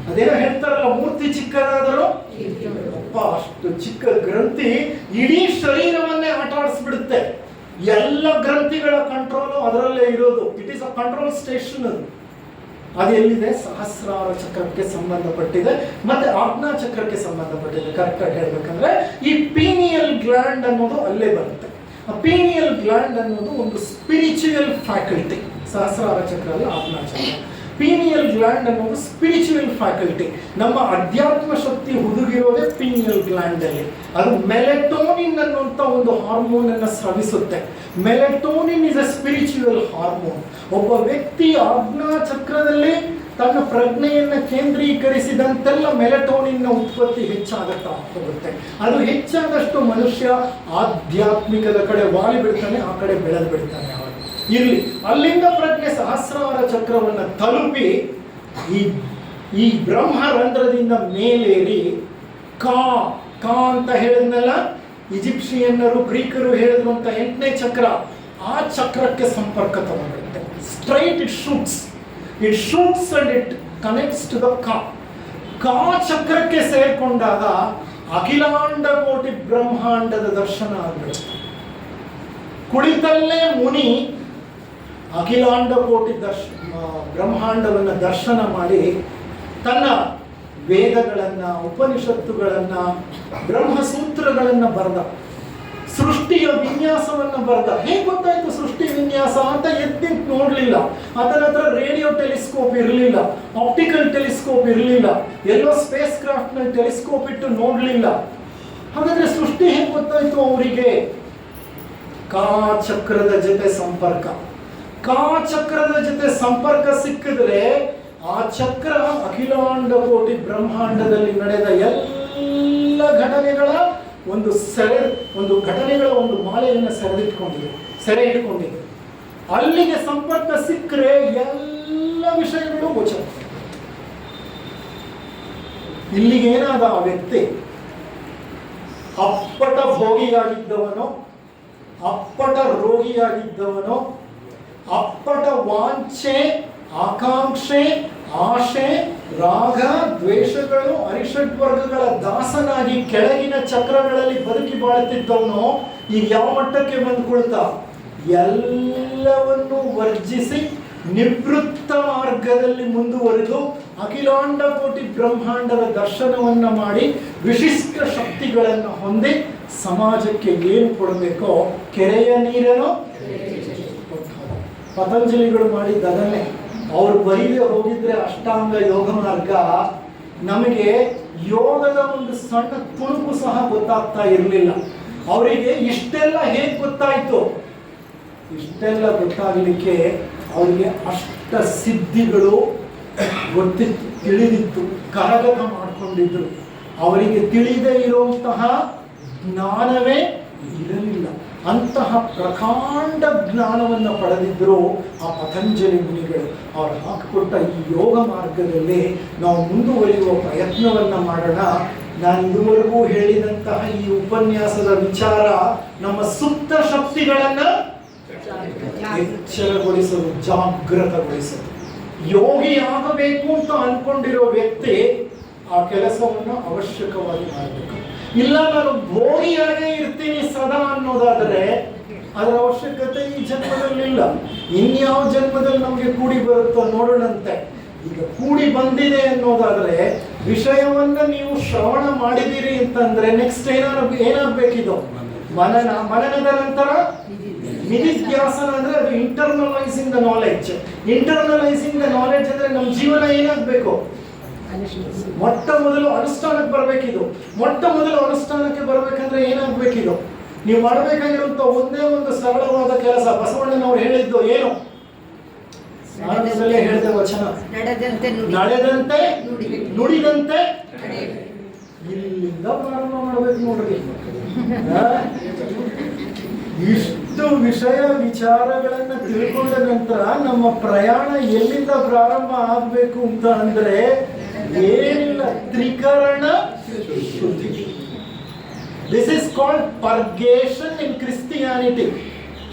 ಅದೇನೋ ಹೇಳ್ತಾರಲ್ಲ, ಮೂರ್ತಿ ಚಿಕ್ಕದಾದರೂ ಅಷ್ಟು ಚಿಕ್ಕ ಗ್ರಂಥಿ ಇಡೀ ಶರೀರವನ್ನೇ ಆಟ ಆಡಿಸ್ಬಿಡುತ್ತೆ. ಎಲ್ಲ ಗ್ರಂಥಿಗಳ ಕಂಟ್ರೋಲು ಅದರಲ್ಲೇ ಇರೋದು. It is a control station. ಅದು ಎಲ್ಲಿದೆ? ಸಹಸ್ರಾರ ಚಕ್ರಕ್ಕೆ ಸಂಬಂಧಪಟ್ಟಿದೆ, ಮತ್ತೆ ಆಜ್ಞಾ ಚಕ್ರಕ್ಕೆ ಸಂಬಂಧಪಟ್ಟಿದೆ. ಕರೆಕ್ಟ್ ಆಗಿ ಹೇಳ್ಬೇಕಂದ್ರೆ ಈ ಪೀನಿಯಲ್ ಗ್ಲ್ಯಾಂಡ್ ಅನ್ನೋದು ಅಲ್ಲೇ ಬರುತ್ತೆ. ಆ ಪೀನಿಯಲ್ ಗ್ಲ್ಯಾಂಡ್ ಅನ್ನೋದು ಒಂದು ಸ್ಪಿರಿಚುವಲ್ ಫ್ಯಾಕಲ್ಟಿ. ಸಹಸ್ರಾರ ಚಕ್ರ ಅಲ್ಲ, ಆಜ್ಞಾ ಚಕ್ರ. ಪೀನಿಯಲ್ ಗ್ಲ್ಯಾಂಡ್ ಅನ್ನೋದು ಸ್ಪಿರಿಚುವಲ್ ಫ್ಯಾಕಲ್ಟಿ. ನಮ್ಮ ಅಧ್ಯಾತ್ಮ ಶಕ್ತಿ ಹುದುಗಿರೋದೇ ಪೀನಿಯಲ್ ಗ್ಲ್ಯಾಂಡ್ ಅಲ್ಲಿ. ಅದು ಮೆಲೆಟೋನಿನ್ ಅನ್ನುವಂಥ ಒಂದು ಹಾರ್ಮೋನ್ ಅನ್ನು ಸ್ರವಿಸುತ್ತೆ. Melatonin is a spiritual hormone. ಒಬ್ಬ ವ್ಯಕ್ತಿ ಆಜ್ಞಾ ಚಕ್ರದಲ್ಲಿ ತನ್ನ ಪ್ರಜ್ಞೆಯನ್ನು ಕೇಂದ್ರೀಕರಿಸಿದಂತೆಲ್ಲ ಮೆಲೆಟೋನಿನ್ನ ಉತ್ಪತ್ತಿ ಹೆಚ್ಚಾಗುತ್ತಾ ಹೋಗುತ್ತೆ. ಅದು ಹೆಚ್ಚಾದಷ್ಟು ಮನುಷ್ಯ ಆಧ್ಯಾತ್ಮಿಕದ ಕಡೆ ವಾಲಿ ಬಿಡ್ತಾನೆ, ಆ ಕಡೆ ಬೆಳೆದು ಬಿಡ್ತಾನೆ. ಇರಲಿ. ಅಲ್ಲಿಂದ ಪ್ರಜ್ಞೆ ಸಹಸ್ರಾರ ಚಕ್ರವನ್ನು ತಲುಪಿ ಈ ಬ್ರಹ್ಮರಂಧ್ರದಿಂದ ಮೇಲೇರಿ ಕಾ ಕಾ ಅಂತ ಹೇಳಿದ್ನಲ್ಲ, ಈಜಿಪ್ಷಿಯನ್ನರು ಗ್ರೀಕರು ಹೇಳಿದ್ರು ಅಂತ 8ನೇ ಚಕ್ರ, ಆ ಚಕ್ರಕ್ಕೆ ಸಂಪರ್ಕ ತಗೊಂಡಿರುತ್ತೆ. Straight it shoots and it connects to the ಕಾ ಚಕ್ರಕ್ಕೆ ಸೇರ್ಕೊಂಡಾಗ ಅಖಿಲಾಂಡ ಕೋಟಿ ಬ್ರಹ್ಮಾಂಡದ ದರ್ಶನ ಆಗ್ಬಿಡುತ್ತೆ. ಕುಳಿತಲ್ಲೇ ಮುನಿ ಅಖಿಲಾಂಡ ಕೋಟಿ ಬ್ರಹ್ಮಾಂಡವನ್ನು ದರ್ಶನ ಮಾಡಿ ತನ್ನ ವೇದಗಳನ್ನ, ಉಪನಿಷತ್ತುಗಳನ್ನ, ಬ್ರಹ್ಮಸೂತ್ರಗಳನ್ನ ಬರೆದ, ಸೃಷ್ಟಿಯ ವಿನ್ಯಾಸವನ್ನ ಬರೆದ. ಹೇಗೆ ಗೊತ್ತಾಯ್ತು ಸೃಷ್ಟಿ ವಿನ್ಯಾಸ ಅಂತ? ಎದ್ದು ನೋಡ್ಲಿಲ್ಲ. ಅದರ ಹತ್ರ ರೇಡಿಯೋ ಟೆಲಿಸ್ಕೋಪ್ ಇರಲಿಲ್ಲ, ಆಪ್ಟಿಕಲ್ ಟೆಲಿಸ್ಕೋಪ್ ಇರಲಿಲ್ಲ, ಎಲ್ಲೋ ಸ್ಪೇಸ್ ಕ್ರಾಫ್ಟ್ ನಲ್ಲಿ ಟೆಲಿಸ್ಕೋಪ್ ಇಟ್ಟು ನೋಡ್ಲಿಲ್ಲ. ಹಾಗಾದ್ರೆ ಸೃಷ್ಟಿ ಹೇಗೆ ಗೊತ್ತಾಯ್ತು ಅವರಿಗೆ? ಕಾ ಚಕ್ರದ ಜೊತೆ ಸಂಪರ್ಕ. ಕಾ ಚಕ್ರದ ಜೊತೆ ಸಂಪರ್ಕ ಸಿಕ್ಕಿದ್ರೆ ಆ ಚಕ್ರ ಅಖಿಲಾಂಡ ಕೋಟಿ ಬ್ರಹ್ಮಾಂಡದಲ್ಲಿ ನಡೆದ ಎಲ್ಲ ಘಟನೆಗಳ ಒಂದು ಘಟನೆಗಳ ಒಂದು ಮಾಲೆಯನ್ನು ಸೆರೆ ಇಟ್ಕೊಂಡಿದೆ. ಅಲ್ಲಿಗೆ ಸಂಪರ್ಕ ಸಿಕ್ಕರೆ ಎಲ್ಲ ವಿಷಯಗಳು ಗೋಚರ. ಇಲ್ಲಿಗೆ ಏನಾದ ಆ ವ್ಯಕ್ತಿ ಅಪ್ಪಟ ಭೋಗಿಯಾಗಿದ್ದವನೋ, ಅಪ್ಪಟ ರೋಗಿಯಾಗಿದ್ದವನೋ, ಅಪ್ಪಟ ವಾಂಛೆ, ಆಕಾಂಕ್ಷೆ, ಆಶೆ, ರಾಗ, ದ್ವೇಷಗಳು, ಅರಿಷಡ್ವರ್ಗಗಳ ದಾಸನಾಗಿ ಕೆಳಗಿನ ಚಕ್ರಗಳಲ್ಲಿ ಬದುಕಿ ಬಾಳುತ್ತಿದ್ದವನು ಈಗ ಯಾವ ಮಟ್ಟಕ್ಕೆ ಬಂದ್ಕೊಳ್ತಾ ಎಲ್ಲವನ್ನು ವರ್ಜಿಸಿ ನಿವೃತ್ತ ಮಾರ್ಗದಲ್ಲಿ ಮುಂದುವರೆದು ಅಖಿಲಾಂಡ ಕೋಟಿ ಬ್ರಹ್ಮಾಂಡದ ದರ್ಶನವನ್ನ ಮಾಡಿ ವಿಶಿಷ್ಟ ಶಕ್ತಿಗಳನ್ನು ಹೊಂದಿ ಸಮಾಜಕ್ಕೆ ಏನು ಕೊಡಬೇಕೋ ಕೆರೆಯ ನೀರನ್ನು ಪತಂಜಲಿಗಳು ಮಾಡಿದ್ದ ಅದನ್ನೇ. ಅವ್ರು ಬರೀದೆ ಹೋಗಿದ್ರೆ ಅಷ್ಟಾಂಗ ಯೋಗ ಮಾರ್ಗ, ನಮಗೆ ಯೋಗದ ಒಂದು ಸಣ್ಣ ತುಣುಕು ಸಹ ಗೊತ್ತಾಗ್ತಾ ಇರಲಿಲ್ಲ. ಅವರಿಗೆ ಇಷ್ಟೆಲ್ಲ ಹೇಗೆ ಗೊತ್ತಾಯ್ತು? ಇಷ್ಟೆಲ್ಲ ಗೊತ್ತಾಗಲಿಕ್ಕೆ ಅವರಿಗೆ ಅಷ್ಟ ಸಿದ್ಧಿಗಳು ಗೊತ್ತಿತ್ತು, ತಿಳಿದಿತ್ತು, ಕರಗತ ಮಾಡಿಕೊಂಡಿದ್ರು. ಅವರಿಗೆ ತಿಳಿದೇ ಇರುವಂತಹ ಜ್ಞಾನವೇ ಇರಲಿಲ್ಲ. ಅಂತಹ ಪ್ರಕಾಂಡ ಜ್ಞಾನವನ್ನು ಪಡೆದಿದ್ದರು ಆ ಪತಂಜಲಿ ಮುನಿಗಳು. ಅವರು ಹಾಕಿಕೊಟ್ಟ ಈ ಯೋಗ ಮಾರ್ಗದಲ್ಲಿ ನಾವು ಮುಂದುವರಿಯುವ ಪ್ರಯತ್ನವನ್ನು ಮಾಡೋಣ. ನಾನು ಇದುವರೆಗೂ ಹೇಳಿದಂತಹ ಈ ಉಪನ್ಯಾಸದ ವಿಚಾರ ನಮ್ಮ ಸುಪ್ತ ಶಕ್ತಿಗಳನ್ನು ಎಚ್ಚರಗೊಳಿಸಲು, ಜಾಗೃತಗೊಳಿಸಲು. ಯೋಗಿ ಆಗಬೇಕು ಅಂತ ಅನ್ಕೊಂಡಿರೋ ವ್ಯಕ್ತಿ ಆ ಕೆಲಸವನ್ನು ಅವಶ್ಯಕವಾಗಿ ಮಾಡಬೇಕು. ಇಲ್ಲ ನಾನು ಭೋಗಿಯಾಗೇ ಇರ್ತೀನಿ ಸದಾ ಅನ್ನೋದಾದರೆ ಅದರ ಅವಶ್ಯಕತೆ ಈ ಜನ್ಮದಲ್ಲಿಲ್ಲ. ಇನ್ಯಾವ ಜನ್ಮದಲ್ಲಿ ನಮಗೆ ಕೂಡಿ ಬರುತ್ತೋ ನೋಡೋಣಂತೆ. ಈಗ ಕೂಡಿ ಬಂದಿದೆ ಅನ್ನೋದಾದ್ರೆ ವಿಷಯವನ್ನ ನೀವು ಶ್ರವಣ ಮಾಡಿದ್ದೀರಿ ಅಂತಂದ್ರೆ ನೆಕ್ಸ್ಟ್ ಏನಾಗಬೇಕಿದು? ಮನನದ ನಂತರ ನಿಧಿಧ್ಯಾಸನ ಅಂದ್ರೆ ಅದು internalising the knowledge. Internalising the knowledge ಅಂದ್ರೆ ನಮ್ಮ ಜೀವನ ಏನಾಗಬೇಕು? ಮೊಟ್ಟ ಮೊದಲು ಅನುಷ್ಠಾನಕ್ಕೆ ಬರಬೇಕಿದು. ಮೊಟ್ಟ ಮೊದಲು ಅನುಷ್ಠಾನಕ್ಕೆ ಬರಬೇಕಂದ್ರೆ ಏನಾಗಬೇಕಿದು? ನೀವು ಮಾಡಬೇಕಾಗಿರುವಂತ ಒಂದೇ ಒಂದು ಸರಳವಾದ ಕೆಲಸ. ಬಸವಣ್ಣನವರು ಹೇಳಿದ್ದು ಏನು? ಆನಂದದಲ್ಲೇ ಹೇಳಿದ ವಚನ, ನಡೆದಂತೆ ನುಡಿದಂತೆ. ಇಲ್ಲಿಂದ ಪ್ರಾರಂಭ ಮಾಡಬೇಕು ನೋಡ್ರಿ. ಇಷ್ಟು ವಿಷಯ ವಿಚಾರಗಳನ್ನ ತಿಳ್ಕೊಂಡ ನಂತರ ನಮ್ಮ ಪ್ರಯಾಣ ಎಲ್ಲಿಂದ ಪ್ರಾರಂಭ ಆಗಬೇಕು ಅಂತ ಅಂದ್ರೆ ಏನಿಲ್ಲ, ತ್ರಿಕರಣ ಶುದ್ಧಿ. This is called purgation in Christianity.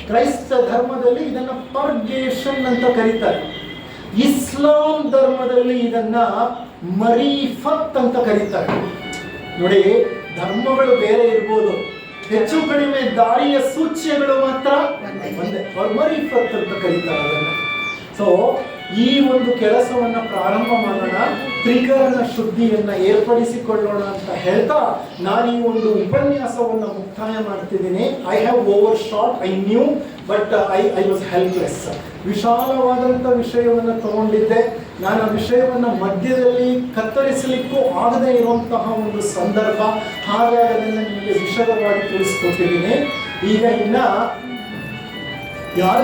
ಕ್ರೈಸ್ತ ಧರ್ಮದಲ್ಲಿ ಇದನ್ನ ಪರ್ಗೇಷನ್ ಅಂತ ಕರೀತಾರೆ. ಇಸ್ಲಾಂ ಧರ್ಮದಲ್ಲಿ ಇದನ್ನ ಮರೀಫತ್ ಅಂತ ಕರೀತಾರೆ. ನೋಡಿ, ಧರ್ಮಗಳು ಬೇರೆ ಇರ್ಬೋದು, ಹೆಚ್ಚು ಕಡಿಮೆ ದಾರಿಯ ಸೂಚ್ಯಗಳು ಮಾತ್ರ ಒಂದೇ. ಮರೀಫತ್ ಅಂತ ಕರೀತಾರೆ ಅದನ್ನ. ಸೊ ಈ ಒಂದು ಕೆಲಸವನ್ನ ಪ್ರಾರಂಭ ಮಾಡೋಣ, ತ್ರಿಕರಣ ಶುದ್ಧಿಯನ್ನ ಏರ್ಪಡಿಸಿಕೊಳ್ಳೋಣ ಅಂತ ಹೇಳ್ತಾ ನಾನು ಈ ಒಂದು ಉಪನ್ಯಾಸವನ್ನು ಮುಕ್ತಾಯ ಮಾಡ್ತಿದ್ದೀನಿ. I have overshot, I knew, but I was helpless. ವಿಶಾಲವಾದಂಥ ವಿಷಯವನ್ನು ತಗೊಂಡಿದ್ದೆ. ನಾನು ಆ ವಿಷಯವನ್ನು ಮಧ್ಯದಲ್ಲಿ ಕತ್ತರಿಸಲಿಕ್ಕೂ ಆಗದೇ ಇರುವಂತಹ ಒಂದು ಸಂದರ್ಭ. ಹಾಗಾಗಿ ಅದನ್ನು ನಿಮಗೆ ವಿಶದವಾಗಿ ತಿಳಿಸ್ಕೊಟ್ಟಿದ್ದೀನಿ. ಈಗ ಇನ್ನ ಯಾರು